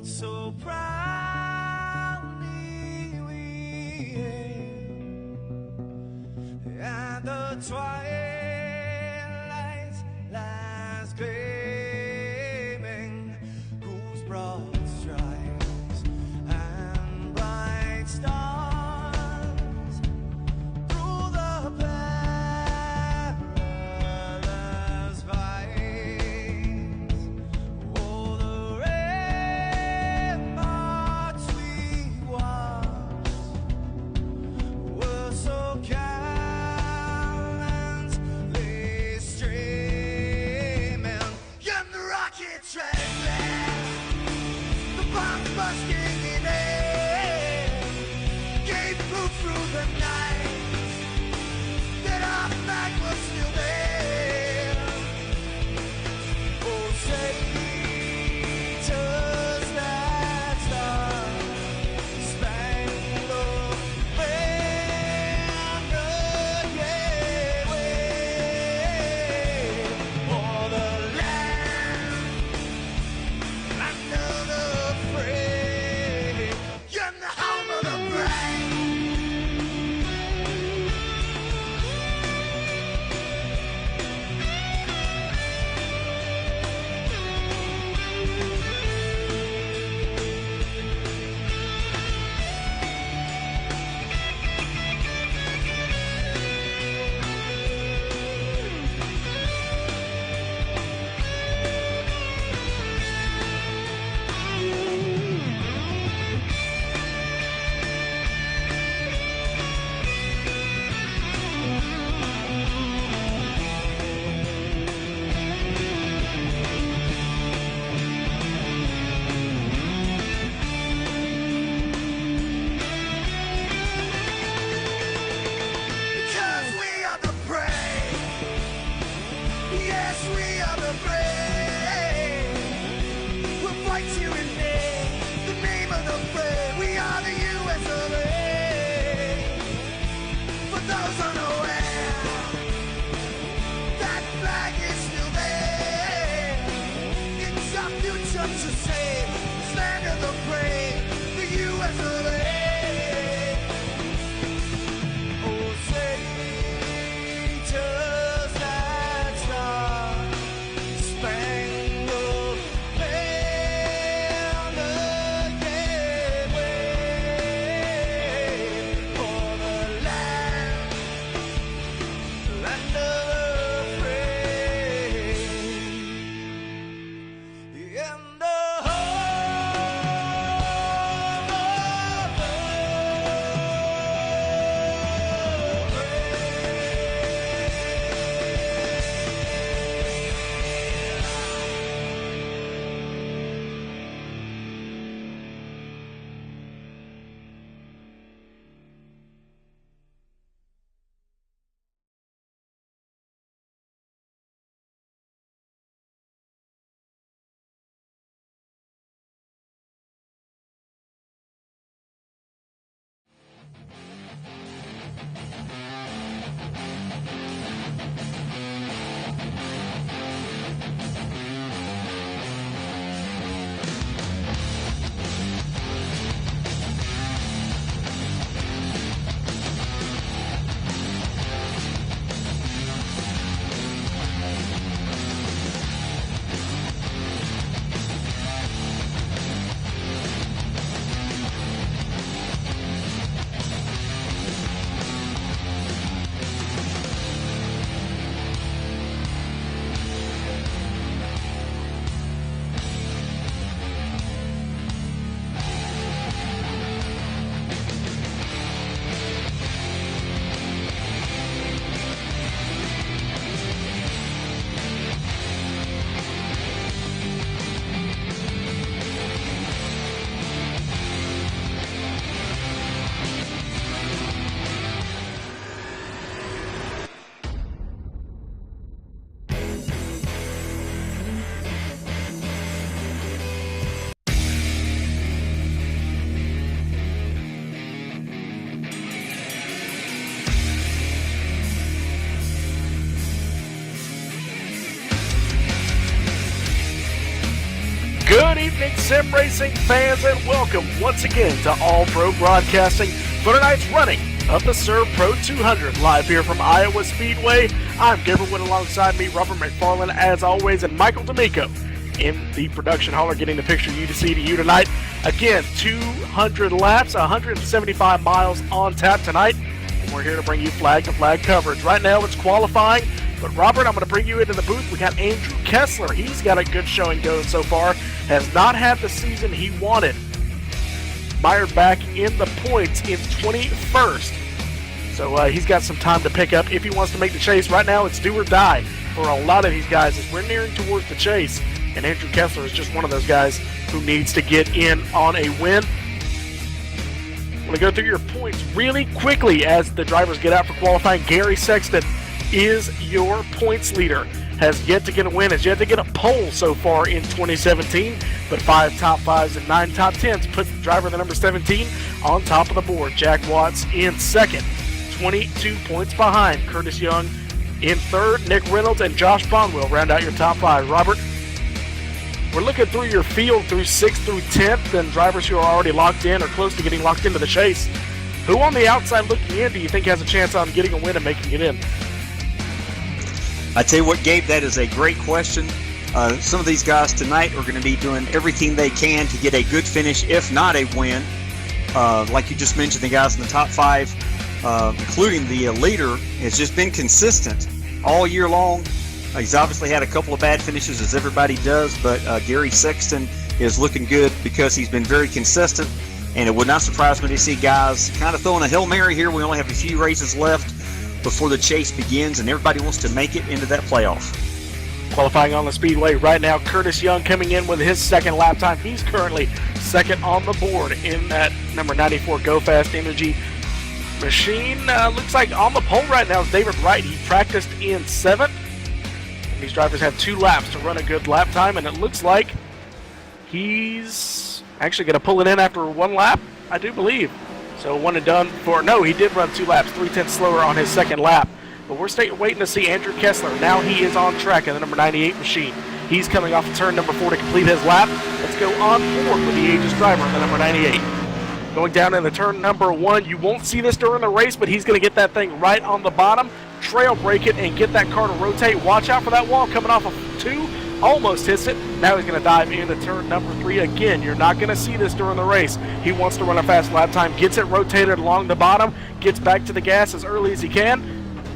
so proudly we hailed, and the twilight's last gleaming, whose broad stripes and bright stars through the perilous fights, oh, the ramparts we watched were so gallantly streaming, and the rockets ran fast, the bombs bursting in air, gave proof through the night that our flag was still there. Oh, say does that star-spangled banner yet wave o'er the land unafraid, you're the home of the brave. Sim Racing fans, and welcome once again to All Pro Broadcasting for tonight's running of the Serve Pro 200, live here from Iowa Speedway. I'm Gabriel Wood, alongside me, Robert McFarland, as always, and Michael D'Amico in the production hauler, getting the picture you to see to you tonight. Again, 200 laps, 175 miles on tap tonight, and we're here to bring you flag-to-flag coverage. Right now, it's qualifying. But Robert, I'm going to bring you into the booth. We got Andrew Kessler. He's got a good showing going so far. Has not had the season he wanted. Mired back in the points in 21st. So he's got some time to pick up if he wants to make the chase. Right now, it's do or die for a lot of these guys as we're nearing towards the chase. And Andrew Kessler is just one of those guys who needs to get in on a win. I'm going to go through your points really quickly as the drivers get out for qualifying. Gary Sexton is your points leader. Has yet to get a win, has yet to get a pole so far in 2017, but 5 top 5s and 9 top 10s puts the driver, the number 17, on top of the board. Jack Watts in second, 22 points behind. Curtis Young in third. Nick Reynolds and Josh Bonwell round out your top 5. Robert, we're looking through your field through 6th through 10th, and drivers who are already locked in or close to getting locked into the chase. Who on the outside looking in do you think has a chance on getting a win and making it in? I tell you what, Gabe, that is a great question. Some of these guys tonight are going to be doing everything they can to get a good finish, if not a win. Like you just mentioned, the guys in the top 5, including the leader, has just been consistent all year long. He's obviously had a couple of bad finishes, as everybody does, but Gary Sexton is looking good because he's been very consistent, and it would not surprise me to see guys kind of throwing a Hail Mary here. We only have a few races left before the chase begins, and everybody wants to make it into that playoff. Qualifying on the speedway right now, Curtis Young coming in with his second lap time. He's currently second on the board in that number 94 Go Fast Energy machine. Looks like on the pole right now is David Wright. He practiced in 7th. These drivers have 2 laps to run a good lap time, and it looks like he's actually going to pull it in after 1 lap, I do believe. So 1 and done for, no, he did run 2 laps, 3/10 slower on his second lap. But we're waiting to see Andrew Kessler. Now he is on track in the number 98 machine. He's coming off of turn number 4 to complete his lap. Let's go on board with the Aegis driver in the number 98. Going down in the turn number 1, you won't see this during the race, but he's going to get that thing right on the bottom, trail break it, and get that car to rotate. Watch out for that wall coming off of 2. Almost hits it. Now he's going to dive into turn number 3 again. You're not going to see this during the race. He wants to run a fast lap time, gets it rotated along the bottom, gets back to the gas as early as he can,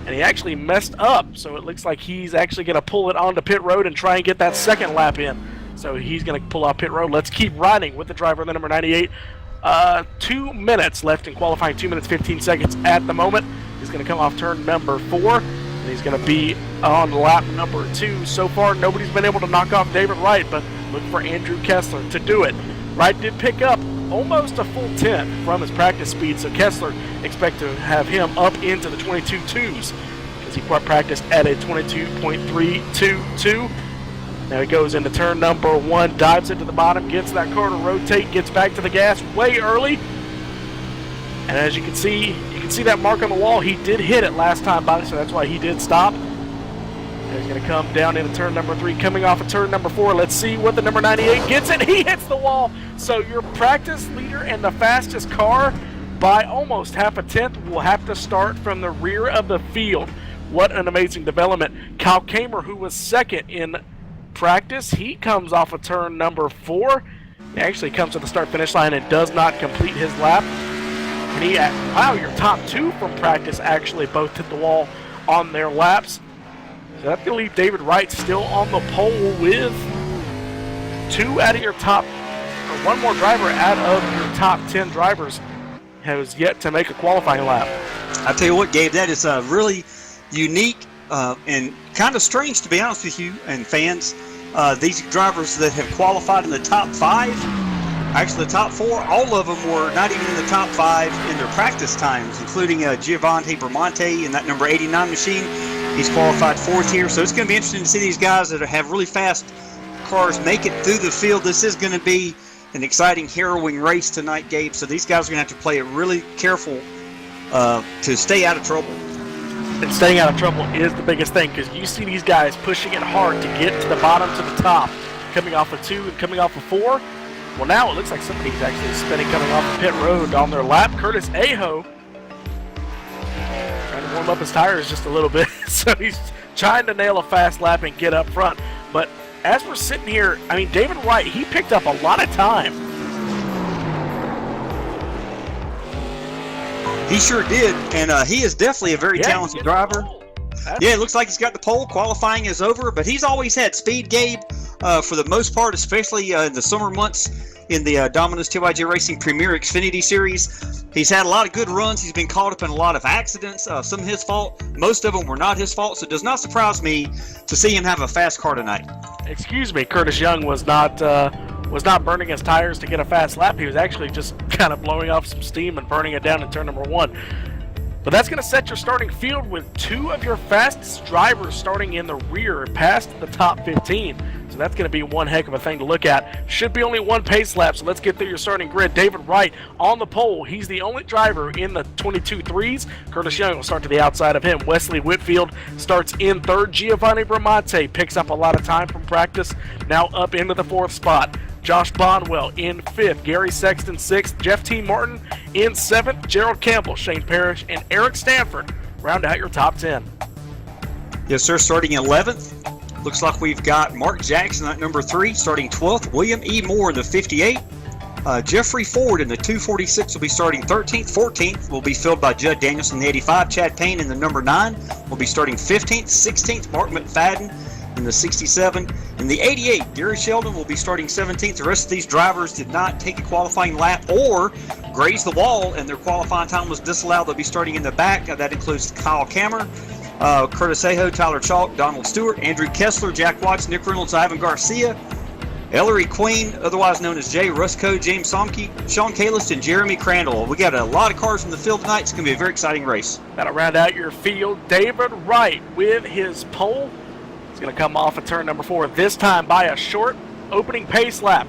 and he actually messed up. So it looks like he's actually going to pull it onto pit road and try and get that second lap in. So he's going to pull off pit road. Let's keep riding with the driver in the number 98. 2 minutes left in qualifying, 2 minutes 15 seconds at the moment. He's going to come off turn number 4. And he's going to be on lap number 2. So far, nobody's been able to knock off David Wright, but look for Andrew Kessler to do it. Wright did pick up almost a full 10 from his practice speed, so Kessler expect to have him up into the 22.2s because he practiced at a 22.322. Now he goes into turn number 1, dives into the bottom, gets that car to rotate, gets back to the gas way early. And as you can see that mark on the wall. He did hit it last time by, so that's why he did stop. And he's going to come down into turn number 3, coming off of turn number 4. Let's see what the number 98 gets it. He hits the wall. So your practice leader and the fastest car by almost half a tenth will have to start from the rear of the field. What an amazing development. Kyle Kamer, who was second in practice, he comes off of turn number 4. He actually comes to the start-finish line and does not complete his lap. And wow, your top 2 from practice actually both hit the wall on their laps. So that's going to leave David Wright still on the pole with 2 out of your top, or 1 more driver out of your top 10 drivers has yet to make a qualifying lap. I tell you what, Gabe, that is really unique and kind of strange, to be honest with you and fans. These drivers that have qualified in the top 5, actually the top 4, all of them were not even in the top 5 in their practice times, including Giovanni Bramante in that number 89 machine. He's qualified 4th here, so it's going to be interesting to see these guys that have really fast cars make it through the field. This is going to be an exciting, harrowing race tonight, Gabe, so these guys are going to have to play it really careful to stay out of trouble. And staying out of trouble is the biggest thing, because you see these guys pushing it hard to get to the bottom to the top, coming off of 2 and coming off of 4. Well, now it looks like somebody's actually spinning coming off the pit road on their lap. Curtis Aho trying to warm up his tires just a little bit. So he's trying to nail a fast lap and get up front. But as we're sitting here, I mean, David Wright, he picked up a lot of time. He sure did, and he is definitely a very talented driver. Yeah, it looks like he's got the pole. Qualifying is over, but he's always had speed, Gabe, for the most part, especially in the summer months in the Domino's TYJ Racing Premier Xfinity Series. He's had a lot of good runs. He's been caught up in a lot of accidents, some his fault. Most of them were not his fault, so it does not surprise me to see him have a fast car tonight. Excuse me, Curtis Young was not burning his tires to get a fast lap. He was actually just kind of blowing off some steam and burning it down in turn number 1. But that's going to set your starting field with 2 of your fastest drivers starting in the rear past the top 15. So that's going to be one heck of a thing to look at. Should be only 1 pace lap, so let's get through your starting grid. David Wright on the pole. He's the only driver in the 22-3s. Curtis Young will start to the outside of him. Wesley Whitfield starts in 3rd. Giovanni Bramante picks up a lot of time from practice, now up into the 4th spot. Josh Bonwell in 5th, Gary Sexton 6th, Jeff T. Martin in 7th, Gerald Campbell, Shane Parrish, and Eric Stanford round out your top 10. Yes, sir, starting 11th. Looks like we've got Mark Jackson at number 3, starting 12th, William E. Moore in the 58. Jeffrey Ford in the 246 will be starting 13th. 14th will be filled by Judd Danielson in the 85. Chad Payne in the number 9 will be starting 15th. 16th, Mark McFadden in the 67. In the 88, Gary Sheldon will be starting 17th. The rest of these drivers did not take a qualifying lap or graze the wall, and their qualifying time was disallowed. They'll be starting in the back. That includes Kyle Kammer, Curtis Aho, Tyler Chalk, Donald Stewart, Andrew Kessler, Jack Watts, Nick Reynolds, Ivan Garcia, Ellery Queen, otherwise known as Jay Rusko, James Somke, Sean Kalis, and Jeremy Crandall. We got a lot of cars in the field tonight. It's going to be a very exciting race. That'll round out your field. David Wright with his pole. He's going to come off at turn number 4, this time by a short opening pace lap.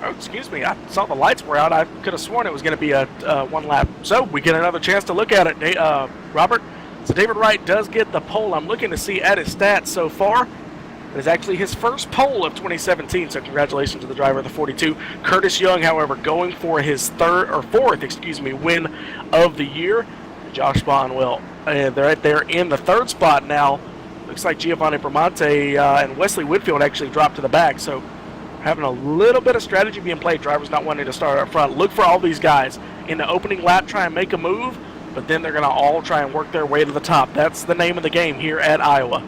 Oh, excuse me, I saw the lights were out. I could have sworn it was going to be a 1 lap. So we get another chance to look at it, Robert. So David Wright does get the pole. I'm looking to see at his stats so far. It is actually his first pole of 2017, so congratulations to the driver of the 42. Curtis Young, however, going for his fourth win of the year. Josh Bonwell, they're right there in the 3rd spot now. Looks like Giovanni Bramante and Wesley Whitfield actually dropped to the back, so having a little bit of strategy being played. Drivers not wanting to start up front. Look for all these guys in the opening lap, try and make a move, but then they're going to all try and work their way to the top. That's the name of the game here at Iowa.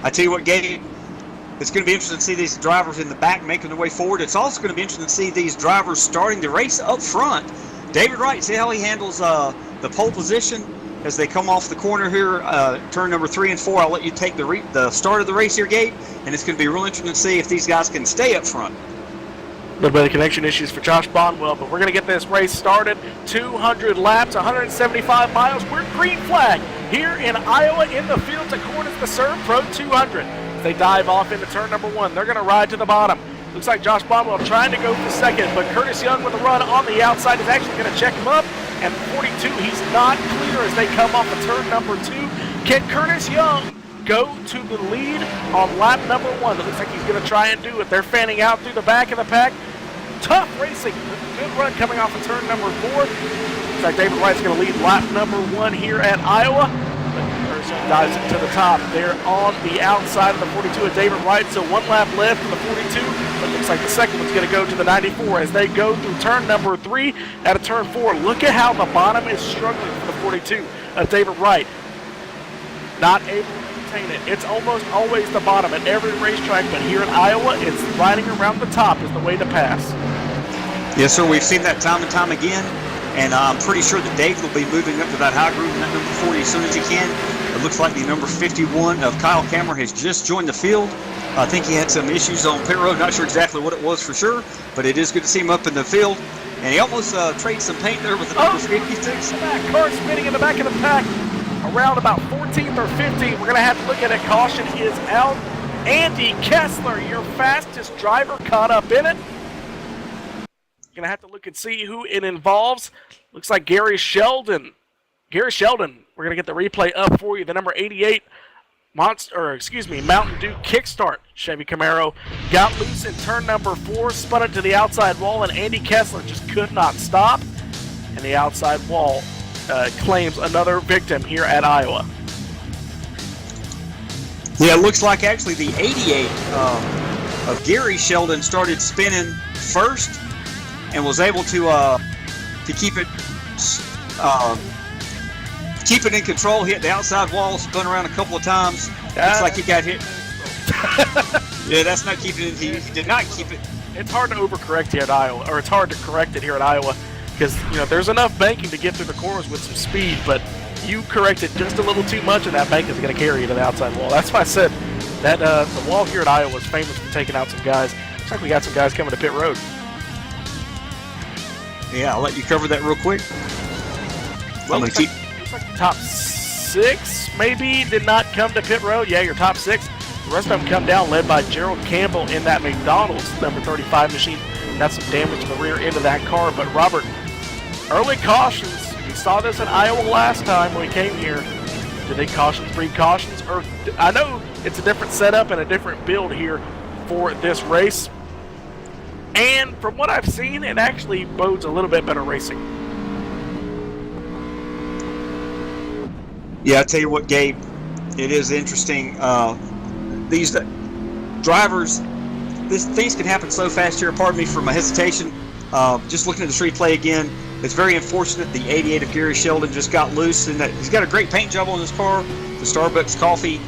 I tell you what, Gabe, it's going to be interesting to see these drivers in the back making their way forward. It's also going to be interesting to see these drivers starting the race up front. David Wright, see how he handles the pole position as they come off the corner here, turn number 3 and 4. I'll let you take the start of the race here, Gabe, and it's going to be real interesting to see if these guys can stay up front. A little bit of connection issues for Josh Bonwell, but we're going to get this race started. 200 laps, 175 miles. We're green flag here in Iowa in the field to corner the Serve Pro 200. As they dive off into turn number 1, they're going to ride to the bottom. Looks like Josh Bonwell trying to go for second, but Curtis Young with a run on the outside is actually going to check him up. And 42, he's not clear as they come off of turn number 2. Can Curtis Young go to the lead on lap number 1? It looks like he's going to try and do it. They're fanning out through the back of the pack. Tough racing. Good run coming off of turn number 4. Looks like David Wright's going to lead lap number 1 here at Iowa. Curtis Young dives it to the top. They're on the outside of the 42 of David Wright, so 1 lap left for the 42. But it looks like the second one's going to go to the 94 as they go through turn number 3 out of turn 4. Look at how the bottom is struggling for the 42 of David Wright. Not able to maintain it. It's almost always the bottom at every racetrack, but here in Iowa, it's riding around the top is the way to pass. Yes, sir. We've seen that time and time again, and I'm pretty sure that Dave will be moving up to that high groove in that number 40 as soon as he can. It looks like the number 51 of Kyle Kammer has just joined the field. I think he had some issues on pit road. Not sure exactly what it was for sure, but it is good to see him up in the field. And he almost traded some paint there with the number 56. Car spinning in the back of the pack. Around about 14th or 15th. We're going to have to look at it. Caution is out. Andy Kessler, your fastest driver, caught up in it. Going to have to look and see who it involves. Looks like Gary Sheldon. Gary Sheldon, we're going to get the replay up for you. The number 88 Mountain Dew Kickstart Chevy Camaro got loose in turn number 4, spun it to the outside wall, and Andy Kessler just could not stop. And the outside wall claims another victim here at Iowa. Yeah, it looks like actually the 88 of Gary Sheldon started spinning first and was able to keep it in control. Hit the outside wall, spun around a couple of times. Looks like he got hit. Yeah, that's not keeping it. He did not keep it. It's hard to overcorrect here at Iowa, or it's hard to correct it here at Iowa, because there's enough banking to get through the corners with some speed, but you corrected just a little too much, and that bank is going to carry you to the outside wall. That's why I said that the wall here at Iowa is famous for taking out some guys. Looks like we got some guys coming to pit road. Yeah, I'll let you cover that real quick. Well, looks like the top 6 maybe did not come to pit road. Yeah, your top 6. The rest of them come down, led by Gerald Campbell in that McDonald's number 35 machine. Got some damage to the rear end of that car. But Robert, early cautions. We saw this in Iowa last time when we came here. Did they caution 3 cautions? Or I know it's a different setup and a different build here for this race. And from what I've seen, it actually bodes a little bit better racing. Yeah, I tell you what, Gabe, it is interesting. These drivers, things can happen so fast here. Pardon me for my hesitation. Just looking at this replay again, it's very unfortunate. The 88 of Gary Sheldon just got loose, and that he's got a great paint job on his car, the Starbucks Coffee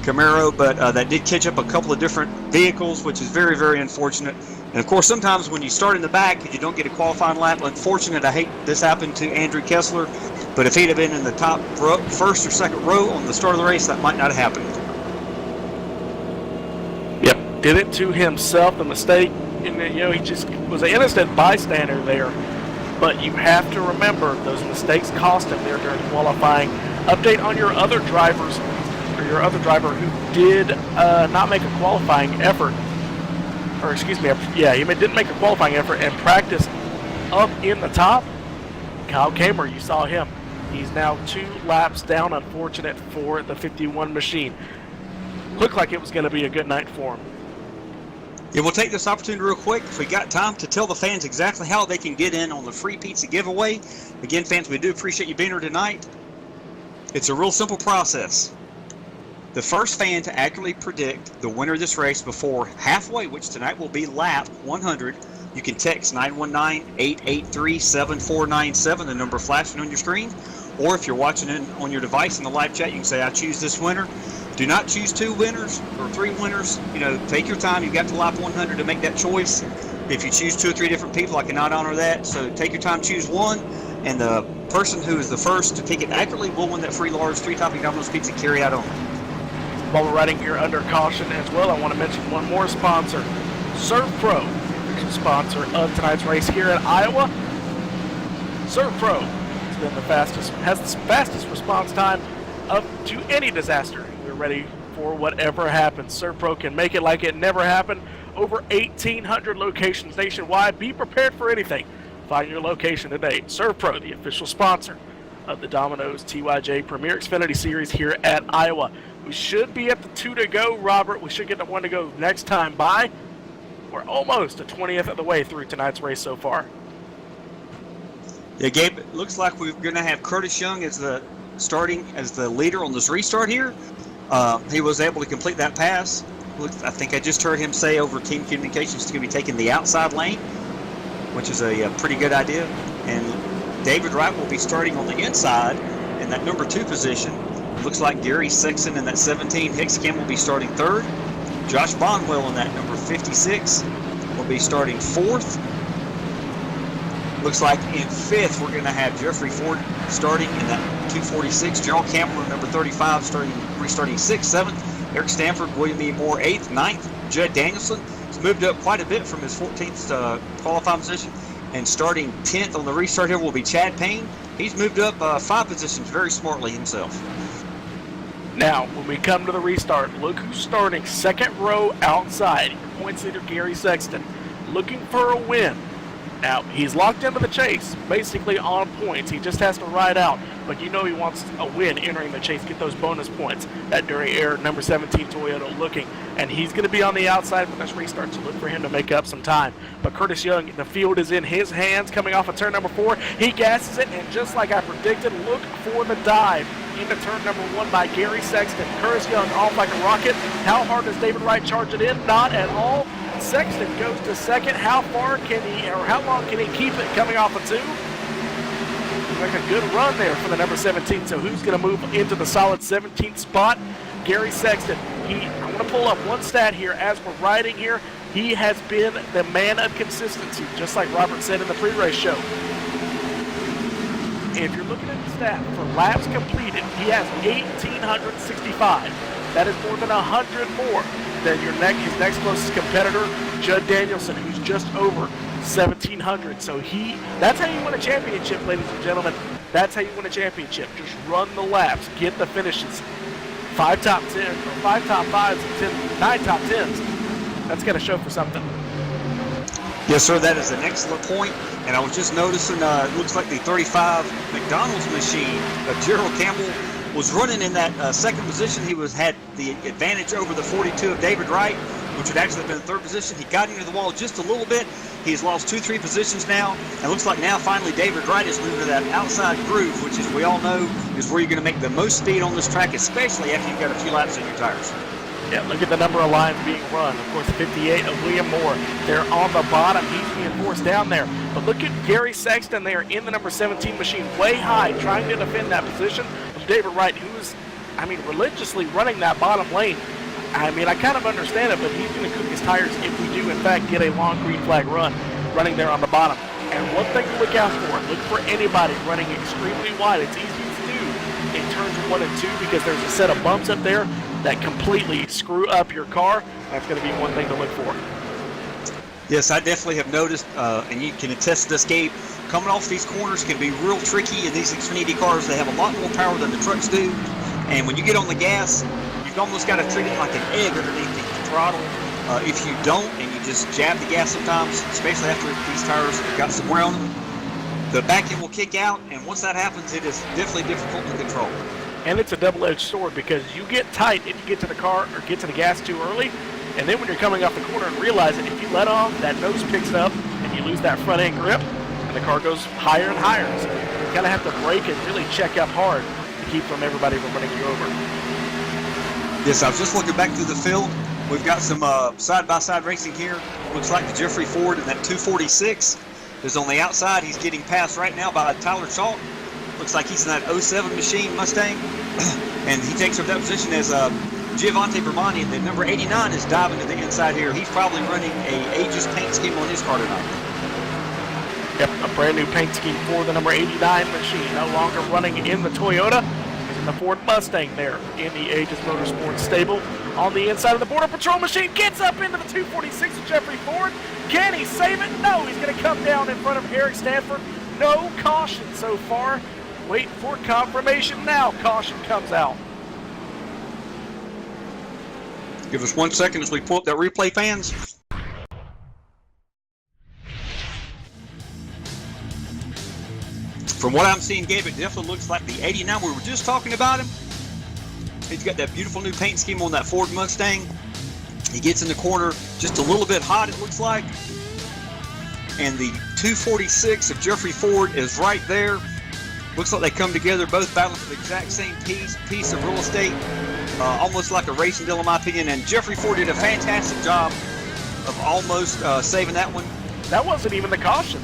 Camaro, but that did catch up a couple of different vehicles, which is very, very unfortunate. And of course, sometimes when you start in the back and you don't get a qualifying lap, unfortunate. I hate this happened to Andrew Kessler, but if he'd have been in the top first or second row on the start of the race, that might not have happened. Yep, did it to himself. The mistake, and he just was an innocent bystander there. But you have to remember those mistakes cost him there during qualifying. Update on your other drivers, or your other driver who did not make a qualifying effort. Or excuse me, yeah, he didn't make a qualifying effort and practice up in the top. Kyle Kamer, you saw him. He's now 2 laps down, unfortunate for the 51 machine. Looked like it was going to be a good night for him. Yeah, we'll take this opportunity real quick, if we got time, to tell the fans exactly how they can get in on the free pizza giveaway. Again, fans, we do appreciate you being here tonight. It's a real simple process. The first fan to accurately predict the winner of this race before halfway, which tonight will be lap 100, you can text 919-883-7497, the number flashing on your screen. Or if you're watching it on your device in the live chat, you can say, I choose this winner. Do not choose 2 winners or 3 winners. Take your time. You've got to lap 100 to make that choice. If you choose 2 or 3 different people, I cannot honor that. So take your time, choose one, and the person who is the first to pick it accurately will win that free large 3-topping Domino's pizza carry out only. While we're riding here under caution as well, I want to mention one more sponsor, Serve Pro, official sponsor of tonight's race here at Iowa. Serve Pro has the fastest response time up to any disaster. We're ready for whatever happens. Serve Pro can make it like it never happened. Over 1,800 locations nationwide. Be prepared for anything. Find your location today. Serve Pro, the official sponsor of the Domino's TYJ Premier Xfinity Series here at Iowa. We should be at the 2 to go, Robert. We should get the 1 to go next time by. We're almost a 20th of the way through tonight's race so far. Yeah, Gabe, it looks like we're going to have Curtis Young as the leader on this restart here. He was able to complete that pass. I think I just heard him say over team communications he's going to be taking the outside lane, which is a pretty good idea. And David Wright will be starting on the inside in that number 2 position. Looks like Gary Sexton in that 17. Hicks Kim will be starting 3rd. Josh Bonwell in that number 56 will be starting 4th. Looks like in 5th we're going to have Jeffrey Ford starting in that 246. Gerald Campbell in number 35 restarting 6th, 7th. Eric Stanford, William E. Moore 8th, 9th. Judd Danielson has moved up quite a bit from his 14th qualifying position. And starting 10th on the restart here will be Chad Payne. He's moved up 5 positions very smartly himself. Now, when we come to the restart, look who's starting 2nd row outside. Your points leader, Gary Sexton, looking for a win. Now, he's locked into the chase, basically on points. He just has to ride out. But you know he wants a win entering the chase, get those bonus points. That Dury Air number 17 Toyota looking. And he's going to be on the outside when this restart, so look for him to make up some time. But Curtis Young, the field is in his hands coming off of turn number 4. He gasses it, and just like I predicted, look for the dive into turn number 1 by Gary Sexton. Curtis Young off like a rocket. How hard does David Wright charge it in? Not at all. Sexton goes to second. How far can he, or how long can he keep it coming off of 2? Like a good run there for the number 17. So who's going to move into the solid 17th spot? Gary Sexton. I want to pull up one stat here as we're riding here. He has been the man of consistency, just like Robert said in the pre-race show. If you're looking at the stat for laps completed, he has 1,865. That is more than 100 more than his next closest competitor, Judd Danielson, who's just over 1,700. So that's how you win a championship, ladies and gentlemen. That's how you win a championship. Just run the laps, get the finishes. 5 top 10, or 5 top 5s, and 9 top 10s. That's got to show for something. Yes, sir, that is an excellent point. And I was just noticing, it looks like the 35 McDonald's machine of Gerald Campbell was running in that second position. He had the advantage over the 42 of David Wright, which would actually have been in third position. He got into the wall just a little bit. He's lost 2-3 positions now. And it looks like now finally David Wright is moving to that outside groove, which, as we all know, is where you're going to make the most speed on this track, especially after you've got a few laps in your tires. Yeah, look at the number of lines being run. Of course, 58 of William Moore. They're on the bottom. He's being forced down there. But look at Gary Sexton there in the number 17 machine, way high, trying to defend that position of David Wright, who is, religiously running that bottom lane. I kind of understand it, but he's going to cook his tires if we do, in fact, get a long green flag run running there on the bottom. And one thing to look out for, look for anybody running extremely wide. It's easy to do in turns 1 and 2 because there's a set of bumps up there that completely screw up your car. That's going to be one thing to look for. Yes, I definitely have noticed, and you can attest to this, Gabe, coming off these corners can be real tricky in these Xfinity cars. They have a lot more power than the trucks do. And when you get on the gas, you've almost got to treat it like an egg underneath the throttle. If you don't, and you just jab the gas sometimes, especially after these tires have got some wear on them, the back end will kick out, and once that happens, it is definitely difficult to control. And it's a double-edged sword because you get tight if you get to the car or get to the gas too early, and then when you're coming off the corner and realize that if you let off, that nose picks up and you lose that front end grip, and the car goes higher and higher. So you kind of have to brake and really check up hard to keep from everybody from running you over. Yes, I was just looking back through the field. We've got some side-by-side racing here. Looks like the Jeffrey Ford in that 246 is on the outside. He's getting passed right now by Tyler Chalk. Looks like he's in that 07 machine Mustang. And he takes up that position as Giovanni Vermani, and the number 89 is diving to the inside here. He's probably running a Aegis paint scheme on his car tonight. Yep, a brand new paint scheme for the number 89 machine. No longer running in the Toyota. He's in the Ford Mustang there in the Aegis Motorsports stable. On the inside of the Border Patrol machine, gets up into the 246 of Jeffrey Ford. Can he save it? No, he's going to come down in front of Eric Stanford. No caution so far. Wait for confirmation now. Caution comes out. Give us 1 second as we pull up that replay, fans. From what I'm seeing, Gabe, it definitely looks like the 89. We were just talking about him. He's got that beautiful new paint scheme on that Ford Mustang. He gets in the corner just a little bit hot, it looks like. And the 246 of Jeffrey Ford is right there. Looks like they come together, both battling for the exact same piece of real estate. Almost like a racing deal, in my opinion. And Jeffrey Ford did a fantastic job of almost saving that one. That wasn't even the caution.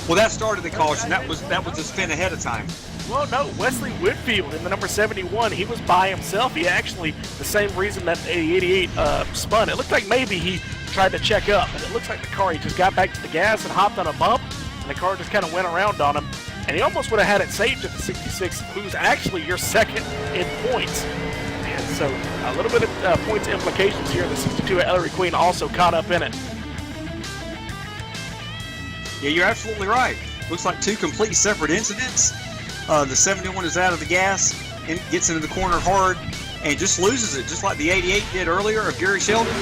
Well, that started the caution. That was the spin ahead of time. Well, no, Wesley Whitfield in the number 71, he was by himself. He actually, the same reason that the 88 spun. It looked like maybe he tried to check up, and it looks like the car, he just got back to the gas and hopped on a bump, and the car just kind of went around on him. And he almost would have had it saved at the 66, who's actually your second in points. And so a little bit of points implications here. The 62 Ellery Queen also caught up in it. Yeah, you're absolutely right. Looks like two complete separate incidents. The 71 is out of the gas and gets into the corner hard and just loses it, just like the 88 did earlier of Gary Sheldon.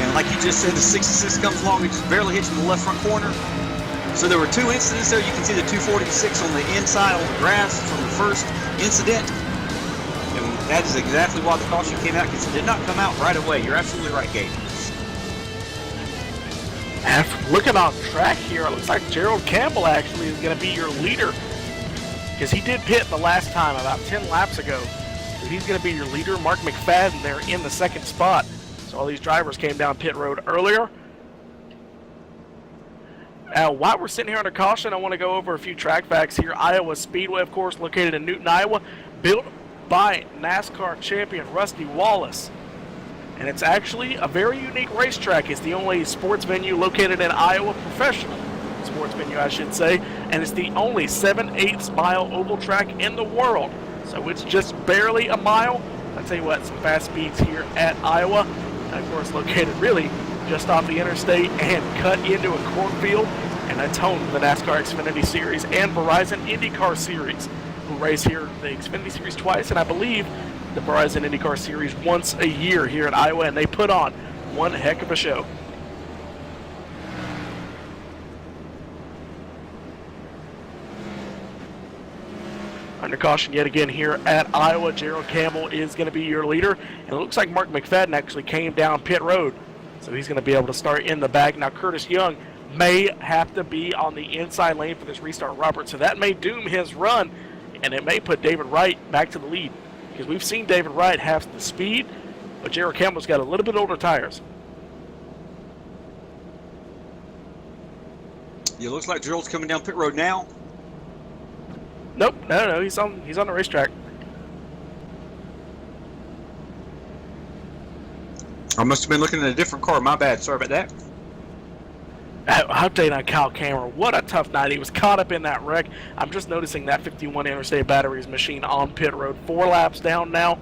And like you just said, the 66 comes along and just barely hits in the left front corner. So there were two incidents there. You can see the 246 on the inside on the grass from the first incident. And that is exactly why the caution came out, because it did not come out right away. You're absolutely right, Gabe. After looking on track here, it looks like Gerald Campbell actually is going to be your leader, because he did pit the last time about 10 laps ago. So he's going to be your leader. Mark McFadden there in the second spot. So all these drivers came down pit road earlier. While we're sitting here under caution, I want to go over a few track facts here. Iowa Speedway, of course, located in Newton, Iowa, built by NASCAR champion Rusty Wallace. And it's actually a very unique racetrack. It's the only sports venue located in Iowa, professional sports venue, I should say, and it's the only 7/8 mile oval track in the world. So it's just barely a mile. I'll tell you what, some fast speeds here at Iowa. And of course, located really just off the interstate and cut into a cornfield, and that's home to the NASCAR Xfinity Series and Verizon IndyCar Series, who race here the Xfinity Series twice, and I believe the Verizon IndyCar Series once a year here in Iowa, and they put on one heck of a show. Under caution yet again here at Iowa, Gerald Campbell is going to be your leader, and it looks like Mark McFadden actually came down pit road, so he's going to be able to start in the back. Now Curtis Young may have to be on the inside lane for this restart, Robert, so that may doom his run, and it may put David Wright back to the lead, because we've seen David Wright have the speed, but Gerald Campbell's got a little bit older tires. It looks like Gerald's coming down pit road now. Nope, no, he's on the racetrack. I must have been looking at a different car. My bad. Sorry about that. Update on Kyle Cameron. What a tough night. He was caught up in that wreck. I'm just noticing that 51 Interstate Batteries machine on pit road. 4 laps down now.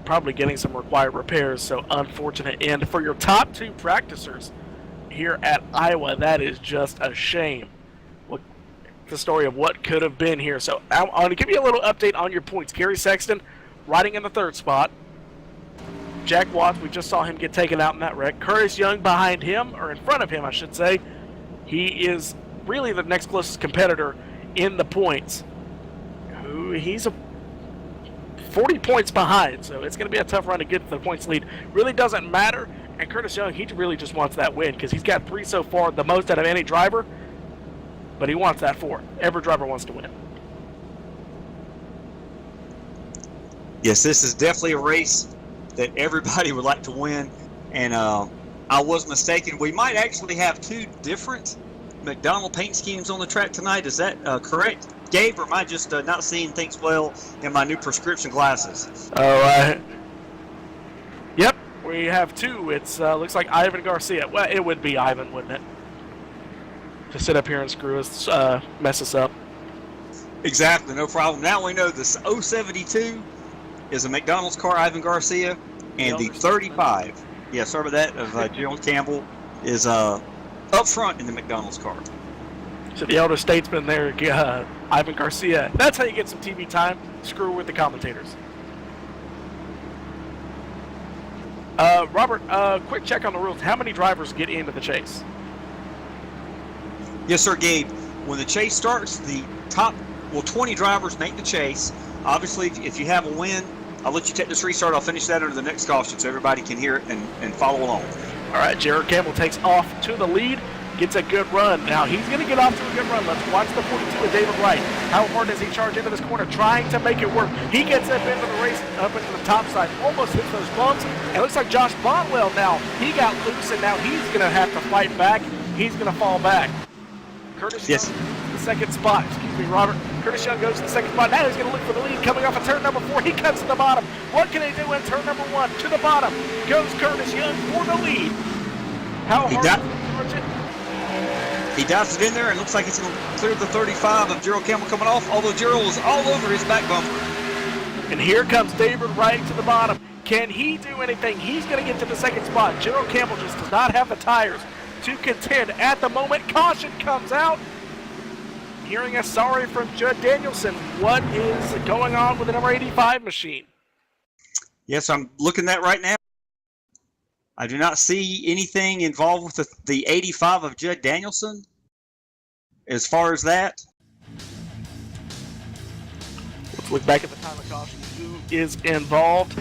Probably getting some required repairs, so unfortunate end for your top 2 practicers here at Iowa. That is just a shame. The story of what could have been here. So I'm going to give you a little update on your points. Gary Sexton riding in the 3rd spot. Jack Watts, we just saw him get taken out in that wreck. Curtis Young behind him, or in front of him, I should say. He is really the next closest competitor in the points. He's 40 points behind, so it's going to be a tough run to get to the points lead. Really doesn't matter. And Curtis Young, he really just wants that win, because he's got 3 so far, the most out of any driver. But he wants that 4. Every driver wants to win. Yes, this is definitely a race that everybody would like to win. And I was mistaken. We might actually have 2 different McDonald paint schemes on the track tonight. Is that correct, Gabe, or am I just not seeing things well in my new prescription glasses? Yep, we have 2. It's looks like Ivan Garcia. Well, it would be Ivan, wouldn't it? To sit up here and screw us, mess us up. Exactly, no problem. Now we know this 072 is a McDonald's car, Ivan Garcia, and the 35, yeah, sorry about that, of Gerald Campbell is up front in the McDonald's car. So the elder statesman there, Ivan Garcia. That's how you get some TV time. Screw with the commentators. Robert, quick check on the rules. How many drivers get into the chase? Yes, sir, Gabe. When the chase starts, the top, 20 drivers make the chase. Obviously, if you have a win, I'll let you take this restart. I'll finish that under the next caution so everybody can hear it and follow along. All right, Jared Campbell takes off to the lead, gets a good run. Now he's going to get off to a good run. Let's watch the 42 of David Wright. How hard does he charge into this corner, trying to make it work? He gets up into the race, up into the top side, almost hits those bumps. And it looks like Josh Botwell now, he got loose, and now he's going to have to fight back. He's going to fall back. Curtis Young, the 2nd spot. Excuse me, Robert. Curtis Young goes to the 2nd spot. Now he's going to look for the lead coming off of turn number 4. He cuts to the bottom. What can he do in turn number 1? To the bottom goes Curtis Young for the lead. How hard does he charge it? He dives it in there and looks like it's going to clear the 35 of Gerald Campbell coming off, although Gerald was all over his back bumper. And here comes David Wright to the bottom. Can he do anything? He's going to get to the 2nd spot. Gerald Campbell just does not have the tires to contend at the moment. Caution comes out. Hearing a sorry from Judd Danielson. What is going on with the number 85 machine? Yes, I'm looking at that right now. I do not see anything involved with the 85 of Judd Danielson as far as that. Let's look back at the time of caution. Who is involved?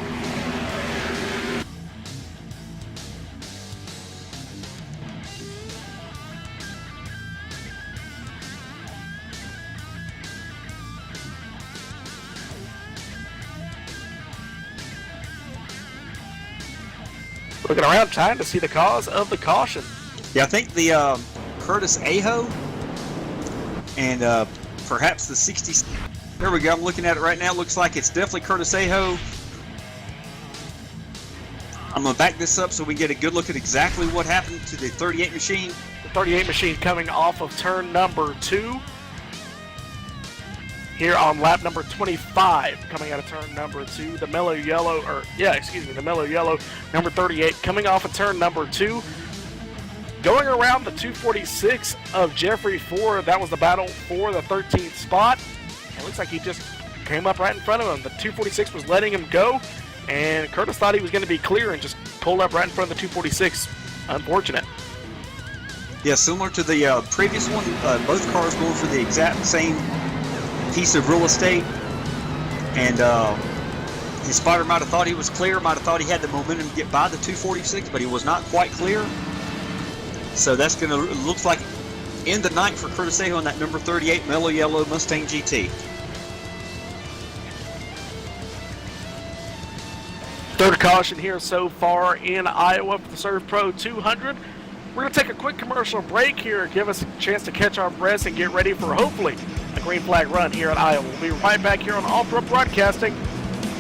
Looking around, trying to see the cause of the caution. Yeah, I think the Curtis Aho and perhaps the 60. There we go. I'm looking at it right now. Looks like it's definitely Curtis Aho. I'm going to back this up so we can get a good look at exactly what happened to the 38 machine. The 38 machine coming off of turn number 2. Here on lap number 25, coming out of turn number 2, the mellow yellow, the mellow yellow, number 38, coming off of turn number 2, going around the 246 of Jeffrey Ford. That was the battle for the 13th spot. It looks like he just came up right in front of him. The 246 was letting him go, and Curtis thought he was going to be clear and just pulled up right in front of the 246. Unfortunate. Yeah, similar to the previous one, both cars going for the exact same piece of real estate, and his spotter might have thought he was clear, might have thought he had the momentum to get by the 246, but he was not quite clear. So that's going to look like in the night for Curtis Aho on that number 38 mellow yellow Mustang GT. Third caution here so far in Iowa for the Serve Pro 200. We're going to take a quick commercial break here, give us a chance to catch our breaths and get ready for hopefully a green flag run here at Iowa. We'll be right back here on All Pro Broadcasting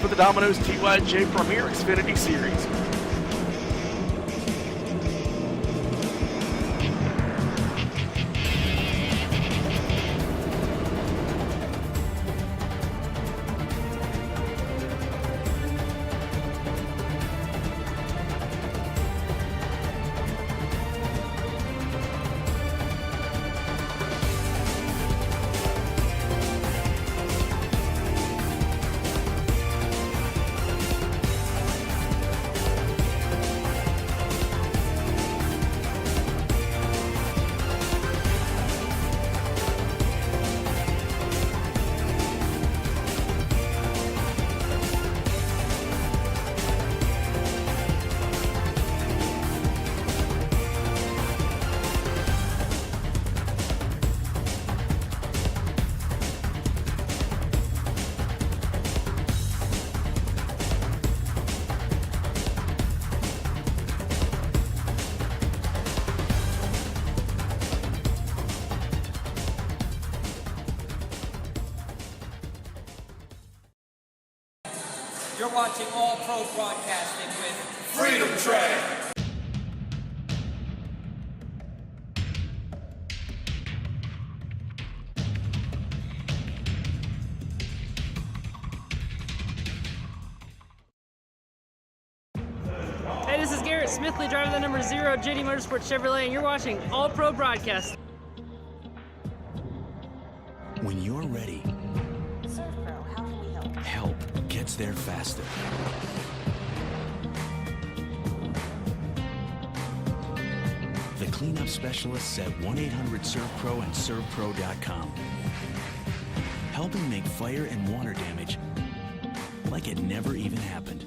for the Domino's TYJ Premier Xfinity Series. You're watching All Pro Broadcasting with Freedom Train. Hey, this is Garrett Smithley, driving the number 0 JD Motorsports Chevrolet, and you're watching All Pro Broadcast. When you're ready, Serve Pro, how can we help? help gets there faster. The cleanup specialists at 1-800-SERVPRO and ServPro.com. Helping make fire and water damage like it never even happened.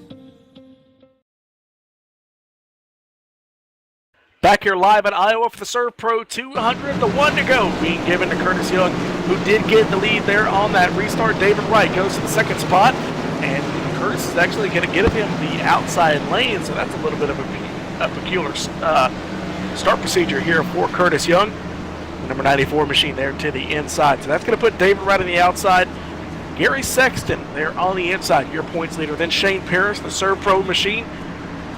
Back here live in Iowa for the Serve Pro 200, the one to go being given to Curtis Young, who did get the lead there on that restart. David Wright goes to the second spot, and Curtis is actually going to get him the outside lane, so that's a little bit of a peculiar start procedure here for Curtis Young. The number 94 machine there to the inside, so that's going to put David Wright on the outside. Gary Sexton there on the inside, your points leader. Then Shane Parrish, the Serve Pro machine,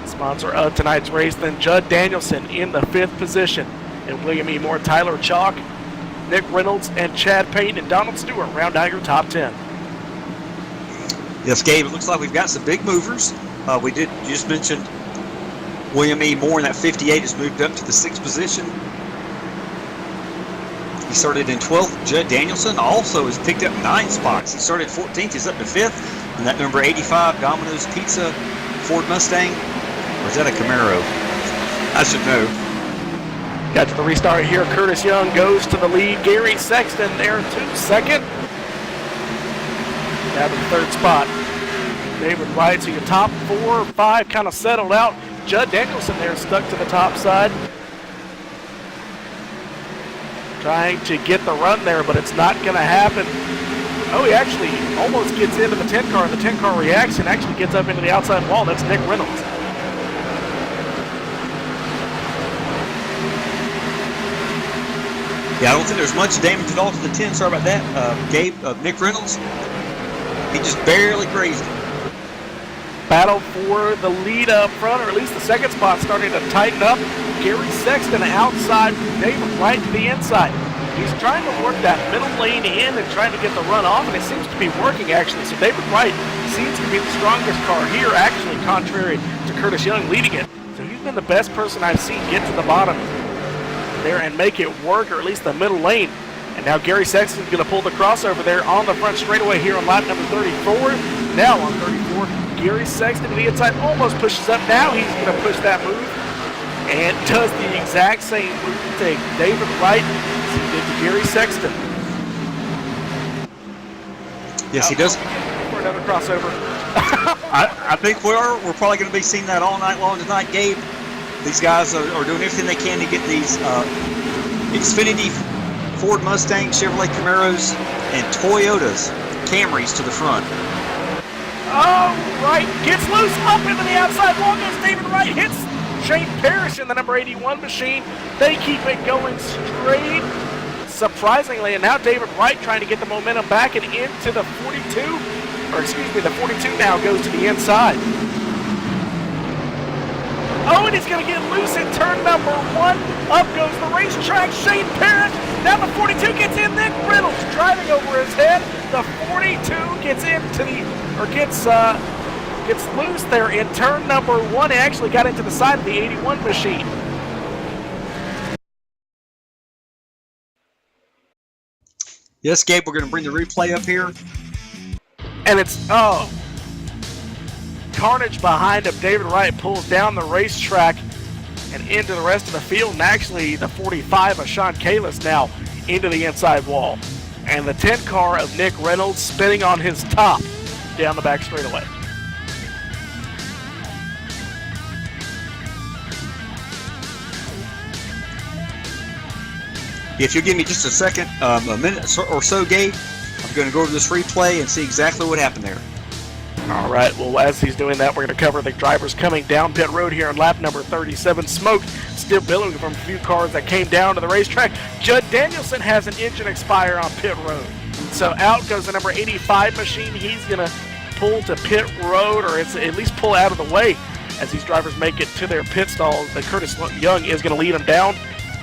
sponsor of tonight's race. Then Judd Danielson in the 5th position. And William E. Moore, Tyler Chalk, Nick Reynolds, and Chad Payton and Donald Stewart round out your top 10. Yes, Gabe, it looks like we've got some big movers. We did just mention William E. Moore in that 58 has moved up to the 6th position. He started in 12th. Judd Danielson also has picked up 9 spots. He started 14th. He's up to 5th. And that number 85, Domino's Pizza Ford Mustang, Or is that a Camaro? I should know. Got to the restart here. Curtis Young goes to the lead. Gary Sexton there to second. Down to the third spot. David Wright, so your top 4 or 5 kind of settled out. Judd Danielson there stuck to the top side. Trying to get the run there, but it's not going to happen. Oh, he actually almost gets into the 10 car, and the 10 car reacts and actually gets up into the outside wall. That's Nick Reynolds. Yeah, I don't think there's much damage at all to the 10. Sorry about that. Gabe, Nick Reynolds, he just barely grazed it. Battle for the lead up front, or at least the second spot, starting to tighten up. Gary Sexton outside, David Wright to the inside. He's trying to work that middle lane in and trying to get the run off, and it seems to be working, actually. So David Wright seems to be the strongest car here, actually, contrary to Curtis Young leading it. So he's been the best person I've seen get to the bottom there and make it work, or at least the middle lane. And now Gary Sexton's going to pull the crossover there on the front straightaway here on lap number 34. Now on 34, Gary Sexton to the inside almost pushes up. Now he's going to push that move and does the exact same move to David Wright as he did to Gary Sexton. Yes, he does. For another crossover. I think we're probably going to be seeing that all night long tonight, Gabe. These guys are doing everything they can to get these Xfinity, Ford Mustangs, Chevrolet Camaros, and Toyotas Camrys to the front. Oh, Wright gets loose up into the outside wall. Goes David Wright, hits Shane Parrish in the number 81 machine. They keep it going straight, surprisingly, and now David Wright trying to get the momentum back and into the 42, or excuse me, the 42 now goes to the inside. Oh, and he's going to get loose at turn number 1. Up goes the racetrack. Shane Parrish. Now the 42 gets in. Nick Reynolds driving over his head. The 42 gets into the, or gets loose there in turn number 1. He actually got into the side of the 81 machine. Yes, Gabe, we're going to bring the replay up here. And it's, carnage behind him. David Wright pulls down the racetrack and into the rest of the field, and actually the 45 of Sean Kalis now into the inside wall. And the 10 car of Nick Reynolds spinning on his top down the back straightaway. If you'll give me just a second, a minute or so, Gabe, I'm going to go over this replay and see exactly what happened there. All right, well, as he's doing that, we're going to cover the drivers coming down pit road here on lap number 37. Smoke still billowing from a few cars that came down to the racetrack. Judd Danielson has an engine expire on pit road. So out goes the number 85 machine. He's going to pull to pit road, or it's at least pull out of the way as these drivers make it to their pit stalls. The Curtis Young is going to lead them down.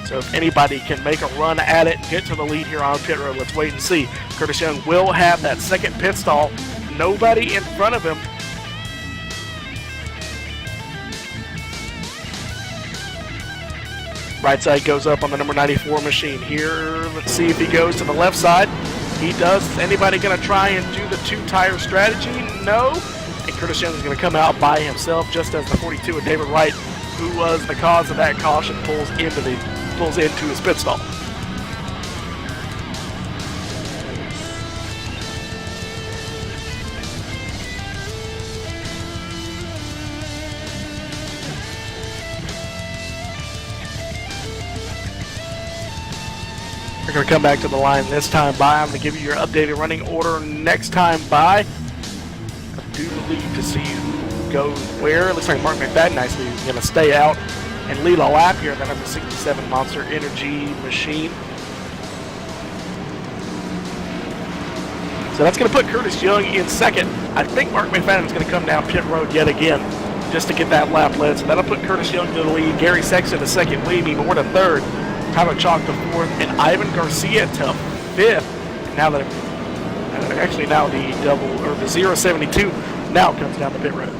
So if anybody can make a run at it and get to the lead here on pit road, let's wait and see. Curtis Young will have that second pit stall. Nobody in front of him. Right side goes up on the number 94 machine here. Let's see if he goes to the left side. He does. Is anybody going to try and do the two-tire strategy? No. And Curtis Young is going to come out by himself, just as the 42 of David Wright, who was the cause of that caution, pulls into his pit stall. We're going to come back to the line this time by. I'm going to give you your updated running order next time by. I do believe to see who goes where. It looks like Mark McFadden nicely is going to stay out and lead a lap here in the number 67 Monster Energy machine. So that's going to put Curtis Young in second. I think Mark McFadden is going to come down pit road yet again just to get that lap led. So that'll put Curtis Young to the lead. Gary Sexton to second, Weemy Moore to third. Tyler Chalk to fourth, and Ivan Garcia to fifth. Now that actually now the double or the 072 now comes down the pit road.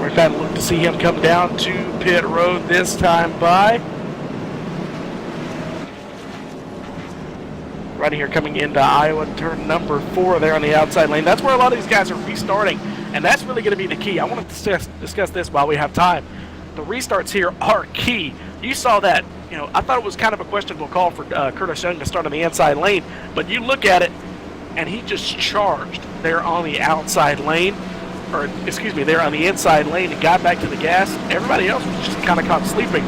McFadden looked to to see him come down to pit road this time by. Right here coming into Iowa, turn number 4 there on the outside lane. That's where a lot of these guys are restarting, and that's really going to be the key. I want to discuss this while we have time. The restarts here are key. You saw that. I thought it was kind of a questionable call for Curtis Young to start on the inside lane, but you look at it, and he just charged there on the outside lane, there on the inside lane and got back to the gas. Everybody else was just kind of caught sleeping.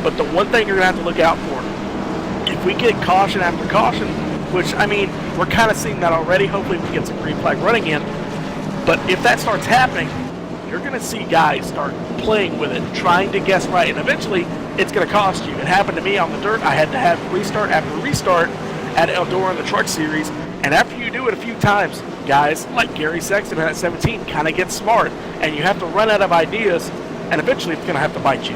But the one thing you're going to have to look out for, if we get caution after caution, which, we're kind of seeing that already. Hopefully we get some green flag running in. But if that starts happening, you're going to see guys start playing with it, trying to guess right, and eventually it's going to cost you. It happened to me on the dirt. I had to have restart after restart at Eldora in the Truck Series, and after you do it a few times, guys like Gary Sexton at 17 kind of get smart, and you have to run out of ideas, and eventually it's going to have to bite you.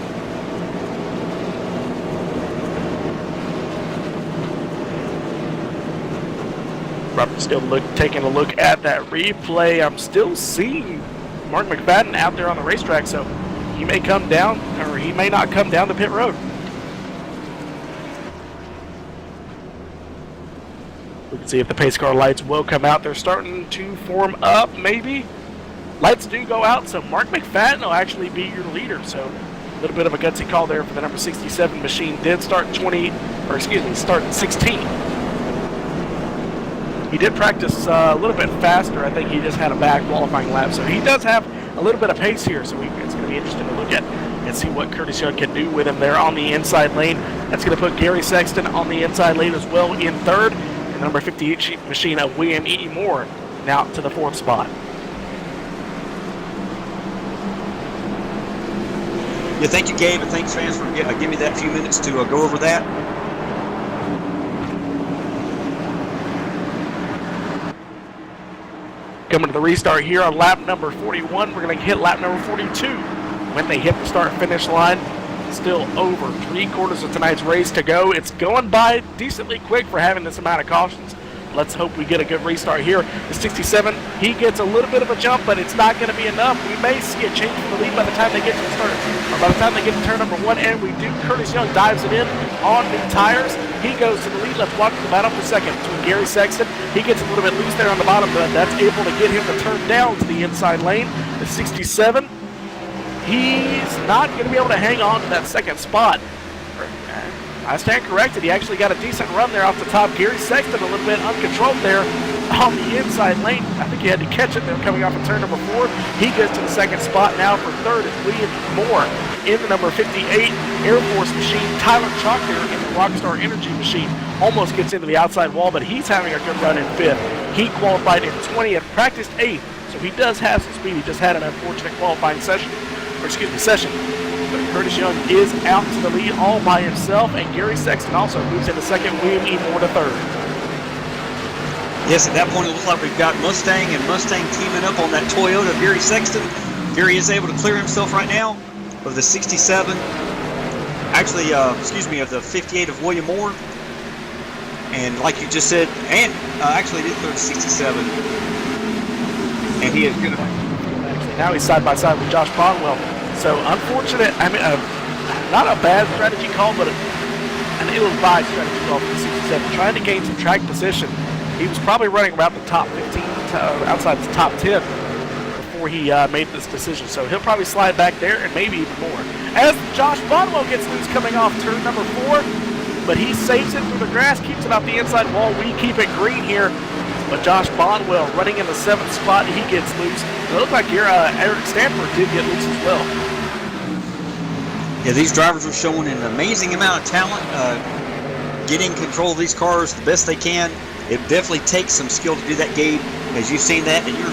Robert still taking a look at that replay. I'm still seeing Mark McFadden out there on the racetrack, so he may come down, or he may not come down the pit road. We can see if the pace car lights will come out. They're starting to form up, maybe. Lights do go out, so Mark McFadden will actually be your leader. So a little bit of a gutsy call there for the number 67 machine. Did start start 16. He did practice a little bit faster. I think he just had a bad qualifying lap. So he does have a little bit of pace here. So it's going to be interesting to look at and see what Curtis Young can do with him there on the inside lane. That's going to put Gary Sexton on the inside lane as well in third. And the number 58 machine of William E. Moore now to the 4th spot. Yeah, thank you, Gabe, and thanks, fans, for giving me that few minutes to go over that. Coming to the restart here on lap number 41. We're going to hit lap number 42 when they hit the start-finish line. Still over 3/4 of tonight's race to go. It's going by decently quick for having this amount of cautions. Let's hope we get a good restart here. The 67, he gets a little bit of a jump, but it's not going to be enough. We may see a change in the lead by the time they get to the start, or by the time they get to turn number 1, and we do. Curtis Young dives it in on new tires. He goes to the lead. Let's watch the battle for second between Gary Sexton. He gets a little bit loose there on the bottom, but that's able to get him to turn down to the inside lane. The 67, he's not going to be able to hang on to that second spot. I stand corrected. He actually got a decent run there off the top. Gary Sexton a little bit uncontrolled there on the inside lane. I think he had to catch it there coming off of turn number 4. He gets to the second spot now for third is William Moore in the number 58 Air Force machine. Tyler Chalker in the Rockstar Energy machine almost gets into the outside wall, but he's having a good run in 5th. He qualified in 20th, practiced 8th, so he does have some speed. He just had an unfortunate qualifying session. But Curtis Young is out to the lead all by himself, and Gary Sexton also moves into second, William E. Moore to third. Yes, at that point it looks like we've got Mustang and Mustang teaming up on that Toyota of Gary Sexton. Gary is able to clear himself right now of the 67, of the 58 of William Moore. And like you just said, and actually did clear the 67. And he is going to... Now he's side by side with Josh Bonwell. So unfortunate, not a bad strategy call, but an ill-advised strategy call for the 67. Trying to gain some track position. He was probably running around the top 15, outside the top 10 before he made this decision. So he'll probably slide back there and maybe even more. As Josh Bonwell gets loose coming off turn number 4, but he saves it through the grass, keeps it off the inside wall. We keep it green here. But Josh Bonwell running in the 7th spot, he gets loose. It looks like Eric Stanford did get loose as well. Yeah, these drivers are showing an amazing amount of talent, getting control of these cars the best they can. It definitely takes some skill to do that, Gabe, as you've seen that, and you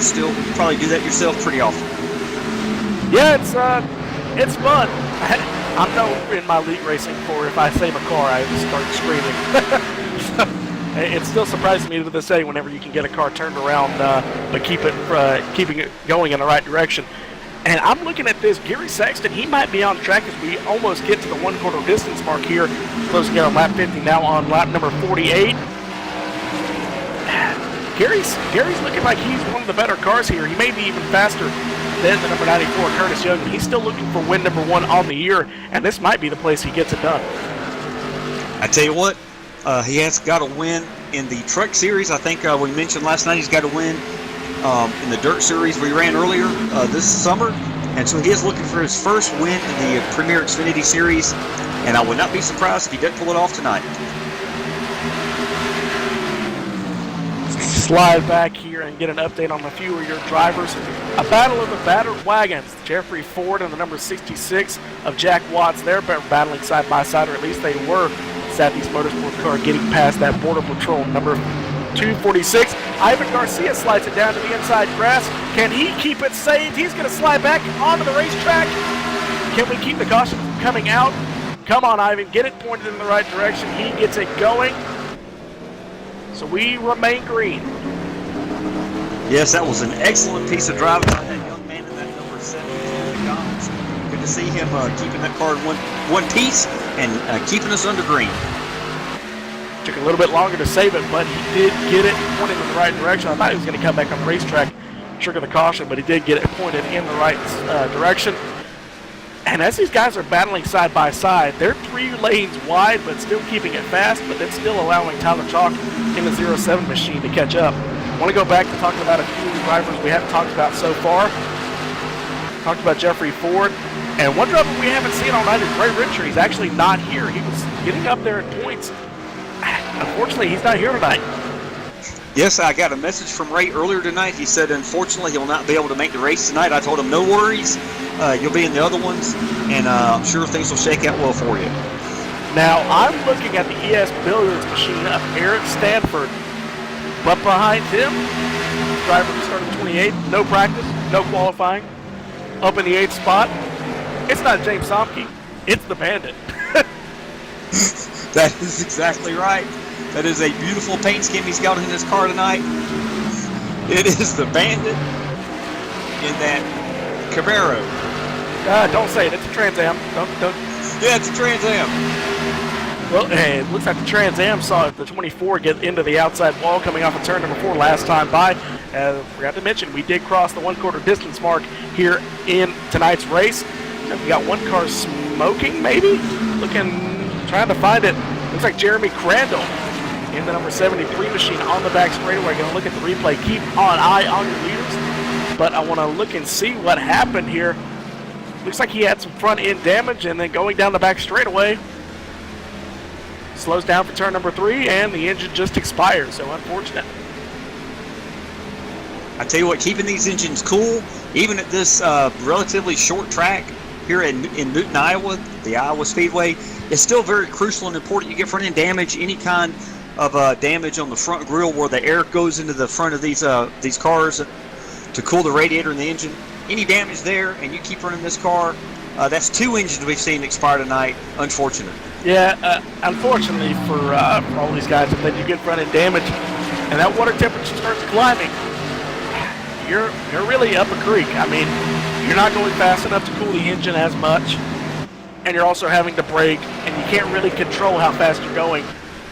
probably do that yourself pretty often. Yeah, it's fun. I'm known in my league racing for if I save a car, I start screaming. It still surprises me to this day whenever you can get a car turned around, but keeping it going in the right direction. And I'm looking at this. Gary Sexton, he might be on track as we almost get to the 1/4 distance mark here. Closing in on lap 50, now on lap number 48. Gary's looking like he's one of the better cars here. He may be even faster then the number 94, Curtis Young. He's still looking for win number 1 on the year, and this might be the place he gets it done. I tell you what, he has got a win in the Truck Series. I think we mentioned last night he's got a win in the Dirt Series we ran earlier this summer. And so he is looking for his first win in the Premier Xfinity Series, and I would not be surprised if he doesn't pull it off tonight. Slide back here and get an update on a few of your drivers. A battle of the battered wagons. Jeffrey Ford and the number 66 of Jack Watts. They're battling side by side, or at least they were. Southeast Motorsports car getting past that Border Patrol number 246. Ivan Garcia slides it down to the inside grass. Can he keep it saved? He's going to slide back onto the racetrack. Can we keep the caution from coming out? Come on, Ivan. Get it pointed in the right direction. He gets it going. So we remain green. Yes, that was an excellent piece of driving by that young man in that number 7, McDonald's. Good to see him keeping that car in one piece and keeping us under green. Took a little bit longer to save it, but he did get it pointed in the right direction. I thought he was going to come back on the racetrack, trigger the caution, but he did get it pointed in the right direction. And as these guys are battling side by side, they're 3 lanes wide, but still keeping it fast, but then still allowing Tyler Chalk in the 07 machine to catch up. I want to go back to talking about a few drivers we haven't talked about so far. Talked about Jeffrey Ford. And one driver we haven't seen all night is Ray Richer. He's actually not here. He was getting up there in points. Unfortunately, he's not here tonight. Yes, I got a message from Ray earlier tonight. He said, unfortunately, he'll not be able to make the race tonight. I told him, no worries. You'll be in the other ones, and I'm sure things will shake out well for you. Now, I'm looking at the ES Billiards machine of Eric Stanford. But behind him, driver who started 28th, no practice, no qualifying, up in the 8th spot. It's not James Somke. It's the Bandit. That is exactly right. That is a beautiful paint scheme he's got in his car tonight. It is the Bandit in that Camaro. Don't say it. It's a Trans Am. Don't. Yeah, it's a Trans Am. Well, hey, it looks like the Trans Am saw the 24 get into the outside wall coming off of turn number 4 last time by. Forgot to mention, we did cross the 1/4 distance mark here in tonight's race. And we got one car smoking, maybe? Trying to find it. Looks like Jeremy Crandall in the number 73 machine on the back straightaway. Going to look at the replay. Keep an eye on your leaders. But I want to look and see what happened here. Looks like he had some front end damage, and then going down the back straightaway, slows down for turn number 3, and the engine just expires. So unfortunate. I tell you what, keeping these engines cool, even at this relatively short track here in Newton, Iowa, the Iowa Speedway, is still very crucial and important. You get front end damage, any kind of damage on the front grille where the air goes into the front of these cars to cool the radiator and the engine. Any damage there, and you keep running this car, that's 2 engines we've seen expire tonight. Unfortunate. Yeah, unfortunately for all these guys, if they do get front end damage and that water temperature starts climbing, you're really up a creek. I mean, you're not going fast enough to cool the engine as much, and you're also having to brake, and you can't really control how fast you're going,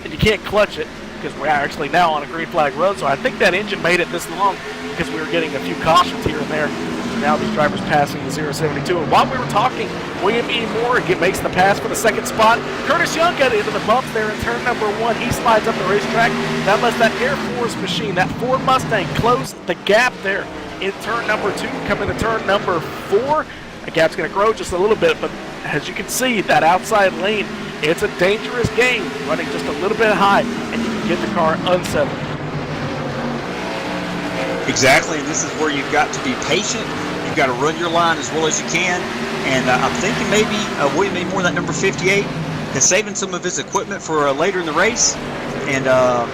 and you can't clutch it because we're actually now on a green flag road. So I think that engine made it this long because we were getting a few cautions here and there. Now these drivers passing the 072. And while we were talking, William E. Moore makes the pass for the 2nd spot. Curtis Young got into the bumps there in turn number 1. He slides up the racetrack. That lets that Air Force machine, that Ford Mustang, close the gap there in turn number 2. Coming to turn number 4, the gap's going to grow just a little bit, but as you can see, that outside lane, it's a dangerous game, running just a little bit high, and you can get the car unsettled. Exactly, and this is where you've got to be patient. You've got to run your line as well as you can. And I'm thinking maybe William A. Moore, that number 58, is saving some of his equipment for later in the race. And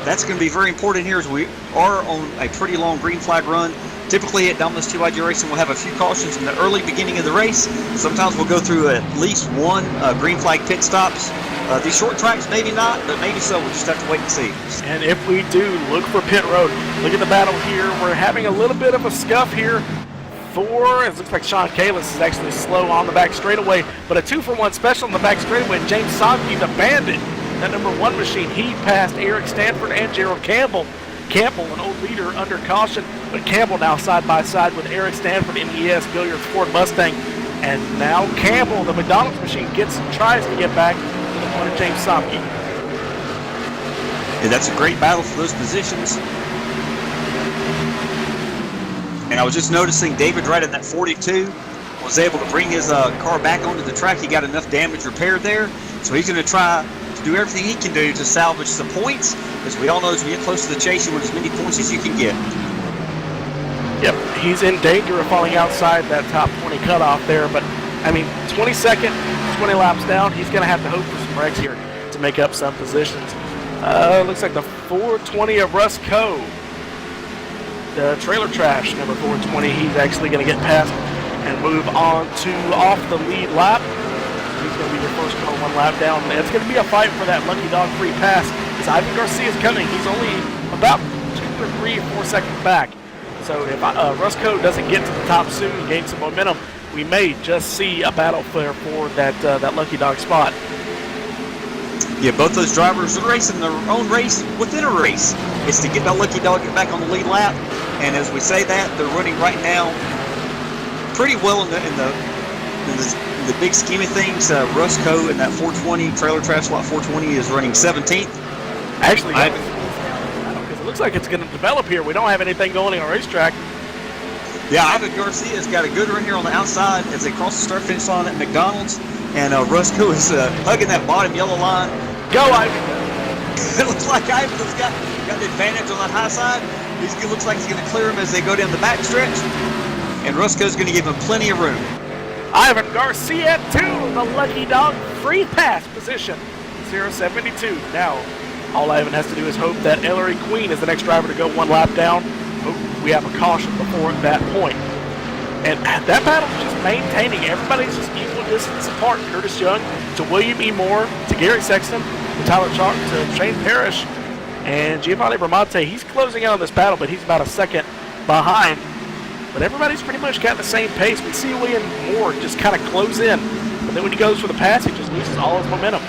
that's going to be very important here as we are on a pretty long green flag run. Typically at Dominus 2IG Racing, we'll have a few cautions in the early beginning of the race. Sometimes we'll go through at least one green flag pit stops. These short tracks, maybe not, but maybe so. We'll just have to wait and see. And if we do, look for pit road. Look at the battle here. We're having a little bit of a scuff here. It looks like Sean Kalis is actually slow on the back straightaway, but a 2-for-1 special on the back straightaway. And James Somke, the Bandit, that number 1 machine, he passed Eric Stanford and Gerald Campbell. Campbell, an old leader, under caution, but Campbell now side by side with Eric Stanford, MES, Billiards, Ford Mustang, and now Campbell, the McDonald's machine, tries to get back to the point of James Somke. And that's a great battle for those positions. And I was just noticing David Wright in that 42 was able to bring his car back onto the track. He got enough damage repaired there, so he's going to try to do everything he can do to salvage some points. As we all know, as we get close to the chase, you want as many points as you can get. Yep, he's in danger of falling outside that top 20 cutoff there, but I mean, 22nd, 20 laps down, he's going to have to hope for some wrecks here to make up some positions. Looks like the 420 of Russ Coe, the trailer trash, number 420, he's actually going to get past and move on to off the lead lap. He's going to be your first car 1 lap down. It's going to be a fight for that Lucky Dog free pass because Ivan Garcia is coming. He's only about 2 or 3 or 4 seconds back. So if Russ Coe doesn't get to the top soon and gain some momentum, we may just see a battle for that Lucky Dog spot. Yeah, both those drivers are racing their own race within a race. It's to get that Lucky Dog get back on the lead lap. And as we say that, they're running right now pretty well in the big scheme of things. Russ Coe in that 420 trailer trash lot 420 is running 17th. Actually, because it looks like it's going to develop here. We don't have anything going on a racetrack. Yeah, Ivan Garcia's got a good run here on the outside as they cross the start finish line at McDonald's, and Russ Coe is hugging that bottom yellow line. Go, Ivan! It looks like Ivan's got the advantage on that high side. It looks like he's going to clear him as they go down the back stretch, and Russ Coe's going to give him plenty of room. Ivan Garcia, 2, the Lucky Dog free pass position, 072. Now, all Ivan has to do is hope that Ellery Queen is the next driver to go 1 lap down. Hope we have a caution before that point. And that battle is just maintaining. Everybody's just equal distance apart. Curtis Young to William E. Moore to Gary Sexton to Tyler Chalk to Shane Parrish. And Giovanni Bramante, he's closing out on this battle, but he's about a second behind. But everybody's pretty much got the same pace. We see William Moore just kind of close in. But then when he goes for the pass, he just loses all his momentum.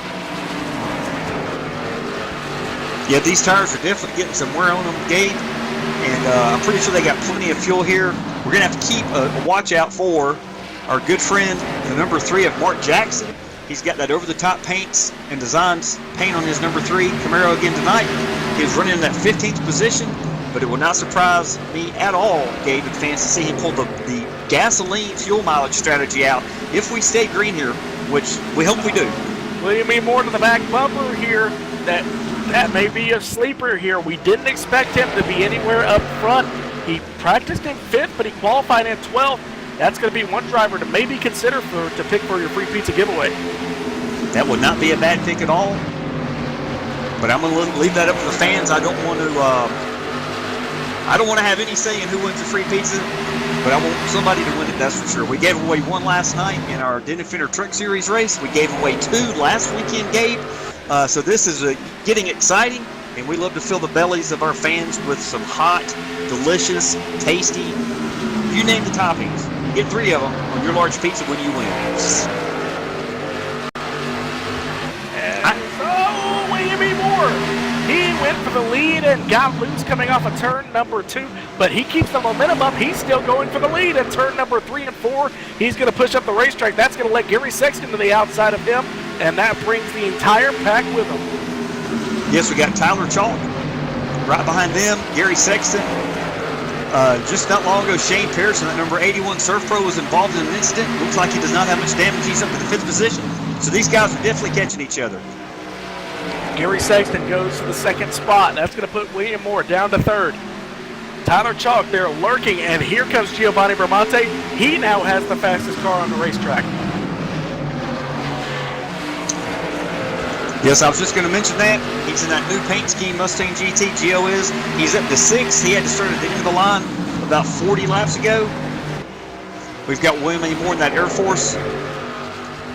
Yeah, these tires are definitely getting some wear on them, Gabe. And I'm pretty sure they got plenty of fuel here. We're going to have to keep a watch out for our good friend, the number 3 of Mark Jackson. He's got that over-the-top paints and designs paint on his number 3 Camaro again tonight. He's running in that 15th position, but it will not surprise me at all, Gabe and fans, to see him pull the gasoline fuel mileage strategy out if we stay green here, which we hope we do. William E. Moore to the back bumper here. That may be a sleeper here. We didn't expect him to be anywhere up front. He practiced in 5th, but he qualified in 12th. That's going to be one driver to maybe consider to pick for your free pizza giveaway. That would not be a bad pick at all. But I'm going to leave that up to the fans. I don't want to have any say in who wins the free pizza, but I want somebody to win it, that's for sure. We gave away 1 last night in our Den Defender Truck Series race. We gave away 2 last weekend, Gabe. So this is getting exciting, and we love to fill the bellies of our fans with some hot, delicious, tasty, you name the toppings. Get 3 of them on your large pizza when you win. And William E. Moore, he went for the lead and got loose coming off of turn number 2, but he keeps the momentum up. He's still going for the lead at turn number 3 and 4. He's going to push up the racetrack. That's going to let Gary Sexton to the outside of him, and that brings the entire pack with him. Yes, we got Tyler Chalk right behind them, Gary Sexton. Just not long ago, Shane Pearson, that number 81 Surf Pro, was involved in an incident. Looks like he does not have much damage. He's up to the 5th position. So these guys are definitely catching each other. Gary Sexton goes to the 2nd spot. That's going to put William Moore down to 3rd. Tyler Chalk there lurking, and here comes Giovanni Bramante. He now has the fastest car on the racetrack. Yes, I was just going to mention that. He's in that new paint scheme, Mustang GT. Gio is. He's up to 6th. He had to start at the end of the line about 40 laps ago. We've got William E. Moore in that Air Force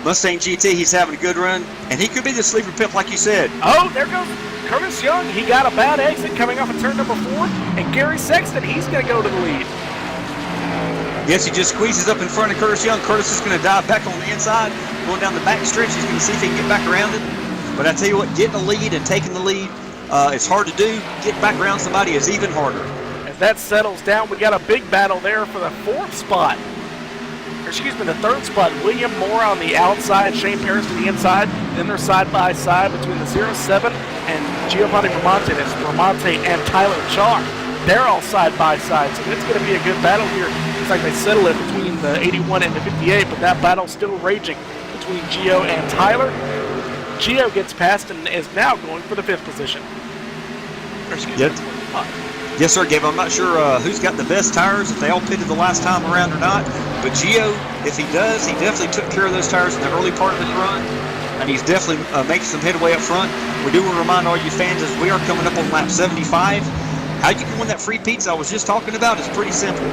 Mustang GT. He's having a good run, and he could be the sleeper pimp, like you said. Oh, there goes Curtis Young. He got a bad exit coming off of turn number 4, and Gary Sexton, he's going to go to the lead. Yes, he just squeezes up in front of Curtis Young. Curtis is going to dive back on the inside, going down the back stretch. He's going to see if he can get back around it. But I tell you what, getting the lead and taking the lead It's hard to do. Getting back around somebody is even harder. As that settles down, we got a big battle there for the third spot. William Moore on the outside, Shane Parrish to the inside. Then they're side by side between the 07 and Giovanni Bramante. That's Bramante and Tyler Chalk. They're all side by side, so it's going to be a good battle here. It's like they settle it between the 81 and the 58, but that battle's still raging between Gio and Tyler. Gio gets past and is now going for the 5th position. Yes, sir, Gabe. I'm not sure who's got the best tires, if they all pitted the last time around or not. But Gio, if he does, he definitely took care of those tires in the early part of his run. And he's definitely making some headway up front. We do want to remind all you fans as we are coming up on lap 75. How you can win that free pizza I was just talking about is pretty simple.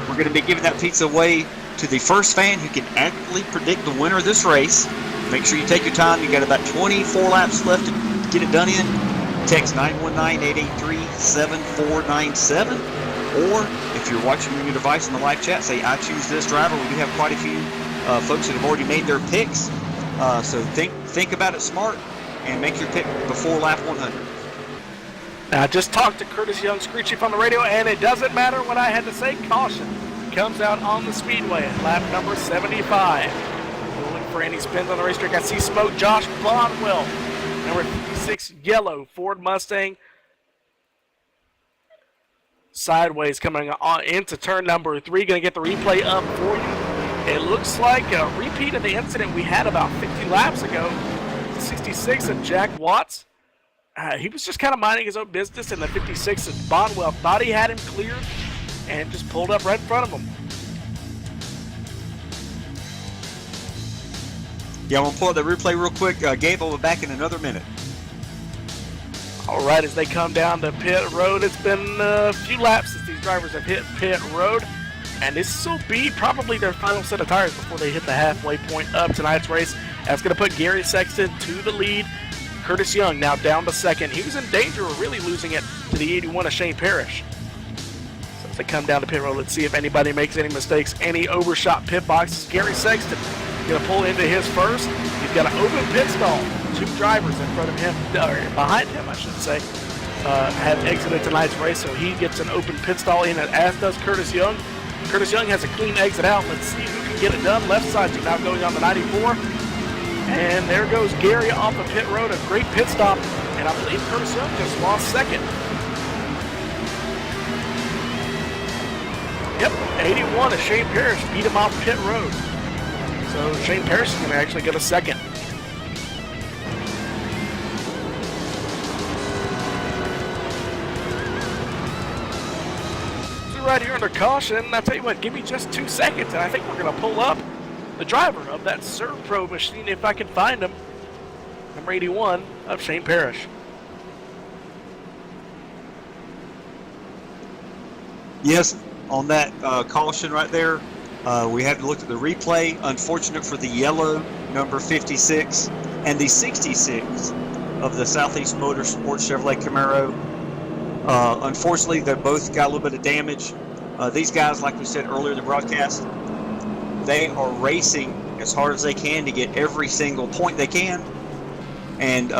We're going to be giving that pizza away to the first fan who can accurately predict the winner of this race. Make sure you take your time. You got about 24 laps left to get it done in. Text 919-883-7497. Or if you're watching on your device in the live chat, say, I choose this driver. We do have quite a few folks that have already made their picks. So think about it smart and make your pick before lap 100. Now, I just talked to Curtis Young's crew chief on the radio, and it doesn't matter what I had to say. Caution comes out on the speedway at lap number 75. Looking for any spins on the racetrack. I see smoke. Josh Blondwell, number 56, yellow Ford Mustang. Sideways coming on into turn number 3. Going to get the replay up for you. It looks like a repeat of the incident we had about 50 laps ago. 66 of Jack Watts. He was just kind of minding his own business in the 56, and Bonwell thought he had him cleared and just pulled up right in front of him. Yeah, I'm going to pull up the replay real quick. Gabe, I'll be back in another minute. All right, as they come down to pit road, it's been a few laps since these drivers have hit pit road, and this will be probably their final set of tires before they hit the halfway point of tonight's race. That's going to put Gary Sexton to the lead. Curtis Young now down to second. He was in danger of really losing it to the 81 of Shane Parrish. So as they come down to pit road, let's see if anybody makes any mistakes, any overshot pit boxes. Gary Sexton going to pull into his first. He's got an open pit stall. 2 drivers in front of him, or behind him, I should say, have exited tonight's race, so he gets an open pit stall in, as does Curtis Young. Curtis Young has a clean exit out. Let's see who can get it done. Left side now going on the 94. And there goes Gary off the pit road, a great pit stop, and I believe Curtis Young just lost second. Yep, 81 of Shane Parrish beat him off pit road. So Shane Parrish is going to actually get a second. So right here under caution, I tell you what, give me just 2 seconds, and I think we're going to pull up the driver of that Serve Pro machine, if I can find him, number 81 of Shane Parrish. Yes, on that caution right there, we have to look at the replay. Unfortunate for the yellow number 56 and the 66 of the Southeast Motorsports Chevrolet Camaro. Unfortunately, they both got a little bit of damage. These guys, like we said earlier in the broadcast, they are racing as hard as they can to get every single point they can. And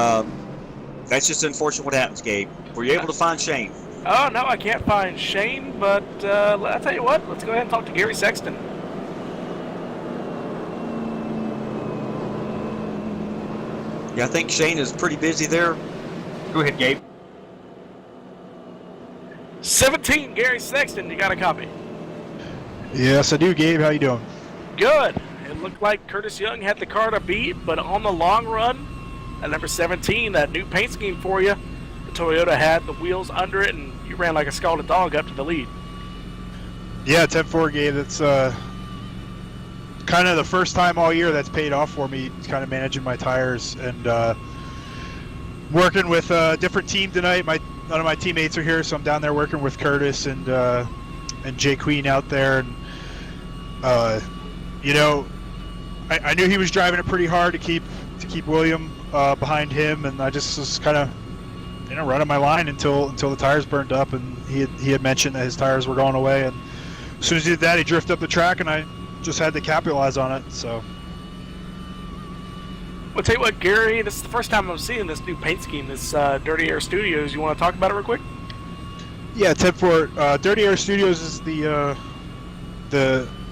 that's just unfortunate what happens, Gabe. Were you able to find Shane? Oh, no, I can't find Shane, but I'll tell you what, let's go ahead and talk to Gary Sexton. Yeah, I think Shane is pretty busy there. Go ahead, Gabe. 17, Gary Sexton, you got a copy? Yes, I do, Gabe. How you doing? Good. It looked like Curtis Young had the car to beat, but on the long run, at number 17, that new paint scheme for you, the Toyota had the wheels under it, and you ran like a scalded dog up to the lead. Yeah, 10-4, Gabe. That's kind of the first time all year that's paid off for me, kind of managing my tires and working with a different team tonight. None of my teammates are here, so I'm down there working with Curtis and Jay Queen out there. And you know, I knew he was driving it pretty hard to keep William behind him, and I just was kind of running my line until the tires burned up, and he had mentioned that his tires were going away, and as soon as he did that, he drifted up the track, and I just had to capitalize on it. So Well, tell you what, Gary, this is the first time I'm seeing this new paint scheme, this Dirty Air Studios. You want to talk about it real quick? Yeah, Ted Fort. Dirty Air Studios is the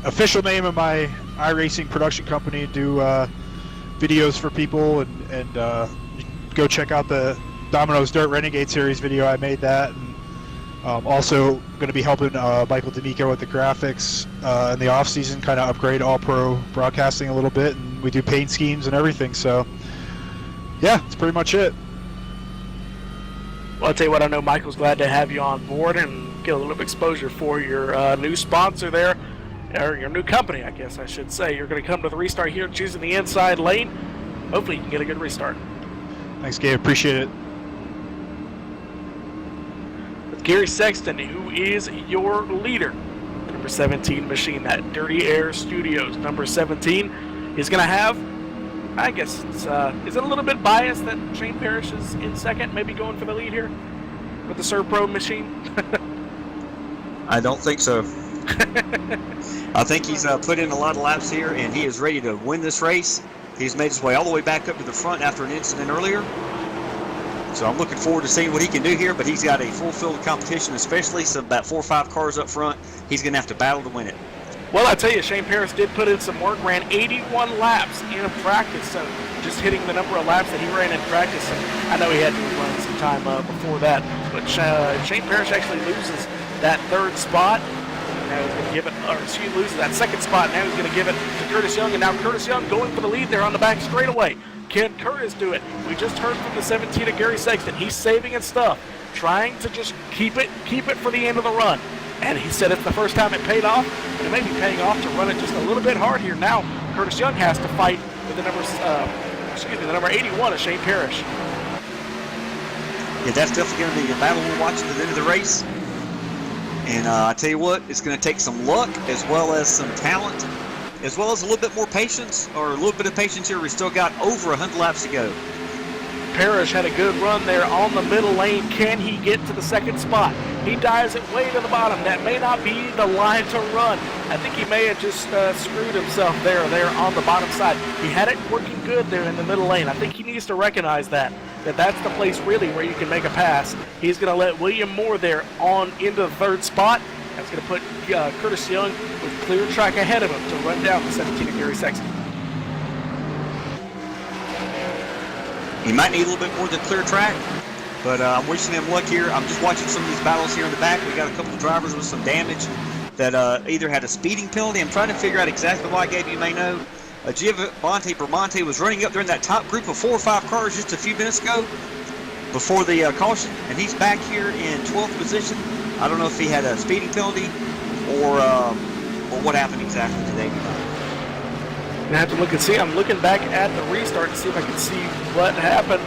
official name of my iRacing production company. Do videos for people, and you can go check out the Domino's Dirt Renegade Series video. I made that, and also going to be helping Michael D'Amico with the graphics in the off season, kind of upgrade All Pro broadcasting a little bit, and we do paint schemes and everything. So, yeah, that's pretty much it. Well, I'll tell you what, I know Michael's glad to have you on board and get a little bit of exposure for your new sponsor there, or your new company, I guess I should say. You're going to come to the restart here, choosing the inside lane. Hopefully you can get a good restart. Thanks, Gabe. Appreciate it. With Gary Sexton, who is your leader. Number 17 machine, that Dirty Air Studios. Number 17 is going to have, I guess, is it a little bit biased that Shane Parrish is in second, maybe going for the lead here with the Serpro machine? I don't think so. I think he's put in a lot of laps here, and he is ready to win this race. He's made his way all the way back up to the front after an incident earlier. So I'm looking forward to seeing what he can do here, but he's got a full field of competition, especially about 4 or 5 cars up front. He's going to have to battle to win it. Well, I tell you, Shane Parrish did put in some work, ran 81 laps in practice, so just hitting the number of laps that he ran in practice. And I know he had to run some time before that, but Shane Parrish actually loses that third spot. Now he's going to give it, or excuse me, loses that second spot. Now he's going to give it to Curtis Young, and now Curtis Young going for the lead there on the back straightaway. Can Curtis do it? We just heard from the 17 of Gary Sexton. He's saving his stuff, trying to just keep it for the end of the run. And he said it's the first time it paid off, and it may be paying off to run it just a little bit hard here. Now Curtis Young has to fight with the number 81 of Shane Parrish. Yeah, that's definitely going to be a battle we're watching at the end of the race. And I tell you what, it's going to take some luck as well as some talent, as well as a little bit more patience, or a little bit of patience here. We still got over 100 laps to go. Parrish had a good run there on the middle lane. Can he get to the second spot? He dives it way to the bottom. That may not be the line to run. I think he may have just screwed himself there on the bottom side. He had it working good there in the middle lane. I think he needs to recognize that's the place really where you can make a pass. He's going to let William Moore there on into the third spot. That's going to put Curtis Young with clear track ahead of him to run down the 17 of Gary Sexton. He might need a little bit more than clear track, but I'm wishing him luck here. I'm just watching some of these battles here in the back. We got a couple of drivers with some damage that either had a speeding penalty. I'm trying to figure out exactly why. Gabe, you may know. Giovanni Bramante was running up there in that top group of 4 or 5 cars just a few minutes ago before the caution, and he's back here in 12th position. I don't know if he had a speeding penalty or what happened exactly today. I have to look and see. I'm looking back at the restart to see if I can see what happened.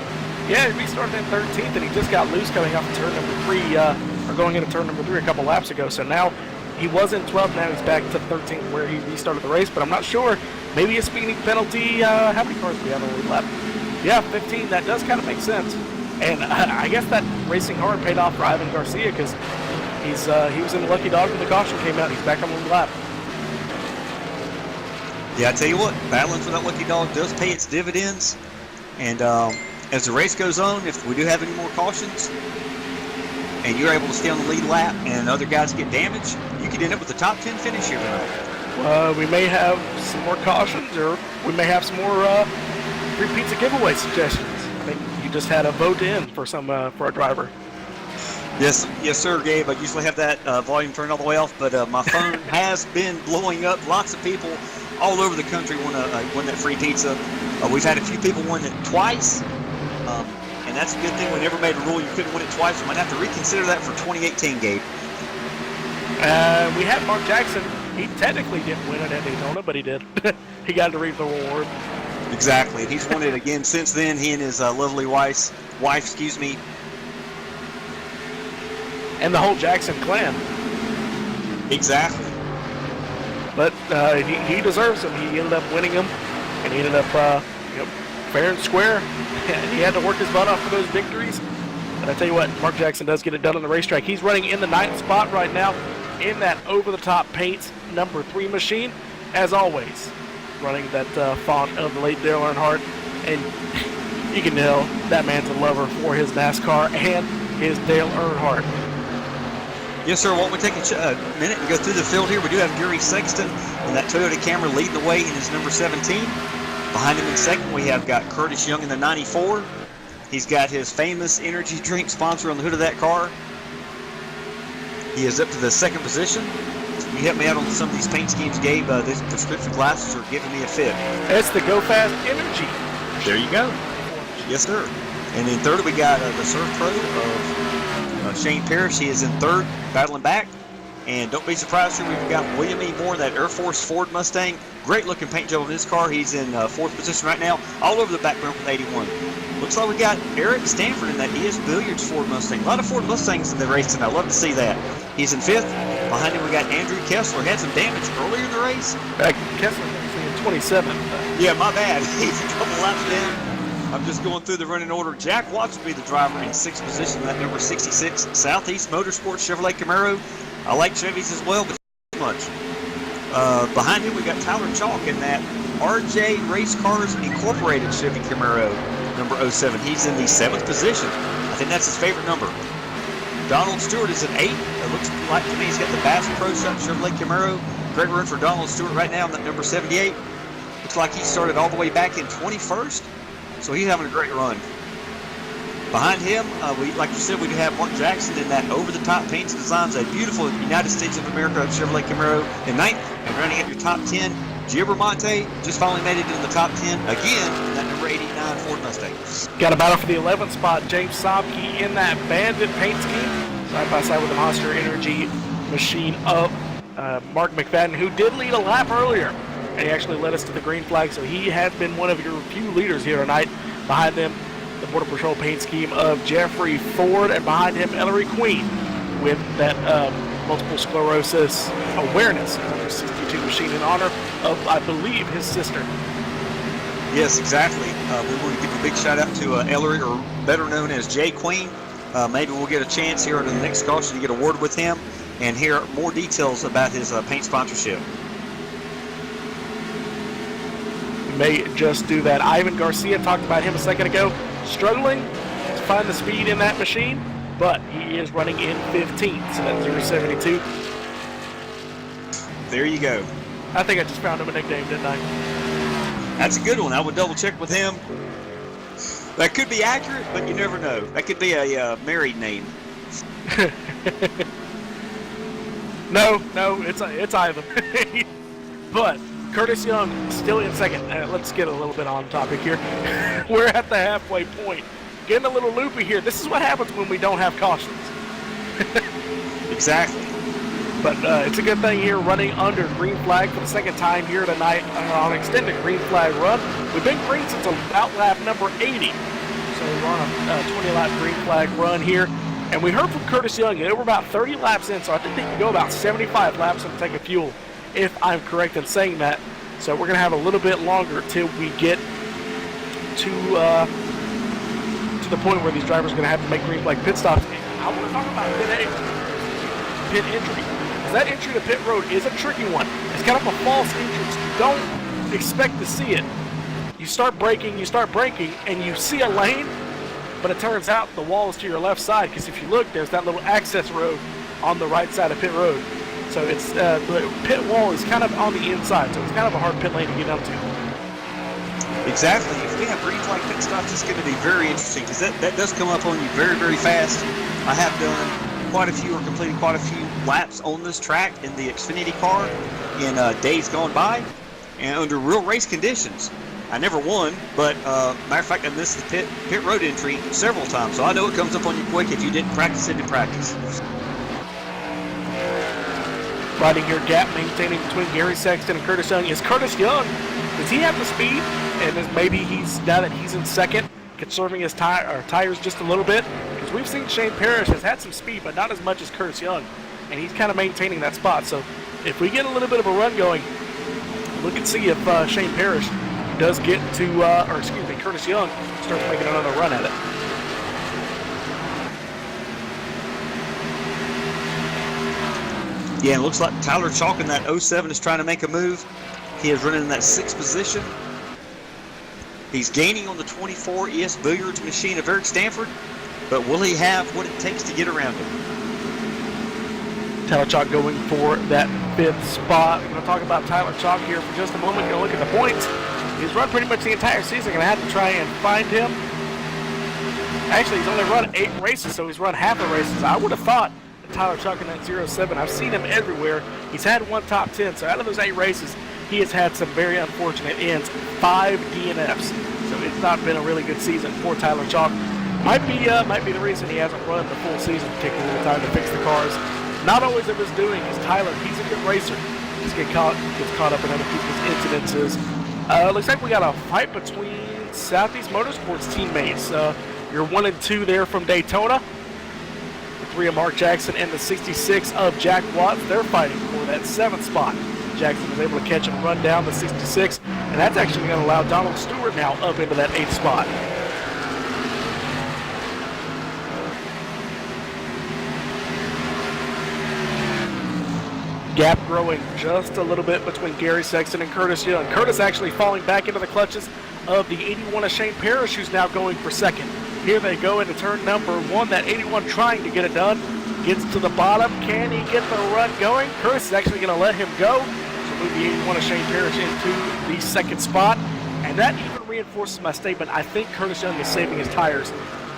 Yeah, he restarted in 13th, and he just got loose coming off of turn number 3, or going into turn number 3 a couple laps ago. So now he was in 12th. Now he's back to 13th where he restarted the race, but I'm not sure. Maybe a speeding penalty. How many cars do we have on the lead lap? Yeah, 15. That does kind of make sense. And I guess that racing hard paid off for Ivan Garcia because he was in the lucky dog when the caution came out. He's back on the lead lap. Yeah, I tell you what, battling for that lucky dog does pay its dividends. And as the race goes on, if we do have any more cautions, and you're able to stay on the lead lap and other guys get damaged, you could end up with a top 10 finish here tonight. We may have some more cautions, or we may have some more free pizza giveaway suggestions. I think you just had a vote in for for a driver. Yes, sir, Gabe. I usually have that volume turned all the way off, but my phone has been blowing up. Lots of people all over the country want that free pizza. We've had a few people win it twice, and that's a good thing. We never made a rule you couldn't win it twice. We might have to reconsider that for 2018, Gabe. We had Mark Jackson. He technically didn't win it at Daytona, but he did. He got to reap the reward. Exactly. He's won it again since then. He and his lovely wife, and the whole Jackson clan. Exactly. But he deserves them. He ended up winning them, and he ended up fair and square. He had to work his butt off for those victories. But I tell you what, Mark Jackson does get it done on the racetrack. He's running in the 9th spot right now in that over-the-top paints number 3 machine, as always, running that font of the late Dale Earnhardt. and you can tell that man's a lover for his NASCAR and his Dale Earnhardt. Yes, sir. Why don't we take a minute and go through the field here? We do have Gary Sexton in that Toyota Camry leading the way in his number 17. Behind him in second, we have got Curtis Young in the 94. He's got his famous energy drink sponsor on the hood of that car. He is up to the second position. You help me out on some of these paint schemes, Gabe. These prescription glasses are giving me a fit. It's the Go Fast Energy. There you go. Yes, sir. And in third, we got the Surf Pro of Shane Parrish. He is in third, battling back. And don't be surprised here, we've got William E. Moore, that Air Force Ford Mustang. Great looking paint job on his car. He's in fourth position right now, all over the back bumper with 81. Looks like we got Eric Stanford in that ES Billiards Ford Mustang. A lot of Ford Mustangs in the race, and I love to see that. He's in fifth. Behind him, we got Andrew Kessler. Had some damage earlier in the race. Kessler actually in 27th. Yeah, my bad. He's a couple laps down. I'm just going through the running order. Jack Watts will be the driver in sixth position, that number 66, Southeast Motorsports Chevrolet Camaro. I like Chevys as well, but not much. Behind him, we got Tyler Chalk in that RJ Race Cars Incorporated Chevy Camaro, number 07. He's in the seventh position. I think that's his favorite number. Donald Stewart is at 8. It looks like to me he's got the Bass Pro Shop Chevrolet Camaro. Great run for Donald Stewart right now in that number 78. Looks like he started all the way back in 21st, so he's having a great run. Behind him, like you said, we do have Mark Jackson in that over-the-top paints and designs, a beautiful United States of America Chevrolet Camaro in ninth. And running up your top 10, Gibber Monte just finally made it in the top 10 again in that number 89 Ford Mustang. Got a battle for the 11th spot. James Sobke in that Bandit paint scheme, side by side with the Monster Energy machine of Mark McFadden, who did lead a lap earlier, and he actually led us to the green flag, so he has been one of your few leaders here tonight. Behind them, the Border Patrol paint scheme of Jeffrey Ford, and behind him, Ellery Queen with that multiple sclerosis awareness number 62 machine in honor of, I believe, his sister. Yes, exactly. We want to give a big shout out to Ellery, or better known as Jay Queen. Maybe we'll get a chance here at the next caution to get a word with him and hear more details about his paint sponsorship. We may just do that. Ivan Garcia, talked about him a second ago, struggling to find the speed in that machine, but he is running in 15th, so that's 072. There you go. I think I just found him a nickname, didn't I? That's a good one. I would double check with him. That could be accurate, but you never know. That could be a married name. No, it's Ivan. But Curtis Young still in second. Let's get a little bit on topic here. We're at the halfway point. Getting a little loopy here. This is what happens when we don't have cautions. Exactly. But it's a good thing here, running under green flag for the second time here tonight on an extended green flag run. We've been green since about lap number 80. So we're on a 20-lap green flag run here. And we heard from Curtis Young, and we're about 30 laps in, so I think they can go about 75 laps on the tank of fuel, if I'm correct in saying that. So we're going to have a little bit longer till we get to the point where these drivers are going to have to make green flag pit stops. I want to talk about pit entry. That entry to pit road is a tricky one. It's kind of a false entrance. You don't expect to see it. You start braking, and you see a lane, but it turns out the wall is to your left side, because if you look, there's that little access road on the right side of pit road. So it's the pit wall is kind of on the inside, so it's kind of a hard pit lane to get up to. Exactly. If we have green flag pit stops, it's going to be very interesting, because that does come up on you very, very fast. I have done completed quite a few laps on this track in the Xfinity car in days gone by, and under real race conditions. I never won, but matter of fact, I missed the pit road entry several times, so I know it comes up on you quick if you didn't practice it in practice. Riding your gap, maintaining between Gary Sexton and Curtis Young is Curtis Young. Does he have the speed? And maybe now that he's in second, conserving his tires just a little bit? Because we've seen Shane Parrish has had some speed, but not as much as Curtis Young, and he's kind of maintaining that spot. So if we get a little bit of a run going, look and see if Shane Parrish does get to, Curtis Young starts making another run at it. Yeah, it looks like Tyler Chalk in that 07 is trying to make a move. He is running in that sixth position. He's gaining on the 24 ES Billiards machine of Eric Stanford, but will he have what it takes to get around him? Tyler Chalk going for that 5th spot. We're going to talk about Tyler Chalk here for just a moment. Going to look at the points. He's run pretty much the entire season. Going to have to try and find him. Actually, he's only run 8 races, so he's run half the races. I would have thought that Tyler Chalk in that 07, I've seen him everywhere. He's had one top 10, so out of those 8 races, he has had some very unfortunate ends. 5 DNFs, so it's not been a really good season for Tyler Chalk. Might be the reason he hasn't run the full season, taking a little time to fix the cars. Not always of his doing, because Tyler, he's a good racer. Just gets caught up in other people's incidences. Looks like we got a fight between Southeast Motorsports teammates. You're 1 and 2 there from Daytona. The 3 of Mark Jackson and the 66 of Jack Watts. They're fighting for that 7th spot. Jackson was able to catch and run down the 66, and that's actually going to allow Donald Stewart now up into that 8th spot. Gap growing just a little bit between Gary Sexton and Curtis Young. Curtis actually falling back into the clutches of the 81 of Shane Parrish, who's now going for 2nd. Here they go into turn number 1. That 81 trying to get it done. Gets to the bottom. Can he get the run going? Curtis is actually going to let him go. So move the 81 of Shane Parrish into the 2nd spot. And that even reinforces my statement. I think Curtis Young is saving his tires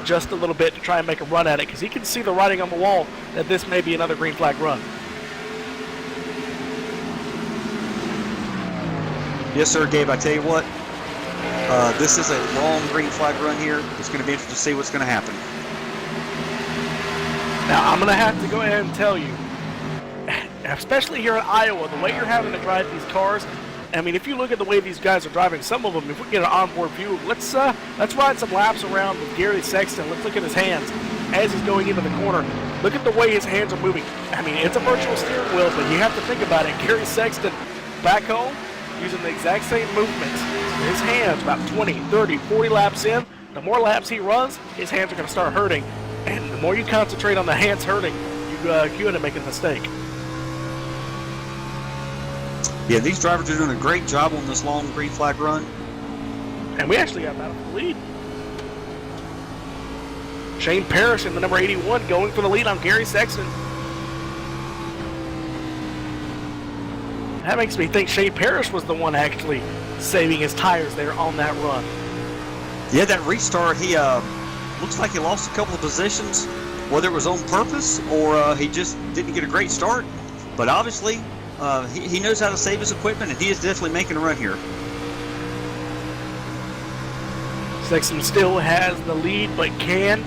just a little bit to try and make a run at it, because he can see the writing on the wall that this may be another green flag run. Yes, sir, Gabe. I tell you what, this is a long green flag run here. It's going to be interesting to see what's going to happen. Now, I'm going to have to go ahead and tell you, especially here in Iowa, the way you're having to drive these cars, I mean, if you look at the way these guys are driving, some of them, if we get an onboard view, let's ride some laps around with Gary Sexton. Let's look at his hands as he's going into the corner. Look at the way his hands are moving. I mean, it's a virtual steering wheel, but you have to think about it. Gary Sexton back home, using the exact same movements. His hands, about 20, 30, 40 laps in, the more laps he runs, his hands are going to start hurting. And the more you concentrate on the hands hurting, you end up making a mistake. Yeah, these drivers are doing a great job on this long green flag run. And we actually got out of the lead. Shane Parrish in the number 81 going for the lead on Gary Sexton. That makes me think Shane Parrish was the one actually saving his tires there on that run. Yeah, that restart, he looks like he lost a couple of positions, whether it was on purpose or he just didn't get a great start. But obviously, he knows how to save his equipment, and he is definitely making a run here. Sexton still has the lead, but can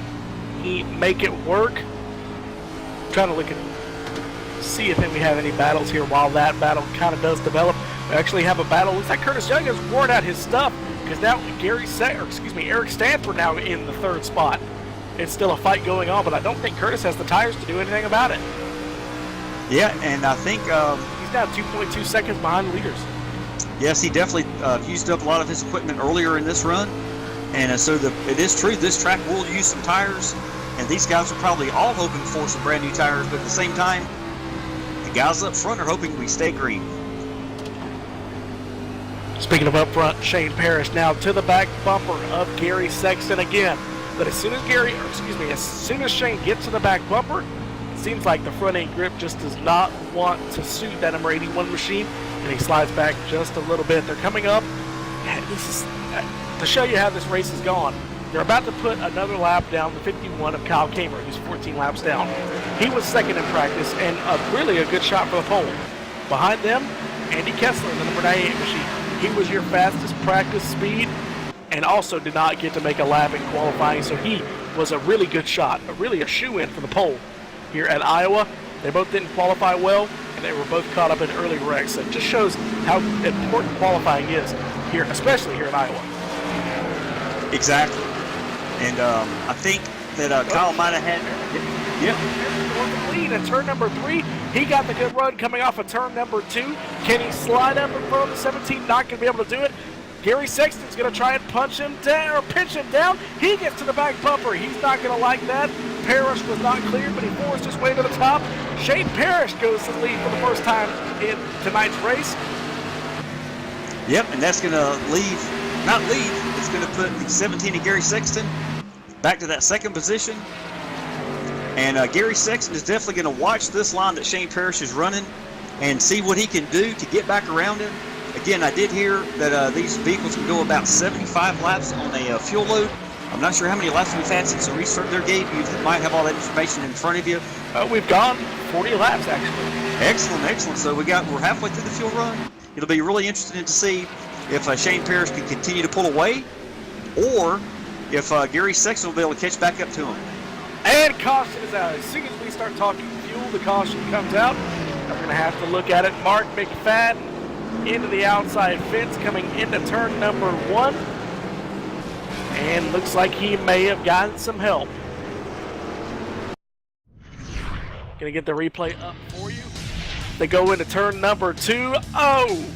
he make it work? I'm trying to look at see if we have any battles here while that battle kind of does develop. We actually have a battle. Looks like Curtis Young has worn out his stuff, because now Eric Stanford now in the 3rd spot. It's still a fight going on, but I don't think Curtis has the tires to do anything about it. Yeah, and I think he's now 2.2 seconds behind the leaders. Yes, he definitely used up a lot of his equipment earlier in this run, and so it is true this track will use some tires, and these guys are probably all hoping for some brand new tires, but at the same time, the guys up front are hoping we stay green. Speaking of up front, Shane Parrish now to the back bumper of Gary Sexton again. But as soon as Shane gets to the back bumper, it seems like the front end grip just does not want to suit that number 81 machine, and he slides back just a little bit. They're coming up. This is to show you how this race is gone. They're about to put another lap down the 51 of Kyle Kamer, who's 14 laps down. He was 2nd in practice and really a good shot for the pole. Behind them, Andy Kessler in the number 98 machine. He was your fastest practice speed and also did not get to make a lap in qualifying, so he was a really good shot, really a shoe-in for the pole here at Iowa. They both didn't qualify well, and they were both caught up in early wrecks. So it just shows how important qualifying is here, especially here in Iowa. Exactly. And I think that Kyle might have had... Yep. Lead in turn number 3. He got the good run coming off of turn number 2. Can he slide up in front of the 17? Not going to be able to do it. Gary Sexton's going to try and punch him down or pinch him down. He gets to the back bumper. He's not going to like that. Parrish was not clear, but he forced his way to the top. Shane Parrish goes to the lead for the first time in tonight's race. Yep, and that's going to leave not lead, it's going to put the 17 of Gary Sexton back to that second position. And Gary Sexton is definitely going to watch this line that Shane Parrish is running and see what he can do to get back around him. Again, I did hear that these vehicles can go about 75 laps on a fuel load. I'm not sure how many laps we've had since the restart there, Gabe. You might have all that information in front of you. We've gone 40 laps, actually. Excellent, excellent. So we're halfway through the fuel run. It'll be really interesting to see if Shane Parrish can continue to pull away, or if Gary Sexton will be able to catch back up to him. And caution is out. As soon as we start talking fuel, the caution comes out. We're going to have to look at it. Mark McFadden into the outside fence, coming into turn number 1. And looks like he may have gotten some help. Going to get the replay up for you. They go into turn number 2. Oh!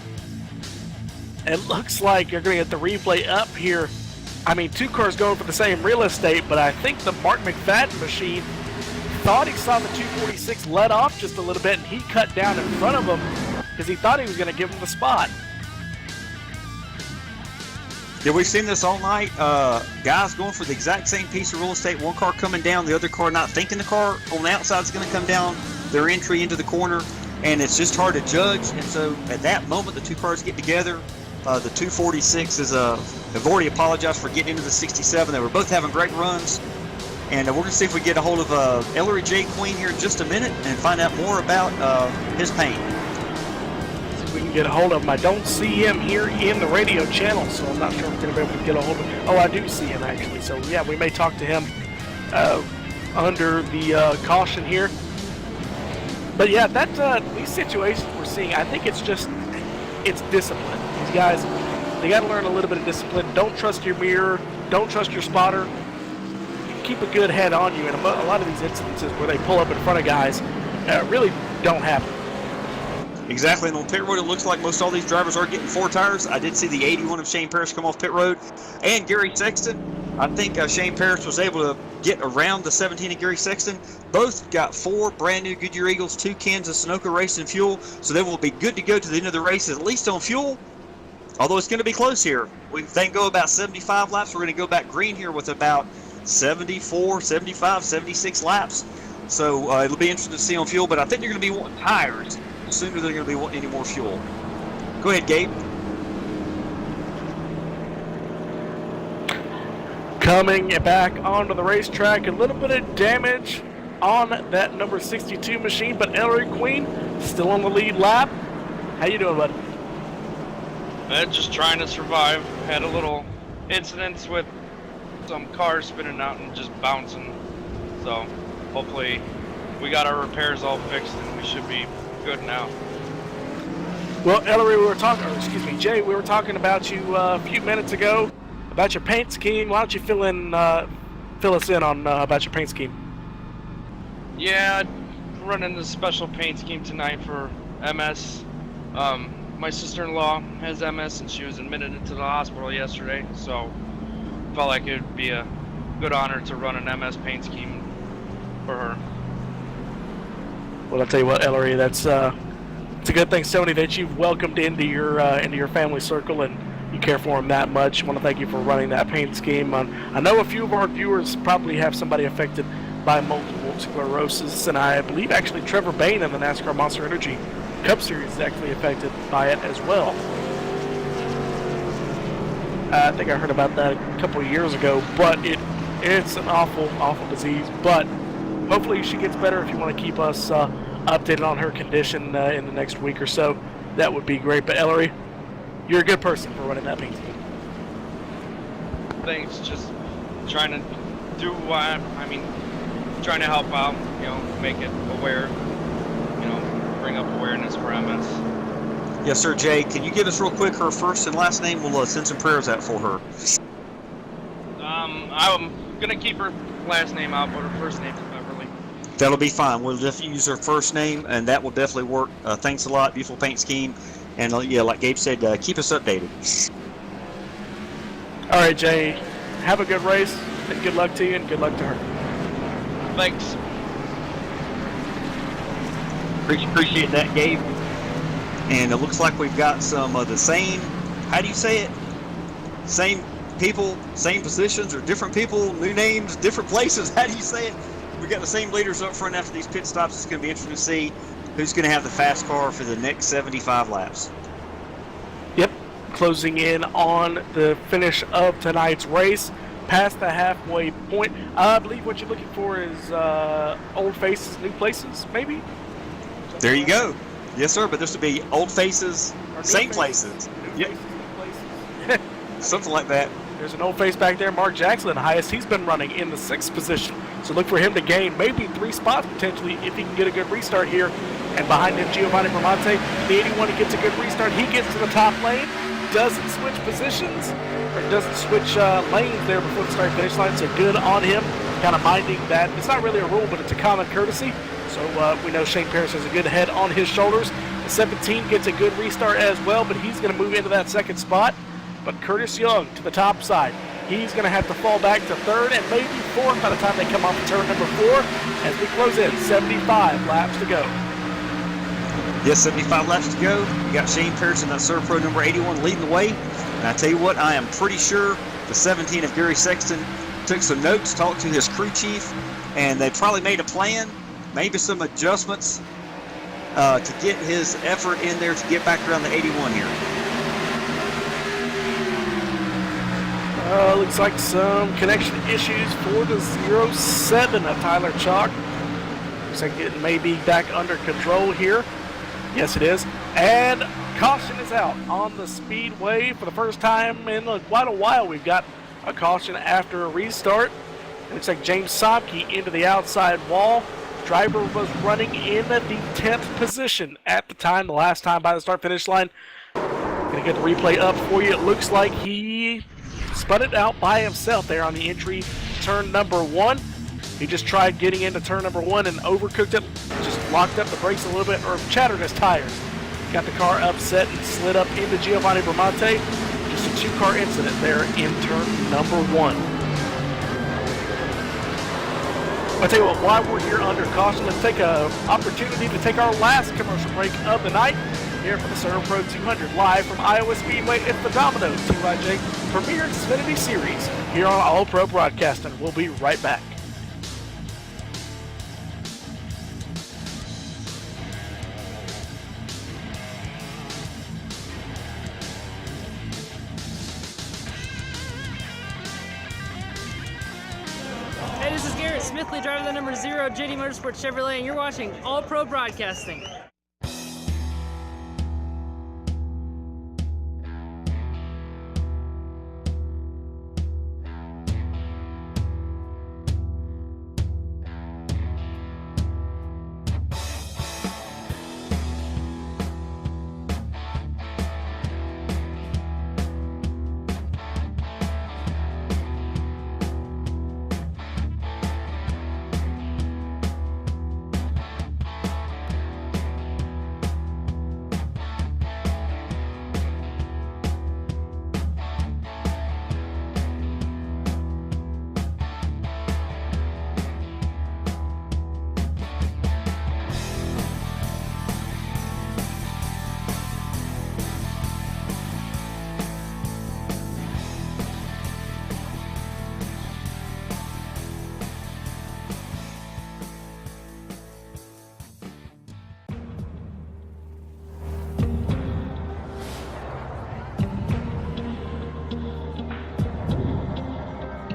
It looks like you're going to get the replay up here. I mean, 2 cars going for the same real estate, but I think the Mark McFadden machine thought he saw the 246 let off just a little bit, and he cut down in front of him because he thought he was going to give him the spot. Yeah, we've seen this all night. Guys going for the exact same piece of real estate. One car coming down, the other car not thinking the car on the outside is going to come down their entry into the corner, and it's just hard to judge. And so at that moment, the 2 cars get together. The 246 is have already apologized for getting into the 67. They were both having great runs. And we're going to see if we get a hold of Ellery J. Queen here in just a minute and find out more about his pain. See if we can get a hold of him. I don't see him here in the radio channel, so I'm not sure if we're going to be able to get a hold of him. Oh, I do see him, actually. So, yeah, we may talk to him under the caution here. But, yeah, these situations we're seeing, I think it's discipline. These guys, they got to learn a little bit of discipline. Don't trust your mirror. Don't trust your spotter. Keep a good head on you. And a lot of these instances where they pull up in front of guys really don't happen. Exactly. And on pit road, it looks like most all these drivers are getting 4 tires. I did see the 81 of Shane Parrish come off pit road. And Gary Sexton, I think Shane Parrish was able to get around the 17 of Gary Sexton. Both got 4 brand new Goodyear Eagles, 2 cans of Sunoco Racing fuel. So they will be good to go to the end of the race, at least on fuel. Although it's going to be close here. If they go about 75 laps, we're going to go back green here with about 74, 75, 76 laps. So it'll be interesting to see on fuel, but I think they're going to be wanting tires sooner than they're going to be wanting any more fuel. Go ahead, Gabe. Coming back onto the racetrack, a little bit of damage on that number 62 machine, but Ellery Queen still on the lead lap. How you doing, bud? Just trying to survive. Had a little incidents with some cars spinning out and just bouncing. So hopefully we got our repairs all fixed and we should be good now. Well, Ellery, Jay, we were talking about you a few minutes ago about your paint scheme. Why don't you fill us in on about your paint scheme? Yeah, running the special paint scheme tonight for MS. My sister-in-law has MS and she was admitted into the hospital yesterday, so felt like it would be a good honor to run an MS paint scheme for her. Well, I'll tell you what, Ellery, it's a good thing, Sony, that you've welcomed into your family circle and you care for them that much. I want to thank you for running that paint scheme. I know a few of our viewers probably have somebody affected by multiple sclerosis, and I believe actually Trevor Bain in the NASCAR Monster Energy Cup Series is actually affected by it as well. I think I heard about that a couple of years ago, but it's an awful, awful disease. But hopefully she gets better. If you want to keep us updated on her condition in the next week or so, that would be great. But Ellery, you're a good person for running that paint scheme. Thanks. Just trying to do trying to help out, make it aware, bring up awareness for MS. Yes, sir, Jay. Can you give us real quick her first and last name? We'll send some prayers out for her. I'm going to keep her last name out, but her first name is Beverly. That'll be fine. We'll definitely use her first name, and that will definitely work. Thanks a lot. Beautiful paint scheme. And, yeah, like Gabe said, keep us updated. All right, Jay. Have a good race, and good luck to you, and good luck to her. Thanks. Appreciate that, Gabe. And it looks like we've got some of the same, how do you say it? same people, same positions, or different people, new names, different places. How do you say it? We got the same leaders up front after these pit stops. It's going to be interesting to see who's going to have the fast car for the next 75 laps. Yep, closing in on the finish of tonight's race, past the halfway point. I believe what you're looking for is old faces, new places, maybe? There you go. Yes, sir, but this would be old faces, same places. Yep. Something like that. There's an old face back there, Mark Jackson, the highest he's been running in the 6th position. So look for him to gain maybe 3 spots potentially if he can get a good restart here. And behind him, Giovanni Bramante, the 81, he gets a good restart. He gets to the top lane, doesn't switch positions, or doesn't switch lanes there before the start finish line. So good on him, kind of minding that. It's not really a rule, but it's a common courtesy. So we know Shane Parrish has a good head on his shoulders. The 17 gets a good restart as well, but he's going to move into that 2nd spot. But Curtis Young to the top side. He's going to have to fall back to 3rd and maybe 4th by the time they come off of turn number 4 as we close in 75 laps to go. Yes, 75 laps to go. You got Shane Parrish in that Serve Pro number 81 leading the way. And I tell you what, I am pretty sure the 17 of Gary Sexton took some notes, talked to his crew chief, and they probably made a plan, maybe some adjustments to get his effort in there to get back around the 81 here. Looks like some connection issues for the 07 of Tyler Chalk. Looks like it may be back under control here. Yes, it is. And caution is out on the speedway for the first time in quite a while. We've got a caution after a restart. It looks like James Sobke into the outside wall. Driver was running in the 10th position at the time, the last time by the start-finish line. Gonna get the replay up for you. It looks like he spun it out by himself there on the entry turn number 1. He just tried getting into turn number 1 and overcooked it, just locked up the brakes a little bit, or chattered his tires. Got the car upset and slid up into Giovanni Bramante. Just a 2-car incident there in turn number 1. I'll tell you what, while we're here under caution, let's take an opportunity to take our last commercial break of the night. Here for the Serve Pro 200, live from Iowa Speedway. It's the Domino 2IJ Premier Xfinity Series here on All Pro Broadcasting. We'll be right back. Hey, this is Garrett Smithley, driver the number 0 JD Motorsports Chevrolet, and you're watching All Pro Broadcasting.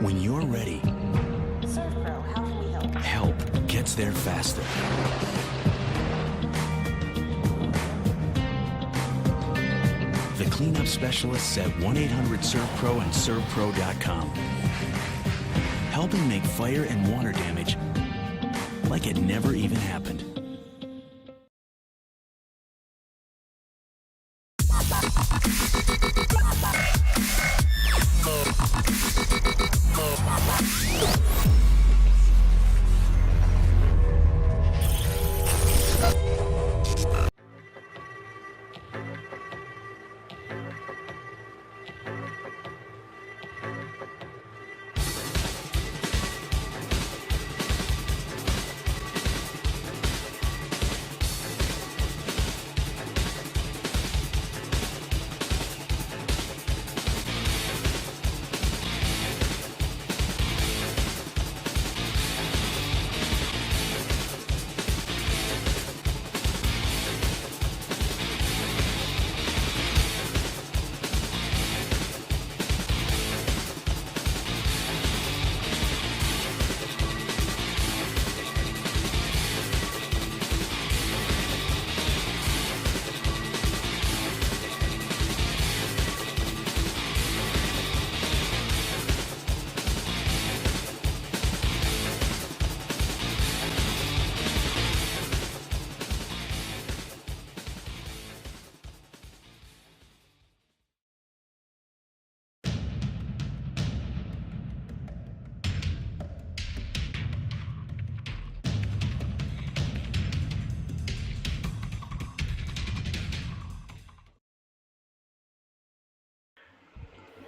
When you're ready, Serve Pro, how can we help? help gets there faster. The cleanup specialists at 1-800-SERVPRO and ServePro.com. Helping make fire and water damage like it never even happened.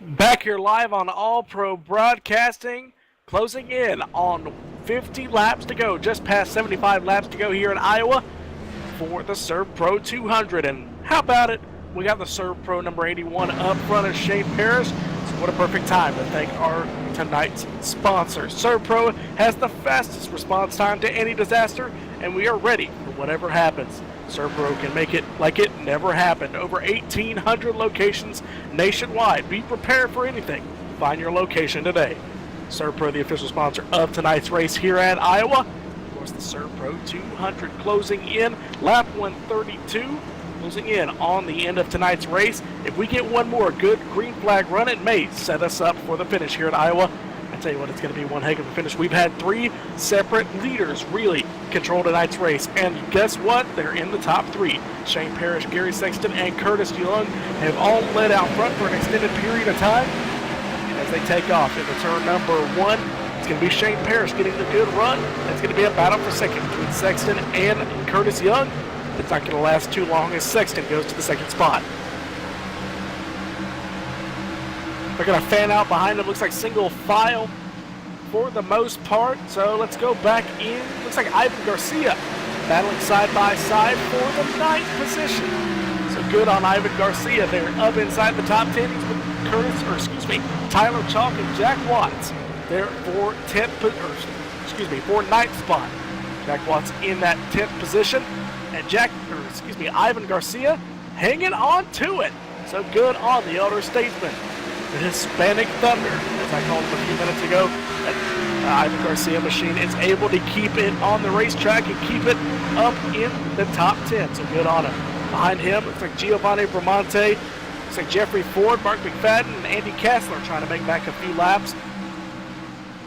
Back here live on All Pro Broadcasting, closing in on 50 laps to go, just past 75 laps to go here in Iowa for the Serve Pro 200. And how about it? We got the Serve Pro number 81 up front of Shane Parrish. So what a perfect time to thank our tonight's sponsor. Serve Pro has the fastest response time to any disaster, and we are ready for whatever happens. Serve Pro can make it like it never happened. Over 1,800 locations nationwide. Be prepared for anything. Find your location today. Serve Pro, the official sponsor of tonight's race here at Iowa. Of course, the Serve Pro 200 closing in, lap 132, closing in on the end of tonight's race. If we get one more good green flag run, it may set us up for the finish here at Iowa. I tell you what, it's going to be one heck of a finish. We've had 3 separate leaders really control tonight's race, and guess what? They're in the top 3. Shane Parrish, Gary Sexton, and Curtis Young have all led out front for an extended period of time. And as they take off into turn number 1, it's going to be Shane Parrish getting the good run. It's going to be a battle for second between Sexton and Curtis Young. It's not going to last too long as Sexton goes to the second spot. They're going to fan out behind them. Looks like single file for the most part. So let's go back in. Looks like Ivan Garcia battling side by side for the 9th position. So good on Ivan Garcia there, up inside the top 10. He's with Tyler Chalk and Jack Watts there for 9th spot. Jack Watts in that 10th position, and Ivan Garcia hanging on to it. So good on the elder statesman. The Hispanic Thunder, as I called him a few minutes ago. That Ivan Garcia machine is able to keep it on the racetrack and keep it up in the top 10. So good on him. Behind him, looks like Giovanni Bramante, looks like Jeffrey Ford, Mark McFadden, and Andy Kessler trying to make back a few laps.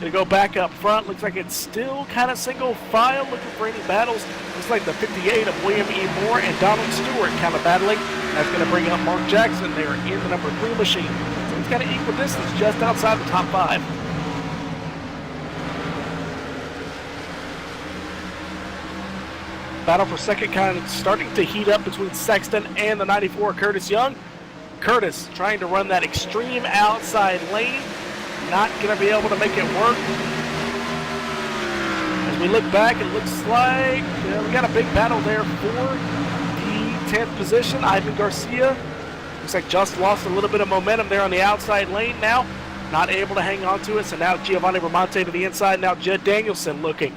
Gonna go back up front. Looks like it's still kind of single file, looking for any battles. Looks like the 58 of William E. Moore and Donald Stewart kind of battling. That's gonna bring up Mark Jackson there in the number 3 machine. So it's got an equal distance just outside the top 5. Battle for second kind of starting to heat up between Sexton and the 94 Curtis Young. Curtis trying to run that extreme outside lane. Not going to be able to make it work. As we look back, it looks like we got a big battle there for the 10th position. Ivan Garcia looks like just lost a little bit of momentum there on the outside lane now. Not able to hang on to it, so now Giovanni Bramante to the inside. Now Jed Danielson looking.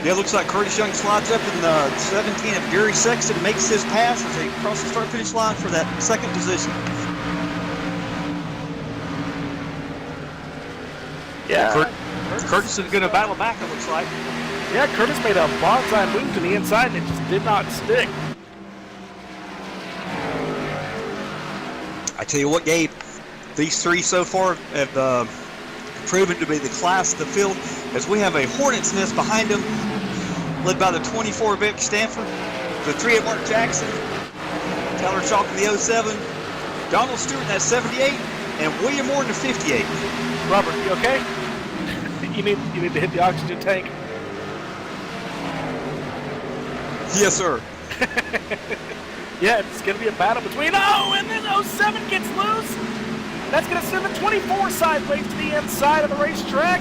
Yeah, looks like Curtis Young slides up in the 17 of Gary Sexton, makes his pass as they cross the start-finish line for that second position. Yeah. Curtis is going to battle back, it looks like. Yeah, Curtis made a bonsai move to the inside and it just did not stick. I tell you what, Gabe, these 3 so far have proven to be the class of the field, as we have a hornet's nest behind them, led by the 24 of Eric Stanford, the 3 of Mark Jackson, Tyler Chalk in the 07, Donald Stewart in that 78, and William Moore in the 58. Robert, you okay? you need to hit the oxygen tank. Yes, sir. Yeah, it's going to be a battle between, and then 07 gets loose. That's going to send the 24 sideways to the inside of the racetrack.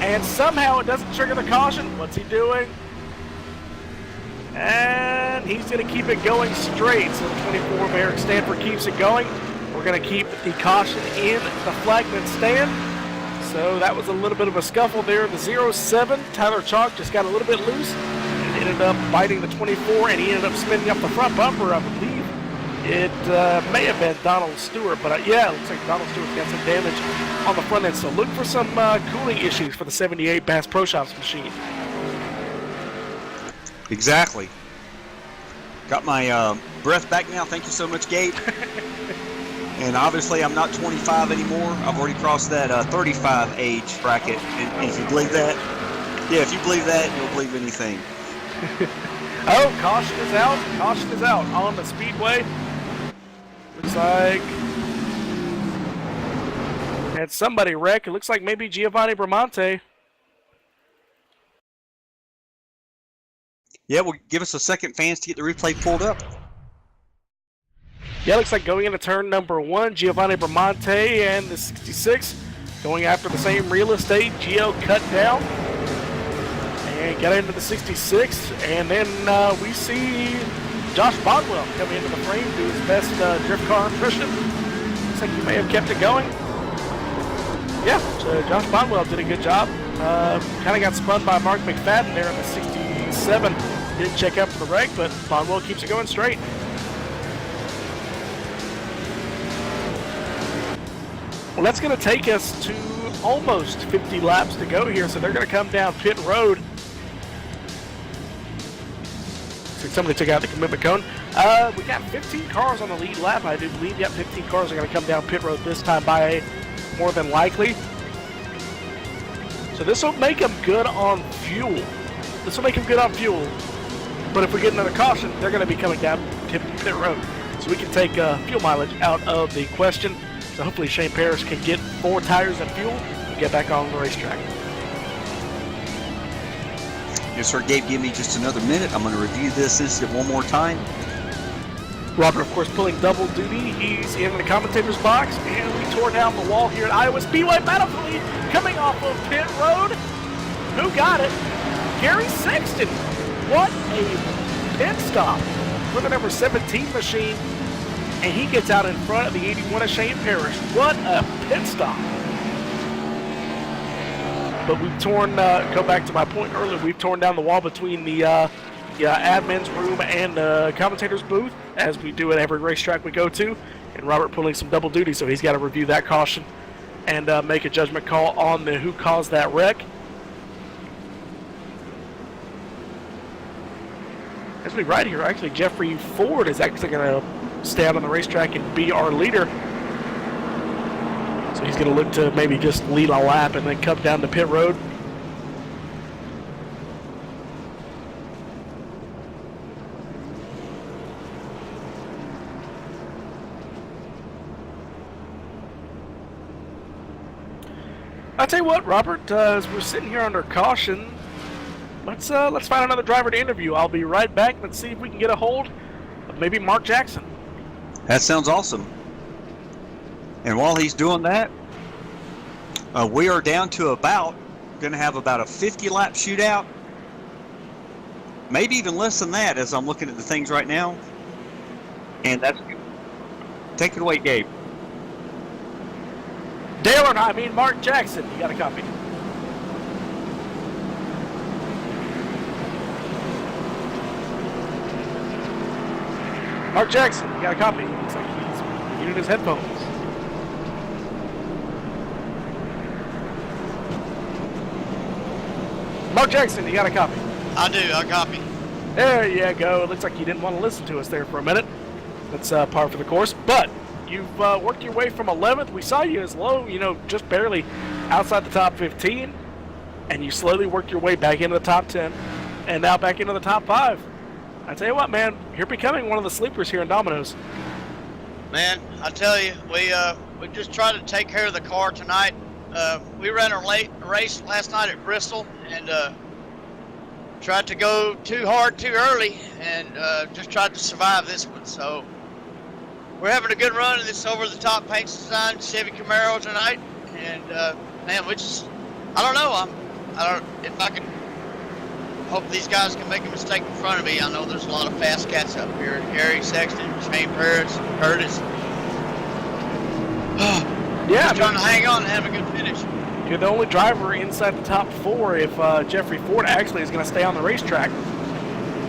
And somehow it doesn't trigger the caution. What's he doing? And he's going to keep it going straight. So the 24 of Eric Stanford keeps it going. We're going to keep the caution in the flagman stand. So that was a little bit of a scuffle there. The 07, Tyler Chalk, just got a little bit loose and ended up biting the 24, and he ended up spinning up the front bumper, I believe. It may have been Donald Stewart, but yeah, it looks like Donald Stewart got some damage on the front end. So look for some cooling issues for the 78 Bass Pro Shops machine. Exactly. Got my breath back now. Thank you so much, Gabe. And obviously, I'm not 25 anymore. I've already crossed that 35 age bracket. And if you believe that, yeah, if you believe that, you'll believe anything. Oh, caution is out. Caution is out on the speedway. Looks like had somebody wreck. It looks like maybe Giovanni Bramante. Yeah, well, give us a second, fans, to get the replay pulled up. Yeah, looks like going into turn number 1, Giovanni Bramante and the 66 going after the same real estate. Gio cut down and got into the 66, and then we see Josh Bodwell coming into the frame, do his best drift car impression. Looks like he may have kept it going. Yeah, so Josh Bodwell did a good job. Kind of got spun by Mark McFadden there in the 67. Didn't check out for the wreck, but Bodwell keeps it going straight. Well, that's going to take us to almost 50 laps to go here, so they're going to come down pit road. So somebody took out the commitment cone. We got 15 cars on the lead lap. I do believe, 15 cars are going to come down pit road this time by more than likely. So this will make them good on fuel. But if we get another caution, they're going to be coming down pit road. So we can take fuel mileage out of the question. So hopefully Shane Parrish can get 4 tires and fuel and get back on the racetrack. Yes, sir, Gabe, give me just another minute. I'm going to review this incident one more time. Robert, of course, pulling double duty. He's in the commentator's box, and we tore down the wall here at Iowa Speedway. Battlefield coming off of pit road. Who got it? Gary Sexton. What a pit stop for the number 17 machine. And he gets out in front of the 81 of Shane Parrish. What a pit stop. But we've torn, go back to my point earlier, we've torn down the wall between the admin's room and the commentator's booth, as we do at every racetrack we go to. And Robert pulling some double duty, so he's got to review that caution and make a judgment call on who caused that wreck. As we ride here, actually, Jeffrey Ford is actually going to stay out on the racetrack and be our leader. So he's going to look to maybe just lead a lap and then come down to pit road. I'll tell you what, Robert, as we're sitting here under caution, let's find another driver to interview. I'll be right back. Let's see if we can get a hold of maybe Mark Jackson. That sounds awesome. And while he's doing that, we are down to going to have about a 50-lap shootout. Maybe even less than that as I'm looking at the things right now. And that's good. Take it away, Gabe. Mark Jackson. You got a copy. Mark Jackson, you got a copy. Looks like he's muted his headphones. Mark Jackson, you got a copy. I do, I copy. There you go. It looks like you didn't want to listen to us there for a minute. That's par for the course. But you've worked your way from 11th. We saw you as low, just barely outside the top 15. And you slowly worked your way back into the top 10. And now back into the top 5. I tell you what, man, you're becoming one of the sleepers here in Domino's. Man, I tell you, we just tried to take care of the car tonight. We ran a late race last night at Bristol and tried to go too hard too early and just tried to survive this one. So we're having a good run in this over-the-top paint design Chevy Camaro tonight. And man, I don't know. If I can. Hope these guys can make a mistake in front of me. I know there's a lot of fast cats up here. Gary Sexton, Shane Parrish, Curtis. Just trying to hang on and have a good finish. You're the only driver inside the top 4 if Jeffrey Ford actually is going to stay on the racetrack.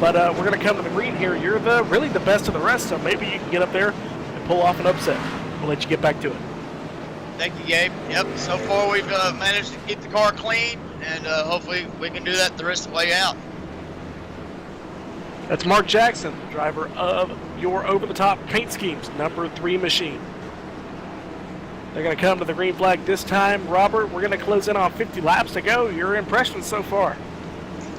But we're going to come to the green here. You're really the best of the rest, so maybe you can get up there and pull off an upset. We'll let you get back to it. Thank you, Gabe. Yep, so far we've managed to keep the car clean, and hopefully we can do that the rest of the way out. That's Mark Jackson, driver of your over-the-top paint schemes, number 3 machine. They're going to come to the green flag this time. Robert, we're going to close in on 50 laps to go. Your impressions so far?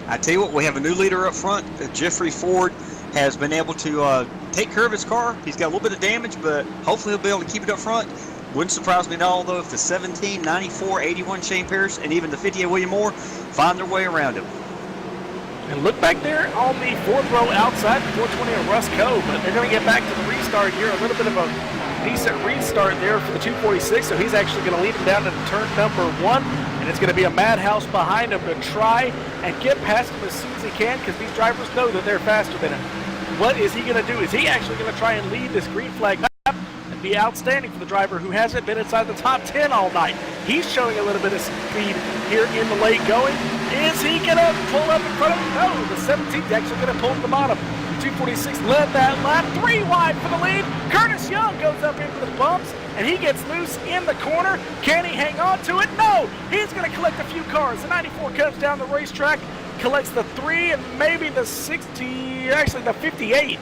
I tell you what, we have a new leader up front. Jeffrey Ford has been able to take care of his car. He's got a little bit of damage, but hopefully he'll be able to keep it up front. Wouldn't surprise me at all, though, if the 17, 94, 81 Shane Parrish, and even the 58 William Moore find their way around him. And look back there on the fourth row outside, 420 of Russ Coe, but they're going to get back to the restart here. A little bit of a decent restart there for the 246, so he's actually going to lead him down to turn number 1, and it's going to be a madhouse behind him to try and get past him as soon as he can, because these drivers know that they're faster than him. What is he going to do? Is he actually going to try and lead this green flag lap and be outstanding for the driver who hasn't been inside the top 10 all night? He's showing a little bit of speed here in the late going. Is he going to pull up in front of him? No, the 17th actually going to pull to the bottom. The 246 led that lap, 3 wide for the lead. Curtis Young goes up into the bumps, and he gets loose in the corner. Can he hang on to it? No, he's going to collect a few cars. The 94 comes down the racetrack, collects the 3 and maybe the 60, actually the 58.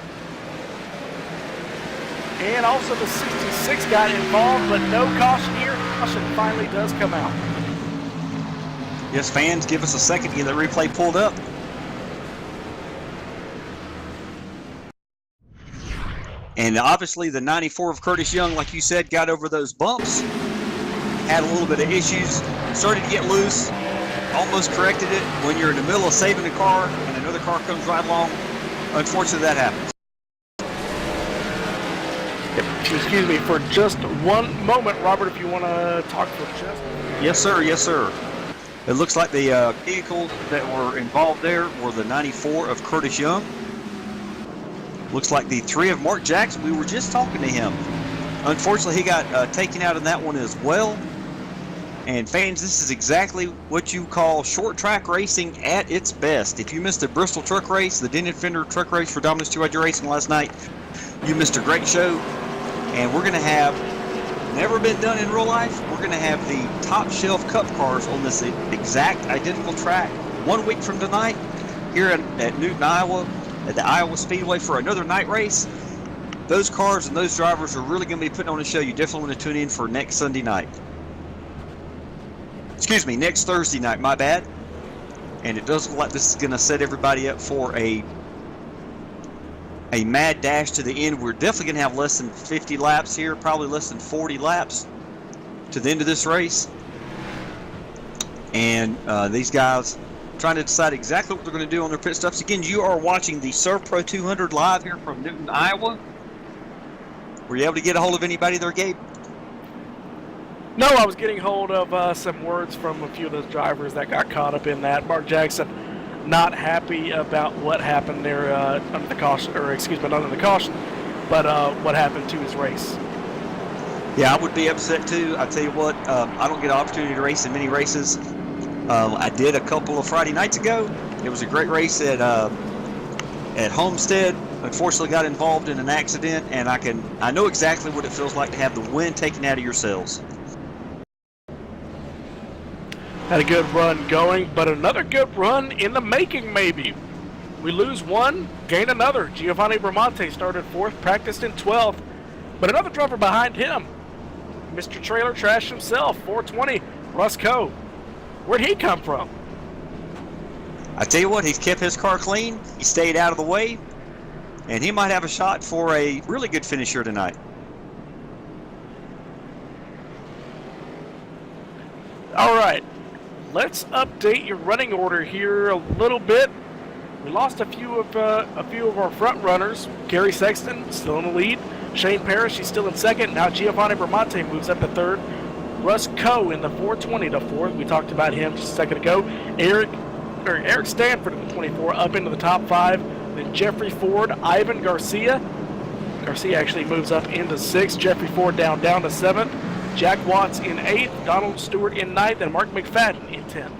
And also the 66 got involved, but no caution here. Caution finally does come out. Yes, fans, give us a second to get the replay pulled up. And obviously the 94 of Curtis Young, like you said, got over those bumps, had a little bit of issues, started to get loose, almost corrected it. When you're in the middle of saving a car and another car comes right along, unfortunately that happens. Excuse me for just one moment, Robert, if you want to talk for just. Yes, sir. Yes, sir. It looks like the vehicles that were involved there were the 94 of Curtis Young. Looks like the 3 of Mark Jackson. We were just talking to him. Unfortunately, he got taken out in that one as well. And fans, this is exactly what you call short track racing at its best. If you missed the Bristol truck race, the Denton Fender truck race for Dominus 200 Racing last night, you missed a great show. And we're going to have, never been done in real life, we're going to have the top shelf cup cars on this exact identical track 1 week from tonight here at Newton, Iowa, at the Iowa Speedway for another night race. Those cars and those drivers are really going to be putting on a show. You definitely want to tune in for next Sunday night. Excuse me, next Thursday night, my bad. And it does look like this is going to set everybody up for a mad dash to the end. We're definitely going to have less than 50 laps here, probably less than 40 laps to the end of this race. And these guys trying to decide exactly what they're going to do on their pit stops. Again, you are watching the Surf Pro 200 live here from Newton, Iowa. Were you able to get a hold of anybody there, Gabe? No, I was getting hold of some words from a few of those drivers that got caught up in that. Mark Jackson not happy about what happened there under the caution, or excuse me, not under the caution, but what happened to his race. Yeah, I would be upset too. I tell you what, I don't get an opportunity to race in many races. I did a couple of Friday nights ago. It was a great race at Homestead. Unfortunately, got involved in an accident, and I know exactly what it feels like to have the wind taken out of your sails. Had a good run going, but another good run in the making, maybe. We lose one, gain another. Giovanni Bramante started 4th, practiced in 12th, but another driver behind him, Mr. Trailer Trash himself, 420, Russ Coe. Where'd he come from? I tell you what, he's kept his car clean, he stayed out of the way, and he might have a shot for a really good finish here tonight. All right. Let's update your running order here a little bit. We lost a few of our front runners. Gary Sexton still in the lead. Shane Parrish, he's still in second. Now Giovanni Bramante moves up to third. Russ Coe in the 420 to fourth. We talked about him just a second ago. Eric Stanford in the 24 up into the top 5. Then Jeffrey Ford, Ivan Garcia. Garcia actually moves up into 6th. Jeffrey Ford down to 7th. Jack Watts in 8th, Donald Stewart in 9th, and Mark McFadden in 10th.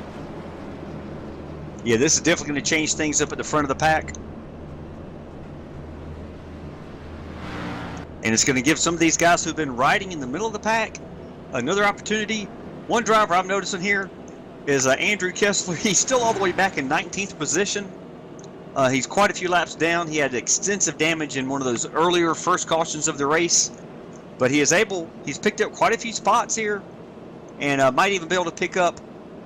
Yeah, this is definitely going to change things up at the front of the pack. And it's going to give some of these guys who've been riding in the middle of the pack another opportunity. One driver I'm noticing here is Andrew Kessler. He's still all the way back in 19th position. He's quite a few laps down. He had extensive damage in one of those earlier first cautions of the race. But he's picked up quite a few spots here, and might even be able to pick up.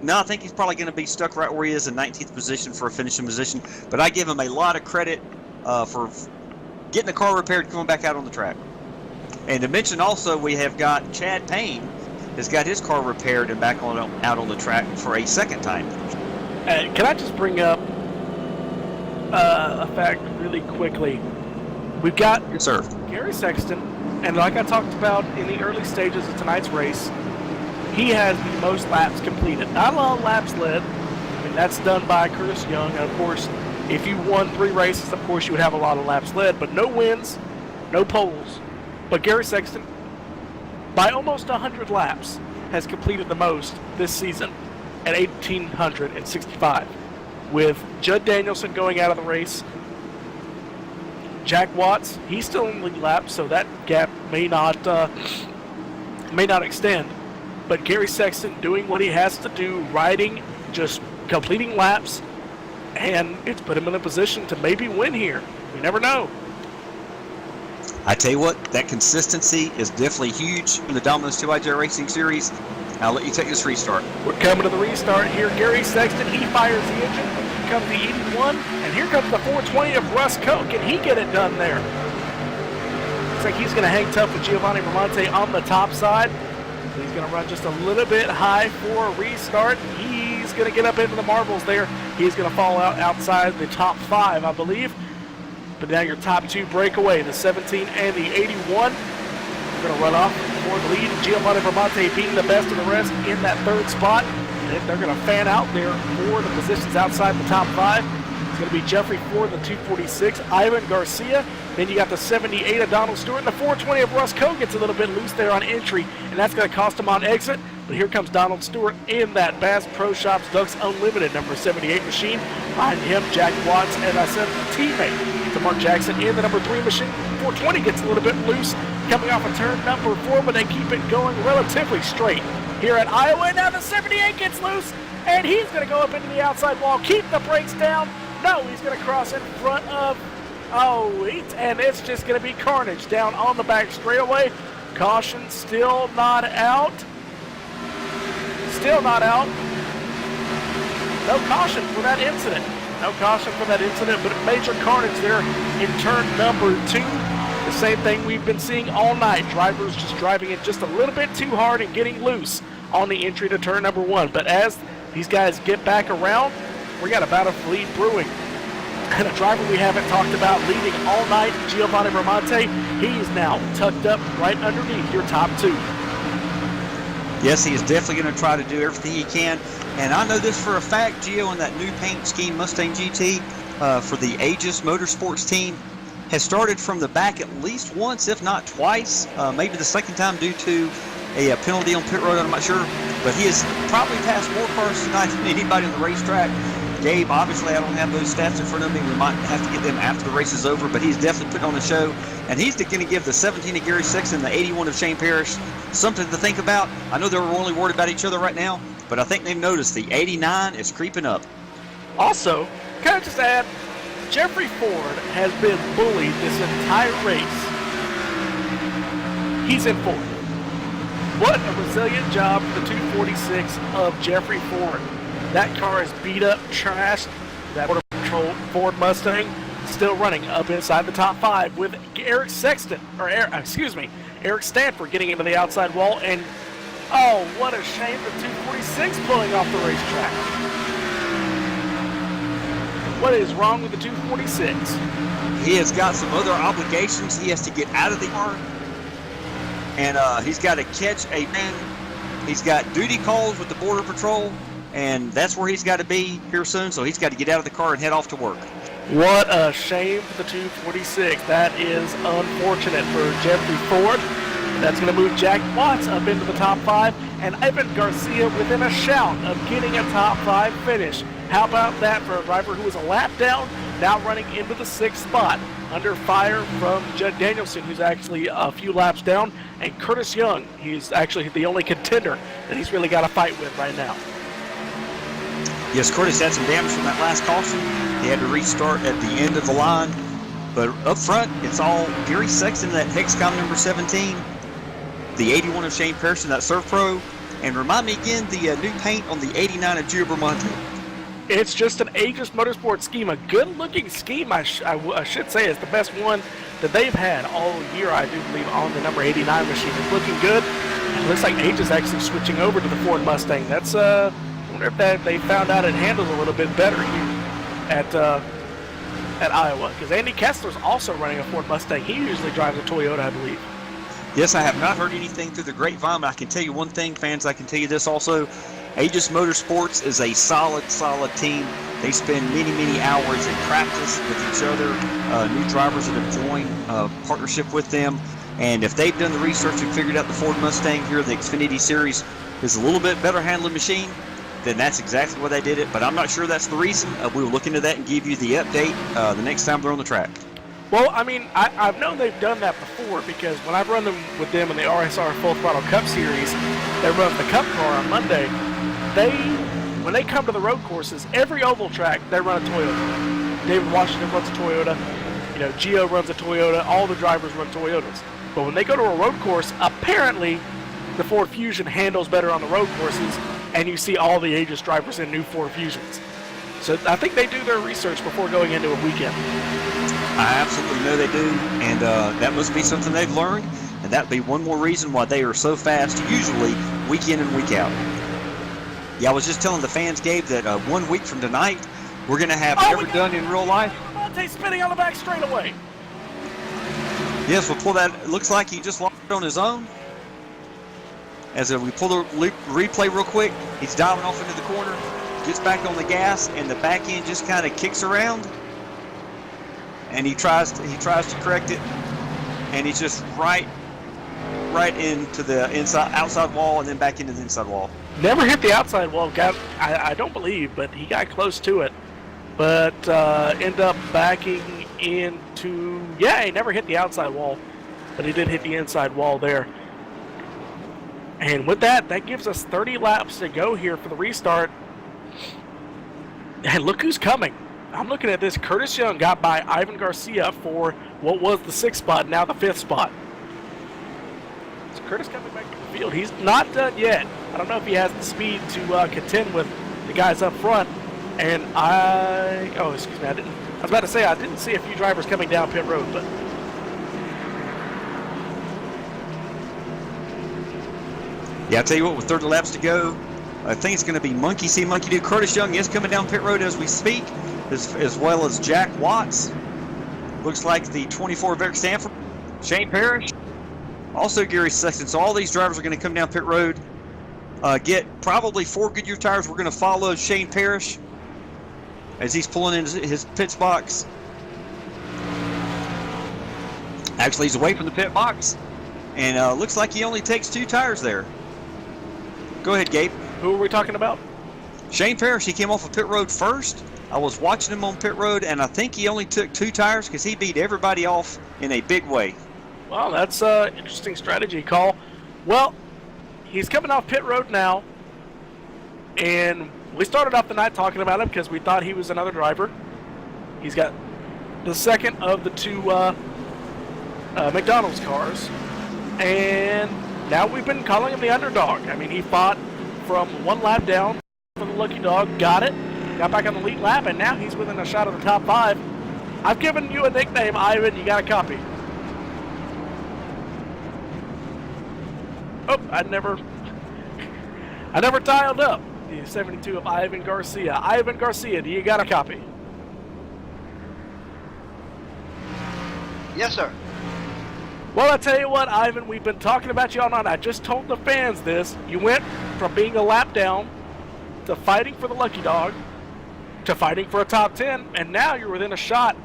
No, I think he's probably going to be stuck right where he is in 19th position for a finishing position. But I give him a lot of credit for getting the car repaired, coming back out on the track. And to mention also, we have got Chad Payne has got his car repaired and back out on the track for a second time. Can I just bring up a fact really quickly. We've got Yes, sir. Gary Sexton, and like I talked about in the early stages of tonight's race, he has the most laps completed. Not a lot of laps led. I mean, that's done by Curtis Young. And of course, if you won 3 races, of course, you would have a lot of laps led, but no wins, no poles. But Gary Sexton, by almost 100 laps, has completed the most this season at 1,865. With Judd Danielson going out of the race, Jack Watts, he's still in the lead lap, so that gap may not extend. But Gary Sexton doing what he has to do, riding, just completing laps, and it's put him in a position to maybe win here. We never know. I tell you what, that consistency is definitely huge in the Domino's 2IJ Racing Series. I'll let you take this restart. We're coming to the restart here. Gary Sexton, he fires the engine. Here comes the 81, and here comes the 420 of Russ Koch. Can he get it done there? Looks like he's going to hang tough with Giovanni Bramante on the top side. He's going to run just a little bit high for a restart. He's going to get up into the marbles there. He's going to fall out outside the top 5, I believe. But now your top 2 break away, the 17 and the 81. Going to run off for the lead. Giovanni Bramante being the best of the rest in that 3rd spot. And they're going to fan out there for the positions outside the top 5. It's going to be Jeffrey Ford, the 246, Ivan Garcia. Then you got the 78 of Donald Stewart, and the 420 of Russ Koch gets a little bit loose there on entry, and that's going to cost him on exit. But here comes Donald Stewart in that Bass Pro Shops Ducks Unlimited number 78 machine. Behind him, Jack Watts, and I said teammate to Mark Jackson in the number 3 machine. 420 gets a little bit loose coming off of turn number 4, but they keep it going relatively straight here at Iowa. Now the 78 gets loose, and he's going to go up into the outside wall, keep the brakes down. No, he's going to cross in front of, and it's just going to be carnage down on the back straightaway. Caution still not out. Still not out. No caution for that incident. No caution for that incident, but major carnage there in turn number 2. The same thing we've been seeing all night. Drivers just driving it just a little bit too hard and getting loose on the entry to turn number 1. But as these guys get back around, we got a battle for lead brewing. And a driver we haven't talked about leading all night, Giovanni Bramante, he's now tucked up right underneath your top 2. Yes, he is definitely going to try to do everything he can. And I know this for a fact, Gio, in that new paint scheme Mustang GT for the Aegis Motorsports team has started from the back at least once, if not twice, maybe the second time due to a penalty on pit road, I'm not sure. But he has probably passed more cars tonight than anybody on the racetrack. Gabe, obviously I don't have those stats in front of me. We might have to get them after the race is over, but he's definitely putting on a show. And he's going to give the 17 of Gary Sexton and the 81 of Shane Parrish something to think about. I know they're only worried about each other right now, but I think they've noticed the 89 is creeping up. Also, can I just add, Jeffrey Ford has been bullied this entire race. He's in 4th. What a resilient job for the 246 of Jeffrey Ford. That car is beat up, trashed. That Border Patrol Ford Mustang still running up inside the top 5 with Eric Stanford getting into the outside wall. And oh, what a shame for 246 pulling off the racetrack. What is wrong with the 246? He has got some other obligations. He has to get out of the car. And he's got to catch a man. He's got duty calls with the Border Patrol. And that's where he's got to be here soon, so he's got to get out of the car and head off to work. What a shame for the 246. That is unfortunate for Jeffrey Ford. That's going to move Jack Watts up into the top 5, and Ivan Garcia within a shout of getting a top 5 finish. How about that for a driver who was a lap down, now running into the 6th spot, under fire from Judd Danielson, who's actually a few laps down, and Curtis Young. He's actually the only contender that he's really got to fight with right now. Yes, Curtis had some damage from that last caution. He had to restart at the end of the line. But up front, it's all Gary Sexton, that Hexcom number 17, the 81 of Shane Parrish, that Surf Pro, and remind me again, the new paint on the 89 of Gio Bramante. It's just an Aegis Motorsports scheme, a good-looking scheme, I should say. It's the best one that they've had all year, I do believe, on the number 89 machine. It's looking good. It looks like Aegis actually switching over to the Ford Mustang. That's I wonder if they found out it handles a little bit better here at at Iowa? Because Andy Kessler's also running a Ford Mustang. He usually drives a Toyota, I believe. Yes, I have not heard anything through the grapevine, but I can tell you one thing, fans, I can tell you this also. Aegis Motorsports is a solid team. They spend many hours in practice with each other, new drivers that have joined partnership with them. And if they've done the research and figured out the Ford Mustang here, the Xfinity Series, is a little bit better handling machine, then that's exactly why they did it. But I'm not sure that's the reason. We will look into that and give you the update the next time they're on the track. Well, I mean, I've known they've done that before because when I've run them with them in the RSR Full Throttle Cup Series, they run the Cup car on Monday. When they come to the road courses, every oval track, they run a Toyota. David Washington runs a Toyota. Gio runs a Toyota. All the drivers run Toyotas. But when they go to a road course, apparently the Ford Fusion handles better on the road courses, and you see all the Aegis drivers in new Ford Fusions. So I think they do their research before going into a weekend. I absolutely know they do, and that must be something they've learned, and that would be one more reason why they are so fast, usually week in and week out. Yeah, I was just telling the fans, Gabe, that 1 week from tonight, we're going to have ever done in real life. Monte spinning on the back straightaway. Yes, we'll pull that. It looks like he just lost it on his own. As we pull the replay real quick, he's diving off into the corner, gets back on the gas, and the back end just kind of kicks around. And he tries to correct it, and he's just right into the outside wall, and then back into the inside wall. Never hit the outside wall, I don't believe, but he got close to it. But ended up backing into, he never hit the outside wall, but he did hit the inside wall there. And with that gives us 30 laps to go here for the restart. And look who's coming. I'm looking at this. Curtis Young got by Ivan Garcia for what was the 6th spot, now the 5th spot. So Curtis coming back to the field. He's not done yet. I don't know if he has the speed to contend with the guys up front. And I was about to say I didn't see a few drivers coming down pit road, but yeah, I tell you what, with 30 laps to go, I think it's going to be monkey see, monkey do. Curtis Young is coming down pit road as we speak, as well as Jack Watts. Looks like the 24 of Eric Stanford, Shane Parrish, also Gary Sexton. So all these drivers are going to come down pit road, get probably 4 Goodyear tires. We're going to follow Shane Parrish as he's pulling in his pit box. Actually, he's away from the pit box, and looks like he only takes 2 tires there. Go ahead, Gabe. Who are we talking about? Shane Parrish. He came off of pit road first. I was watching him on pit road, and I think he only took 2 tires because he beat everybody off in a big way. Well, that's an interesting strategy call. Well, he's coming off pit road now, and we started off the night talking about him because we thought he was another driver. He's got the second of the 2 McDonald's cars, and now we've been calling him the underdog. I mean, he fought from 1 lap down for the lucky dog, got it, got back on the lead lap, and now he's within a shot of the top 5. I've given you a nickname, Ivan. You got a copy. Oh, I never dialed up. The 72 of Ivan Garcia. Ivan Garcia, do you got a copy? Yes, sir. Well, I tell you what, Ivan, we've been talking about you all night. I just told the fans this. You went from being a lap down to fighting for the lucky dog to fighting for a top 10, and now you're within a shot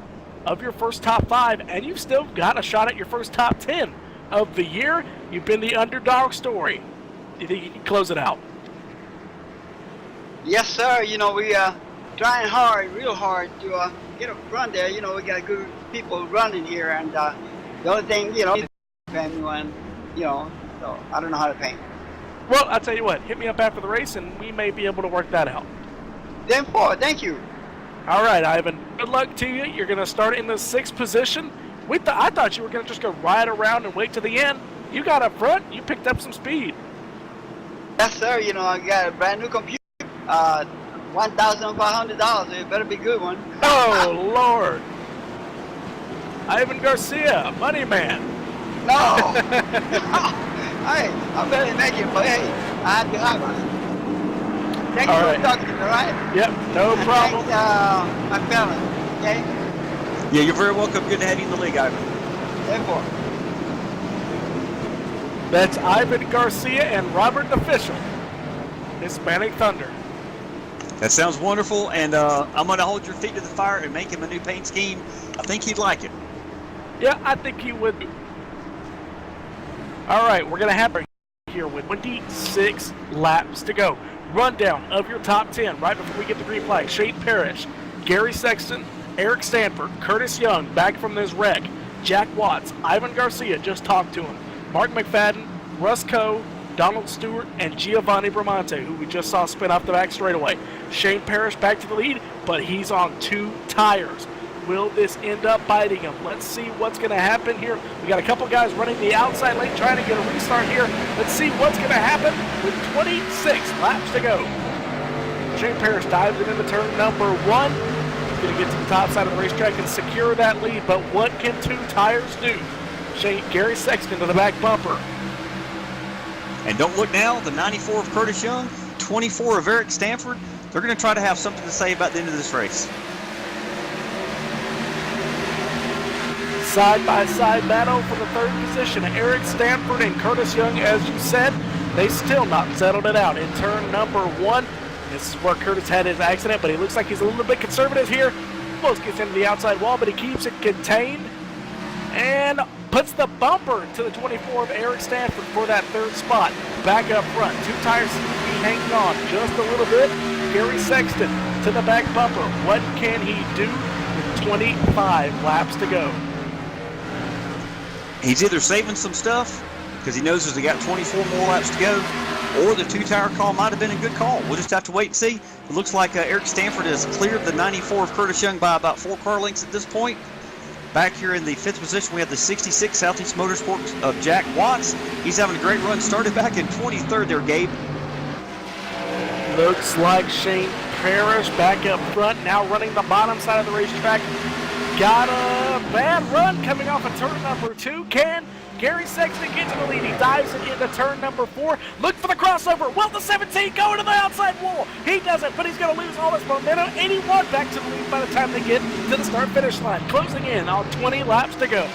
of your first top 5, and you've still got a shot at your first top 10 of the year. You've been the underdog story. Do you think you can close it out? Yes, sir. We trying hard, real hard to get a run there. We got good people running here, and the only thing, anyone, so I don't know how to paint. Well, I'll tell you what, hit me up after the race, and we may be able to work that out. 10-4, thank you. All right, Ivan, good luck to you. You're going to start in the 6th position. I thought you were going to just go right around and wait to the end. You got up front. You picked up some speed. Yes, sir. I got a brand new computer. $1,500. It better be a good one. Oh, Lord. Ivan Garcia, money man. No. Hey, I'm barely making it, but hey, I have to have one. Thank you for talking, all right? Yep, no problem. Thanks, my fellas, okay? Yeah, you're very welcome. Good to have you in the league, Ivan. That's Ivan Garcia and Robert the Official, Hispanic Thunder. That sounds wonderful, and I'm going to hold your feet to the fire and make him a new paint scheme. I think he'd like it. Yeah, I think he would. All right, we're going to have here with 26 laps to go. Rundown of your top 10 right before we get the green flag. Shane Parrish, Gary Sexton, Eric Stanford, Curtis Young back from this wreck, Jack Watts, Ivan Garcia, just talked to him, Mark McFadden, Russ Coe, Donald Stewart, and Giovanni Bramante, who we just saw spin off the back straightaway. Shane Parrish back to the lead, but he's on 2 tires. Will this end up biting him? Let's see what's going to happen here. We got a couple guys running the outside lane trying to get a restart here. Let's see what's going to happen with 26 laps to go. Shane Parrish dives it into turn number 1. He's going to get to the top side of the racetrack and secure that lead, but what can 2 tires do? Gary Sexton to the back bumper. And don't look now, the 94 of Curtis Young, 24 of Eric Stanford, they're going to try to have something to say about the end of this race. Side-by-side battle for the 3rd position. Eric Stanford and Curtis Young, as you said, they still not settled it out in turn number 1. This is where Curtis had his accident, but he looks like he's a little bit conservative here. Almost gets into the outside wall, but he keeps it contained and puts the bumper to the 24 of Eric Stanford for that 3rd spot. Back up front, 2 tires seem to be hanging on just a little bit. Gary Sexton to the back bumper. What can he do with 25 laps to go? He's either saving some stuff because he knows he got 24 more laps to go, or the 2-tire call might have been a good call. We'll just have to wait and see. It looks like Eric Stanford has cleared the 94 of Curtis Young by about 4 car lengths at this point. Back here in the 5th position, we have the 66 Southeast Motorsports of Jack Watts. He's having a great run. Started back in 23rd there, Gabe. Looks like Shane Parrish back up front, now running the bottom side of the racetrack. Got a bad run coming off of turn number 2. Can Gary Sexton get to the lead? He dives it into turn number 4. Look for the crossover. Will the 17 go into the outside wall? He doesn't, but he's going to lose all his momentum. 81 back to the lead by the time they get to the start-finish line. Closing in on 20 laps to go.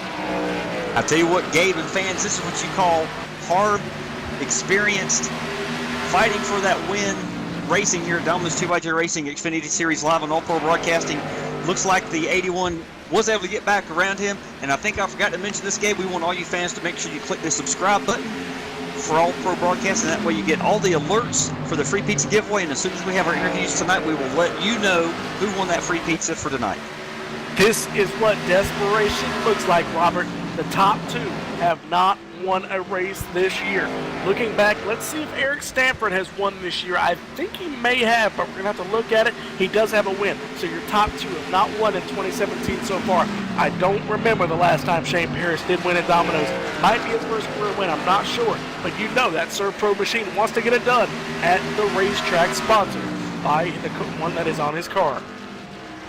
I tell you what, Gabe and fans, this is what you call hard, experienced, fighting for that win racing here at Domino's 2xJ Racing Xfinity Series live on All Pro Broadcasting. Looks like the 81 was able to get back around him, and I think I forgot to mention this, Gabe. We want all you fans to make sure you click the subscribe button for All Pro Broadcasting. That way you get all the alerts for the free pizza giveaway, and as soon as we have our interviews tonight, we will let you know who won that free pizza for tonight. This is what desperation looks like, Robert. The top 2 have not won a race this year. Looking back, let's see if Eric Stanford has won this year. I think he may have, but we're going to have to look at it. He does have a win. So your top 2 have not won in 2017 so far. I don't remember the last time Shane Parrish did win at Domino's. Might be his first career win, I'm not sure. But you know that ServPro machine wants to get it done at the racetrack sponsored by the one that is on his car.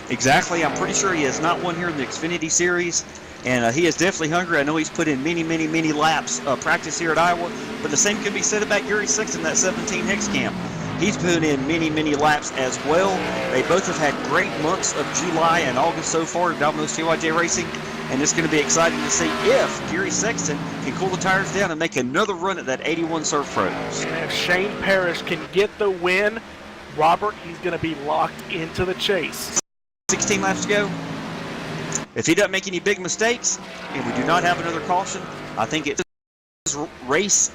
Exactly. I'm pretty sure he has not won here in the Xfinity Series. And he is definitely hungry. I know he's put in many laps practice here at Iowa, but the same can be said about Gary Sexton, that 17 Hex Camp. He's put in many laps as well. They both have had great months of July and August so far at Domino's 2xJ Racing, and it's going to be exciting to see if Gary Sexton can cool the tires down and make another run at that 81 ServPro. And if Shane Parrish can get the win, Robert, he's going to be locked into the chase. 16 laps to go. If he doesn't make any big mistakes, and we do not have another caution, I think it's a race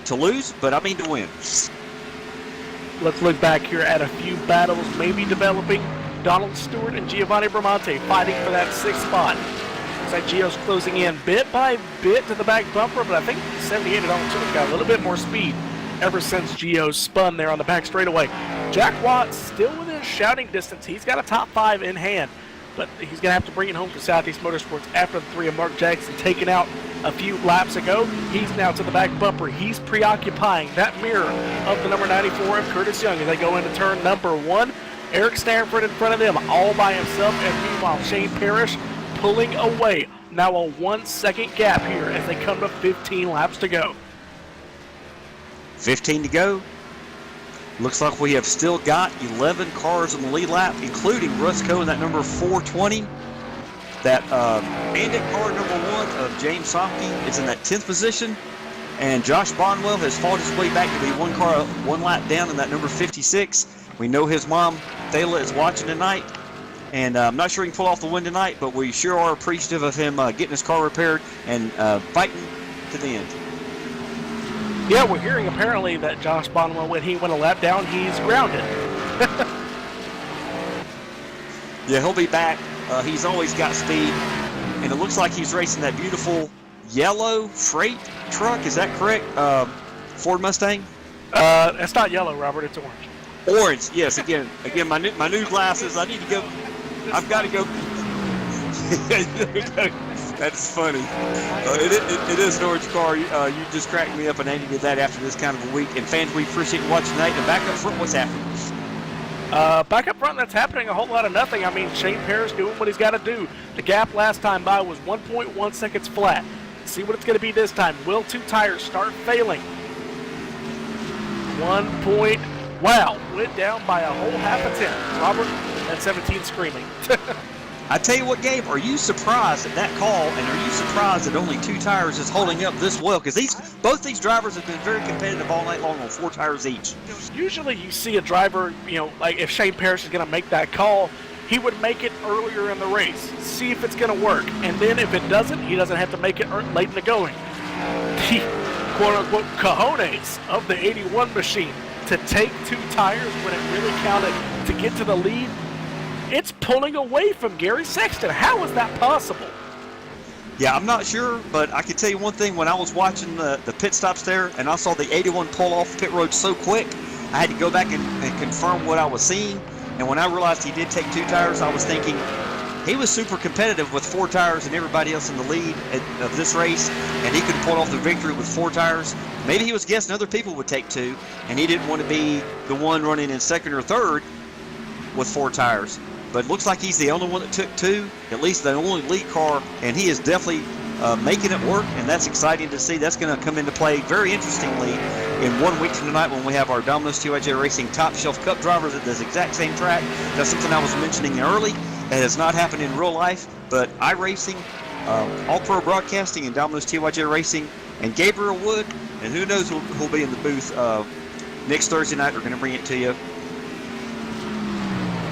to lose, but I mean to win. Let's look back here at a few battles maybe developing. Donald Stewart and Giovanni Bramante fighting for that 6th spot. Looks like Gio's closing in bit by bit to the back bumper, but I think 78 Donald Stewart's got a little bit more speed ever since Gio spun there on the back straightaway. Jack Watts still within shouting distance. He's got a top 5 in hand, but he's going to have to bring it home for Southeast Motorsports after the 3 of Mark Jackson taken out a few laps ago. He's now to the back bumper. He's preoccupying that mirror of the number 94 of Curtis Young as they go into turn number 1. Eric Stanford in front of them all by himself, and meanwhile Shane Parrish pulling away. Now a 1-second gap here as they come to 15 laps to go. 15 to go. Looks like we have still got 11 cars on the lead lap, including Russ Coe in that number 420. that bandit car number 1 of James Somke is in that 10th position, and Josh Bonwell has fought his way back to be one lap down in that number 56. We know his mom, Thayla, is watching tonight, and I'm not sure he can pull off the win tonight, but we sure are appreciative of him getting his car repaired and fighting to the end. Yeah, we're hearing apparently that Josh Bonwell, when he went a lap down, he's grounded. Yeah, he'll be back. He's always got speed, and it looks like he's racing that beautiful yellow freight truck. Is that correct? Ford Mustang? It's not yellow, Robert. It's orange. Orange, yes. Again, my new glasses. I need to go. I've got to go. That's funny. It is an orange car. You just cracked me up, and Andy did that after this kind of a week. And fans, we appreciate you watching tonight. And back up front, what's happening? Back up front, that's happening a whole lot of nothing. I mean, Shane Parrish doing what he's got to do. The gap last time by was 1.1 seconds flat. See what it's going to be this time. Will 2 tires start failing? 1 point. Wow, went down by a whole half a tenth. Robert, at 17 screaming. I tell you what, Gabe, are you surprised at that call, and are you surprised that only 2 tires is holding up this well? Because both these drivers have been very competitive all night long on 4 tires each. Usually you see a driver, like if Shane Parrish is going to make that call, he would make it earlier in the race, see if it's going to work, and then if it doesn't, he doesn't have to make it late in the going. The quote-unquote cojones of the 81 machine to take 2 tires when it really counted to get to the lead, it's pulling away from Gary Sexton. How is that possible? Yeah, I'm not sure, but I can tell you one thing. When I was watching the pit stops there and I saw the 81 pull off pit road so quick, I had to go back and confirm what I was seeing. And when I realized he did take 2 tires, I was thinking he was super competitive with 4 tires and everybody else in the lead of this race, and he could pull off the victory with 4 tires. Maybe he was guessing other people would take 2, and he didn't want to be the one running in second or third with 4 tires. But it looks like he's the only one that took 2, at least the only lead car, and he is definitely making it work, and that's exciting to see. That's going to come into play very interestingly in 1 week from tonight when we have our Domino's TYJ Racing Top Shelf Cup drivers at this exact same track. That's something I was mentioning early. That has not happened in real life, but iRacing, All Pro Broadcasting, and Domino's TYJ Racing, and Gabriel Wood, and who knows who'll be in the booth next Thursday night. We're going to bring it to you.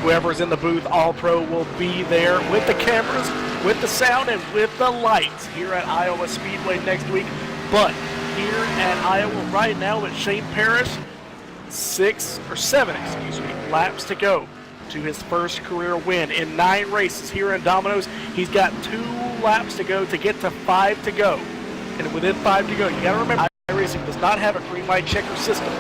Whoever's in the booth, All Pro will be there with the cameras, with the sound, and with the lights here at Iowa Speedway next week. But here at Iowa right now with Shane Parrish, 7 laps to go to his first career win in 9 races here in Domino's. He's got 2 laps to go to get to 5 to go. And within 5 to go, you got to remember, iRacing does not have a green light checker system.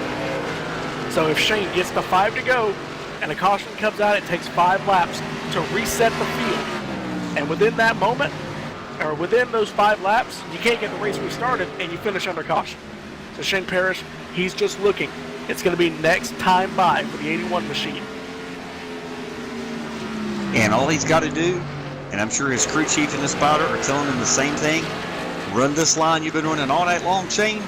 So if Shane gets to 5 to go, and a caution comes out, it takes 5 laps to reset the field. And within that moment, or within those 5 laps, you can't get the race restarted, and you finish under caution. So Shane Parrish, he's just looking. It's going to be next time by for the 81 machine. And all he's got to do, and I'm sure his crew chief and the spotter are telling him the same thing, run this line you've been running all night long, Shane.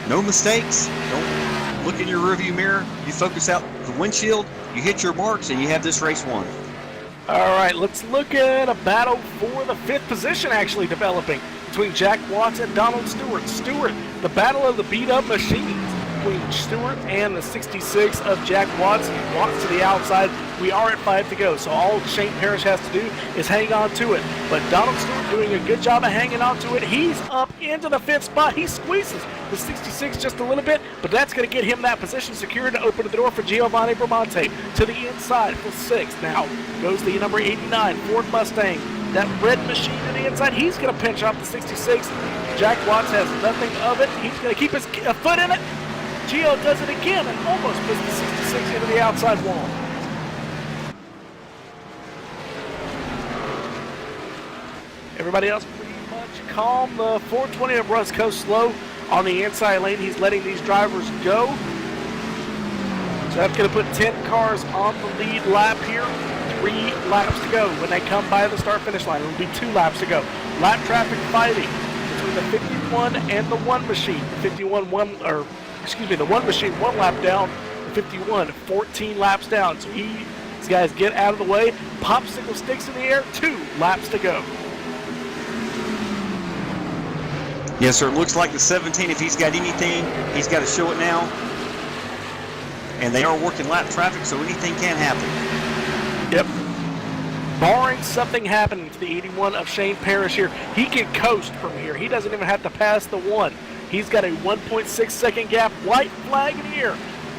No mistakes. Don't look in your rearview mirror. You focus out the windshield, you hit your marks, and you have this race won. All right, let's look at a battle for the 5th position actually developing between Jack Watts and Donald Stewart. Stewart, the battle of the beat-up machines between Stewart and the 66 of Jack Watts. Watts to the outside. We are at 5 to go, so all Shane Parrish has to do is hang on to it. But Donald Stewart doing a good job of hanging on to it. He's up into the 5th spot. He squeezes the 66 just a little bit, but that's going to get him that position secured to open the door for Giovanni Bramante to the inside for 6th. Now goes the number 89 Ford Mustang. That red machine to the inside, he's going to pinch off the 66. Jack Watts has nothing of it. He's going to keep his foot in it. Gio does it again and almost puts the 66 into the outside wall. Everybody else pretty much calm. The 420 of Brusco slow on the inside lane. He's letting these drivers go. So that's going to put 10 cars on the lead lap here. 3 laps to go when they come by the start-finish line. It'll be 2 laps to go. Lap traffic fighting between the 51 and the 1 machine. The 1 machine 1 lap down. The 51 14 laps down. So he These guys get out of the way. Popsicle sticks in the air. 2 laps to go. Yes, sir. It looks like the 17, if he's got anything, he's got to show it now. And they are working lap traffic, so anything can happen. Yep. Barring something happening to the 81 of Shane Parrish here, he can coast from here. He doesn't even have to pass the 1. He's got a 1.6 second gap. White flag in the air.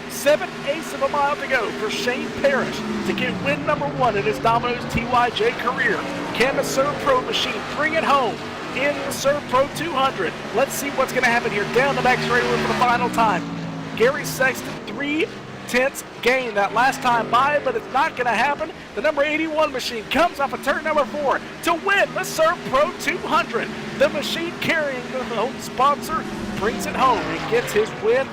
7/8 of a mile to go for Shane Parrish to get win number 1 in his Domino's TYJ career. Can the Serve Pro machine bring it home in the Serve Pro 200? Let's see what's going to happen here. Down the back straightaway for the final time. Gary Sexton, 3/10 gain that last time by, but it's not going to happen. The number 81 machine comes off of turn number 4 to win the Serve Pro 200. The machine carrying the home sponsor brings it home and gets his win.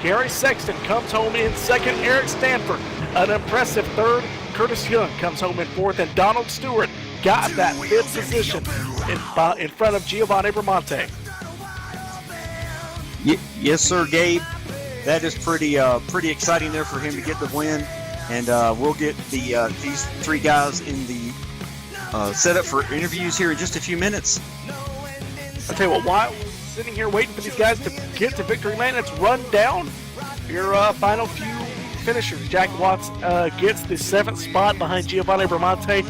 Gary Sexton comes home in second. Eric Stanford, an impressive third. Curtis Young comes home in fourth, and Donald Stewart got that fifth position in front of Giovanni Bramante. Yes, sir, Gabe. That is pretty exciting there for him to get the win, and we'll get these 3 guys in the setup for interviews here in just a few minutes. I'll tell you what, while we're sitting here waiting for these guys to get to victory lane, let's run down your final few finishers. Jack Watts gets the 7th spot behind Giovanni Bramante.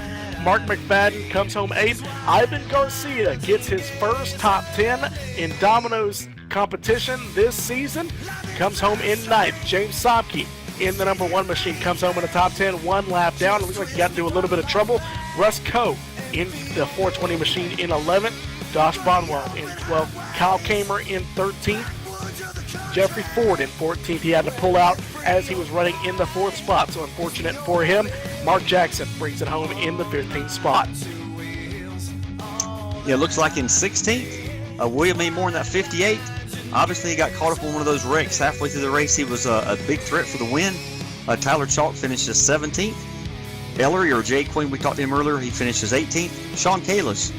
Mark McFadden comes home 8th. Ivan Garcia gets his first top 10 in Domino's competition this season. Comes home in 9th. James Sobke in the number 1 machine comes home in the top 10, 1 lap down. It looks like he got into a little bit of trouble. Russ Coe in the 420 machine in 11th. Josh Bonwell in 12th. Kyle Kamer in 13th. Jeffrey Ford in 14th. He had to pull out as he was running in the 4th spot, so unfortunate for him. Mark Jackson brings it home in the 15th spot. Yeah, it looks like in 16th, William A. Moore in that 58. Obviously, he got caught up in one of those wrecks halfway through the race. He was a big threat for the win. Tyler Chalk finishes 17th. Ellery, or Jay Quinn, we talked to him earlier, he finishes 18th. Sean Kalish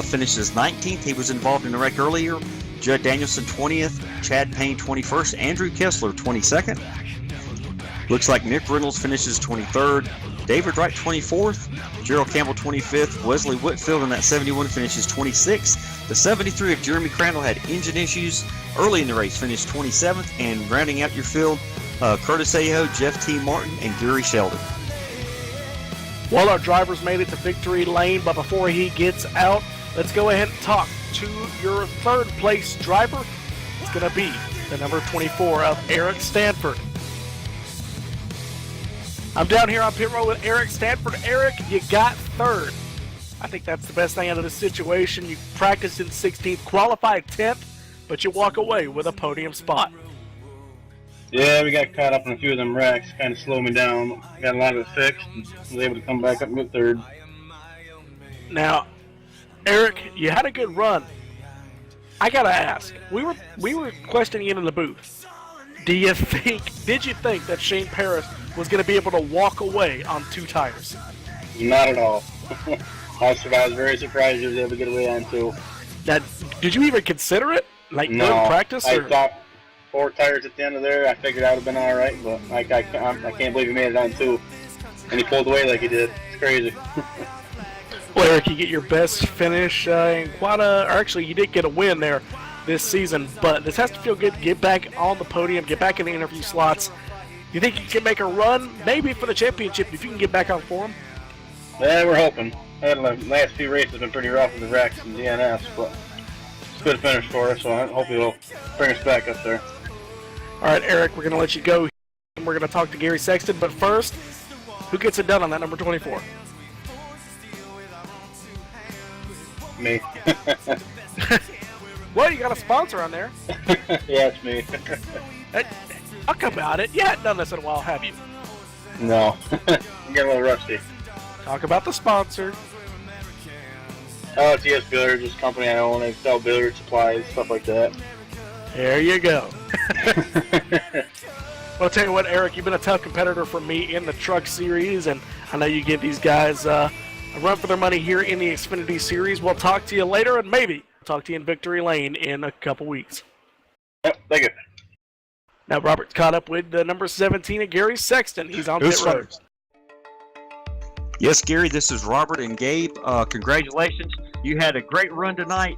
finishes 19th. He was involved in the wreck earlier. Judd Danielson 20th. Chad Payne 21st. Andrew Kessler 22nd. Looks like Nick Reynolds finishes 23rd. David Wright 24th. Gerald Campbell 25th. Wesley Whitfield in that 71 finishes 26th. The 73 of Jeremy Crandall had engine issues early in the race, finished 27th. And rounding out your field, Curtis Aho, Jeff T. Martin, and Gary Sheldon. Well, our drivers made it to victory lane, but before he gets out, let's go ahead and talk to your 3rd place driver. It's going to be the number 24 of Eric Stanford. I'm down here on pit road with Eric Stanford. Eric, you got 3rd. I think that's the best thing out of this situation. You practiced in 16th, qualified 10th, but you walk away with a podium spot. Yeah, we got caught up in a few of them wrecks, kind of slowed me down. Got a lot of it fixed, and was able to come back up and get 3rd. Now, Eric, you had a good run. I gotta ask, we were questioning you in the booth. Did you think that Shane Parrish was going to be able to walk away on 2 tires? Not at all. I was very surprised he was able to get away on 2. Now, did you even consider it? Like, no, during practice? I thought 4 tires at the end of there. I figured I would have been all right, but I can't believe he made it on 2. And he pulled away like he did. It's crazy. Well, Eric, you get your best finish in quite or actually, you did get a win there this season, but this has to feel good to get back on the podium, get back in the interview slots. You think you can make a run, maybe for the championship, if you can get back on form? Yeah, we're hoping. The last few races have been pretty rough with the wrecks and DNS, but it's a good finish for us, so I hope it'll bring us back up there. All right, Eric, we're going to let you go. We're going to talk to Gary Sexton, but first, who gets it done on that number 24? Me. Well, you got a sponsor on there. Yeah, it's me. Talk about it. You hadn't done this in a while, have you? No. I'm getting a little rusty. Talk about the sponsor. Oh, it's ES Billiards, this company I own. They sell billiard supplies, stuff like that. There you go. Well, I'll tell you what, Eric, you've been a tough competitor for me in the Truck Series, and I know you give these guys a run for their money here in the Xfinity Series. We'll talk to you later, and maybe talk to you in Victory Lane in a couple weeks. Yep, thank you. Now, Robert's caught up with the number 17 of Gary Sexton. He's on pit road. Yes, Gary, this is Robert and Gabe. Congratulations. You had a great run tonight.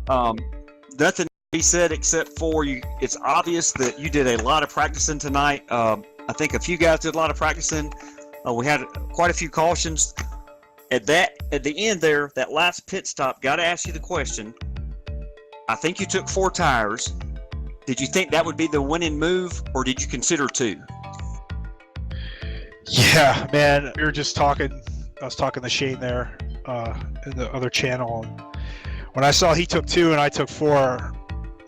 Nothing to be said except for you. It's obvious that you did a lot of practicing tonight. I think a few guys did a lot of practicing. We had quite a few cautions. At the end there, that last pit stop, got to ask you the question. I think you took 4 tires. Did you think that would be the winning move, or did you consider 2? Yeah, man, we were just talking. I was talking to Shane there in the other channel. And when I saw he took 2 and I took 4,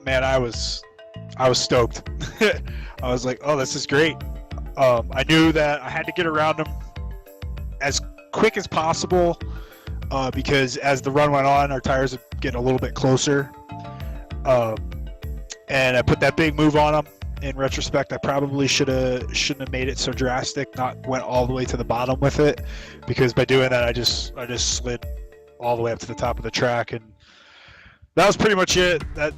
man, I was stoked. I was like, oh, this is great. I knew that I had to get around him as quick as possible because as the run went on, our tires would get a little bit closer. And I put that big move on him. In retrospect, I probably shouldn't have made it so drastic, not went all the way to the bottom with it, because by doing that, I just slid all the way up to the top of the track, and that was pretty much it. That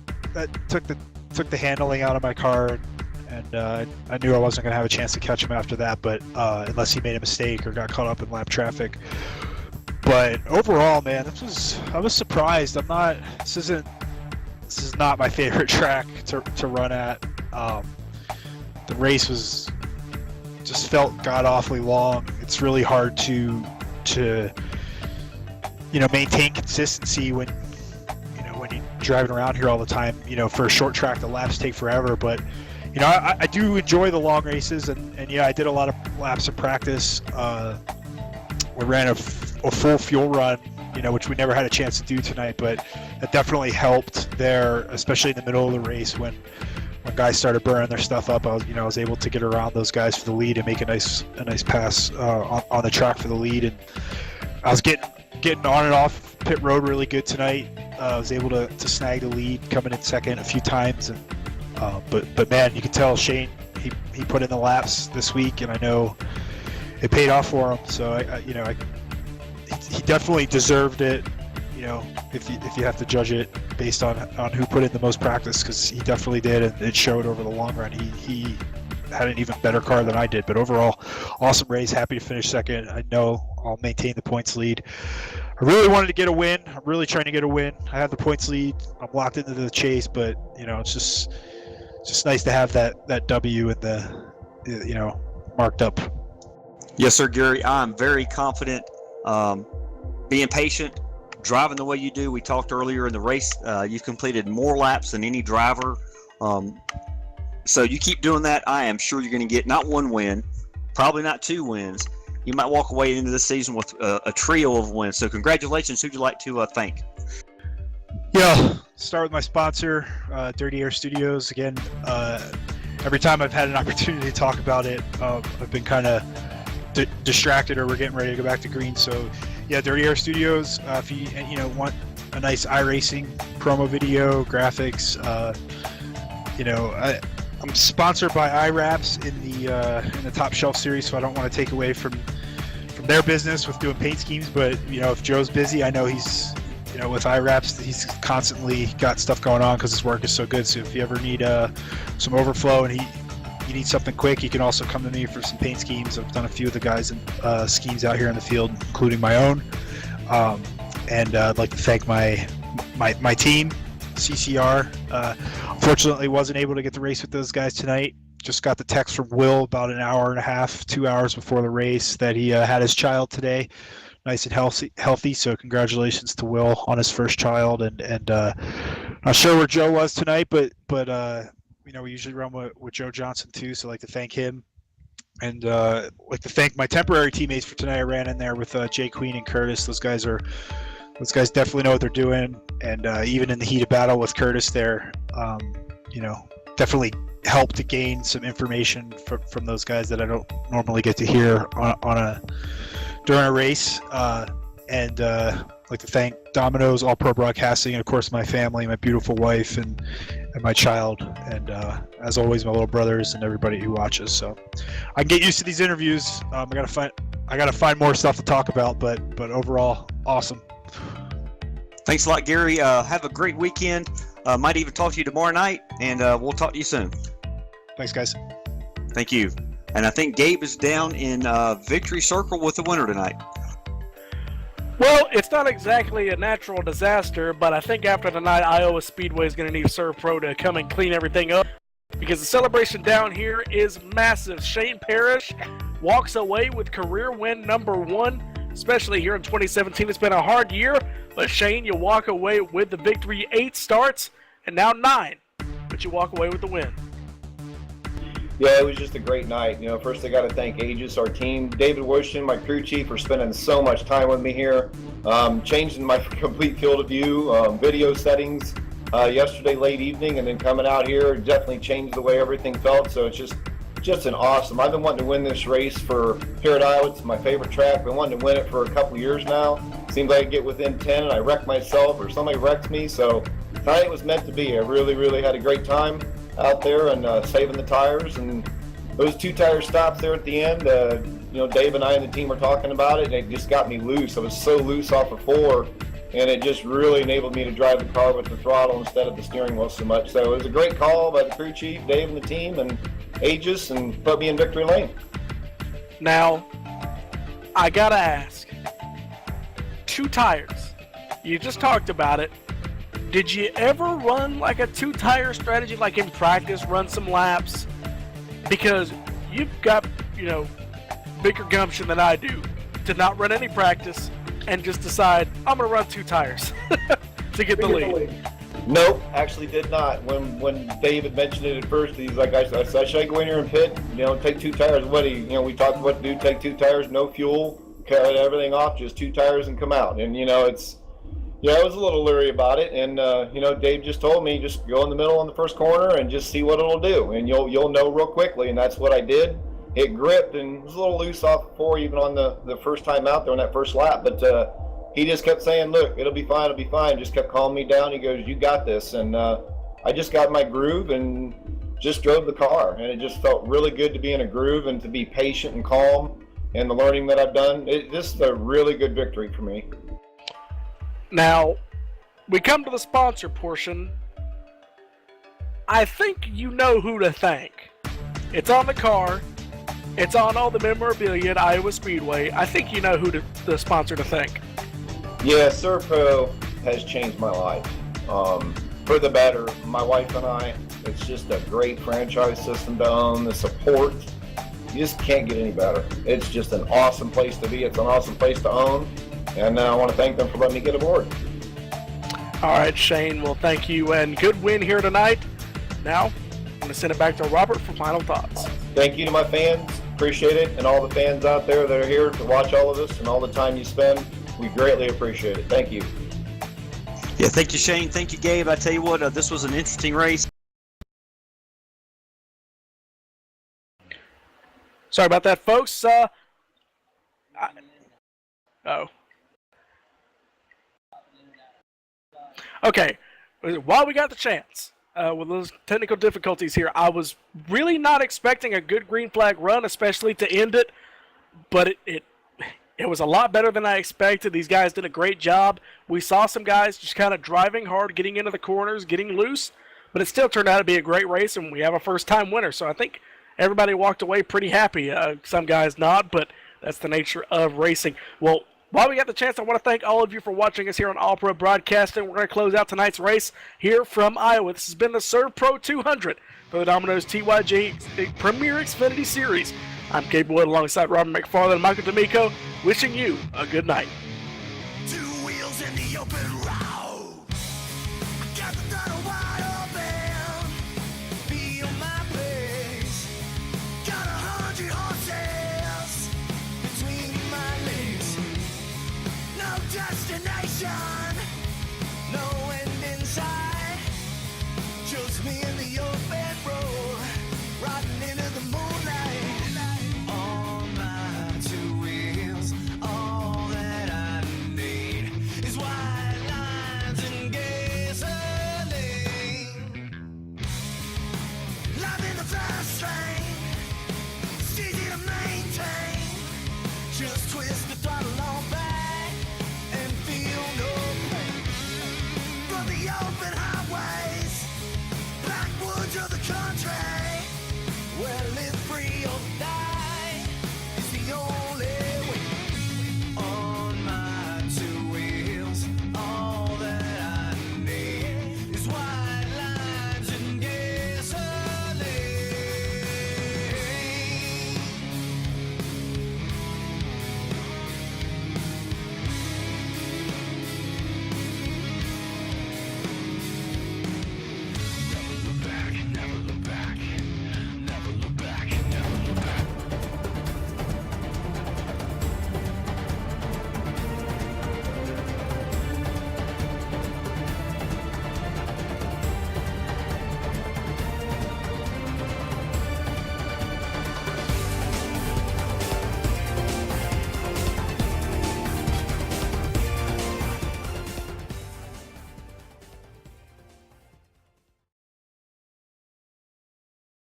took the handling out of my car, and I knew I wasn't going to have a chance to catch him after that, but unless he made a mistake or got caught up in lap traffic. But overall, man, I was surprised. This is not my favorite track to run at. The race just felt god awfully long. It's really hard to maintain consistency when you're driving around here all the time. For a short track, the laps take forever. But I do enjoy the long races, and yeah, I did a lot of laps of practice. We ran a full fuel run, which we never had a chance to do tonight, but it definitely helped there, especially in the middle of the race when guys started burning their stuff up. I was able to get around those guys for the lead and make a nice pass on the track for the lead, and I was getting on and off pit road really good tonight. I was able to snag the lead coming in second a few times, and but man, you can tell Shane he put in the laps this week, and I know it paid off for him. So he definitely deserved it. If you have to judge it based on who put in the most practice, because he definitely did, and it showed over the long run. He had an even better car than I did, but overall, awesome race. Happy to finish second. I know I'll maintain the points lead. I really wanted to get a win. I'm really trying to get a win. I have the points lead. I'm locked into the chase, but it's just nice to have that W in the marked up. Yes, sir, Gary. I'm very confident. Being patient, driving the way you do. We talked earlier in the race. You've completed more laps than any driver. So you keep doing that. I am sure you're going to get not 1 win, probably not 2 wins. You might walk away into this season with a trio of wins. So congratulations. Who'd you like to thank? Yeah, start with my sponsor, Dirty Air Studios. Again, every time I've had an opportunity to talk about it, I've been kind of distracted, or we're getting ready to go back to green. So yeah, Dirty Air Studios. If you want a nice iRacing promo video, graphics, I'm sponsored by iWraps in the Top Shelf series, so I don't want to take away from their business with doing paint schemes. But if Joe's busy, I know he's with iWraps, he's constantly got stuff going on because his work is so good. So if you ever need some overflow and you need something quick, you can also come to me for some paint schemes. I've done a few of the guys' schemes out here in the field, including my own. And I'd like to thank my team, CCR. Unfortunately, wasn't able to get the race with those guys tonight. Just got the text from Will about an hour and a half, 2 hours before the race that he had his child today, nice and healthy. So congratulations to Will on his first child. And not sure where Joe was tonight, but we usually run with Joe Johnson too, so I'd like to thank him. And like to thank my temporary teammates for tonight. I ran in there with Jay Queen and Curtis. Those guys definitely know what they're doing. And even in the heat of battle with Curtis there, definitely helped to gain some information from those guys that I don't normally get to hear during a race. And like to thank Domino's, All Pro Broadcasting, and of course my family, my beautiful wife, and my child, and as always my little brothers and everybody who watches. So I can get used to these interviews. I gotta find more stuff to talk about, but overall, awesome. Thanks a lot, Gary. Have a great weekend. Might even talk to you tomorrow night, and we'll talk to you soon. Thanks, guys. Thank you. And I think Gabe is down in Victory Circle with the winner tonight. Well, it's not exactly a natural disaster, but I think after tonight, Iowa Speedway is going to need ServPro to come and clean everything up because the celebration down here is massive. Shane Parrish walks away with career win number 1, especially here in 2017. It's been a hard year, but Shane, you walk away with the victory. 8 starts and now 9, but you walk away with the win. Yeah, it was just a great night. First I got to thank Aegis, our team, David Washington, my crew chief, for spending so much time with me here, changing my complete field of view, video settings yesterday late evening, and then coming out here definitely changed the way everything felt. So it's just an awesome. I've been wanting to win this race for here at Iowa. It's my favorite track. I've been wanting to win it for a couple years now. Seems like I get within 10 and I wreck myself or somebody wrecks me. So tonight was meant to be. I really, really had a great time out there and saving the tires, and those 2 tire stops there at the end, Dave and I and the team were talking about it, and it just got me loose. I was so loose off of 4, and it just really enabled me to drive the car with the throttle instead of the steering wheel so much. So it was a great call by the crew chief, Dave and the team, and Aegis, and put me in victory lane. Now, I gotta ask, 2 tires, you just talked about it. Did you ever run like a 2-tire strategy, like in practice, run some laps? Because you've got, bigger gumption than I do to not run any practice and just decide, I'm going to run 2 tires to get the lead. Nope, actually did not. When David mentioned it at first, he's like, I said, should I go in here and pit? Take 2 tires. What do you, we talked about to do, take 2 tires, no fuel, cut everything off, just 2 tires and come out. And, I was a little leery about it, and Dave just told me just go in the middle on the first corner and just see what it'll do, and you'll know real quickly, and that's what I did. It gripped and was a little loose off 4 even on the first time out there on that first lap, but he just kept saying, look, it'll be fine, just kept calming me down. He goes, you got this, and I just got in my groove and just drove the car, and it just felt really good to be in a groove and to be patient and calm, and the learning that I've done, this is a really good victory for me. Now, we come to the sponsor portion. I think you know who to thank. It's on the car. It's on all the memorabilia at Iowa Speedway. I think you know who the sponsor to thank. Yeah, ServPro has changed my life. For the better. My wife and I, it's just a great franchise system to own. The support, you just can't get any better. It's just an awesome place to be. It's an awesome place to own. And I want to thank them for letting me get aboard. All right, Shane, well, thank you, and good win here tonight. Now, I'm going to send it back to Robert for final thoughts. Thank you to my fans. Appreciate it. And all the fans out there that are here to watch all of this and all the time you spend. We greatly appreciate it. Thank you. Yeah, thank you, Shane. Thank you, Gabe. I tell you what, this was an interesting race. Sorry about that, folks. Okay, while we got the chance, with those technical difficulties here, I was really not expecting a good green flag run, especially to end it, but it was a lot better than I expected. These guys did a great job. We saw some guys just kind of driving hard, getting into the corners, getting loose, but it still turned out to be a great race, and we have a first-time winner, so I think everybody walked away pretty happy. Some guys not, but that's the nature of racing. Well, while we got the chance, I want to thank all of you for watching us here on All Pro Broadcasting. We're going to close out tonight's race here from Iowa. This has been the ServPro 200 for the Domino's TYJ Premier Xfinity Series. I'm Gabe Wood alongside Robert McFarland and Michael D'Amico, wishing you a good night. 2 wheels in the open road. Got the throttle wide open. Feel my pace. Got 100 horses between my legs. No destination, no end in sight. Just me in the open road, riding into the moonlight. On my 2 wheels, all that I need is white lines and gasoline. Life in the fast lane, it's easy to maintain. Just twist the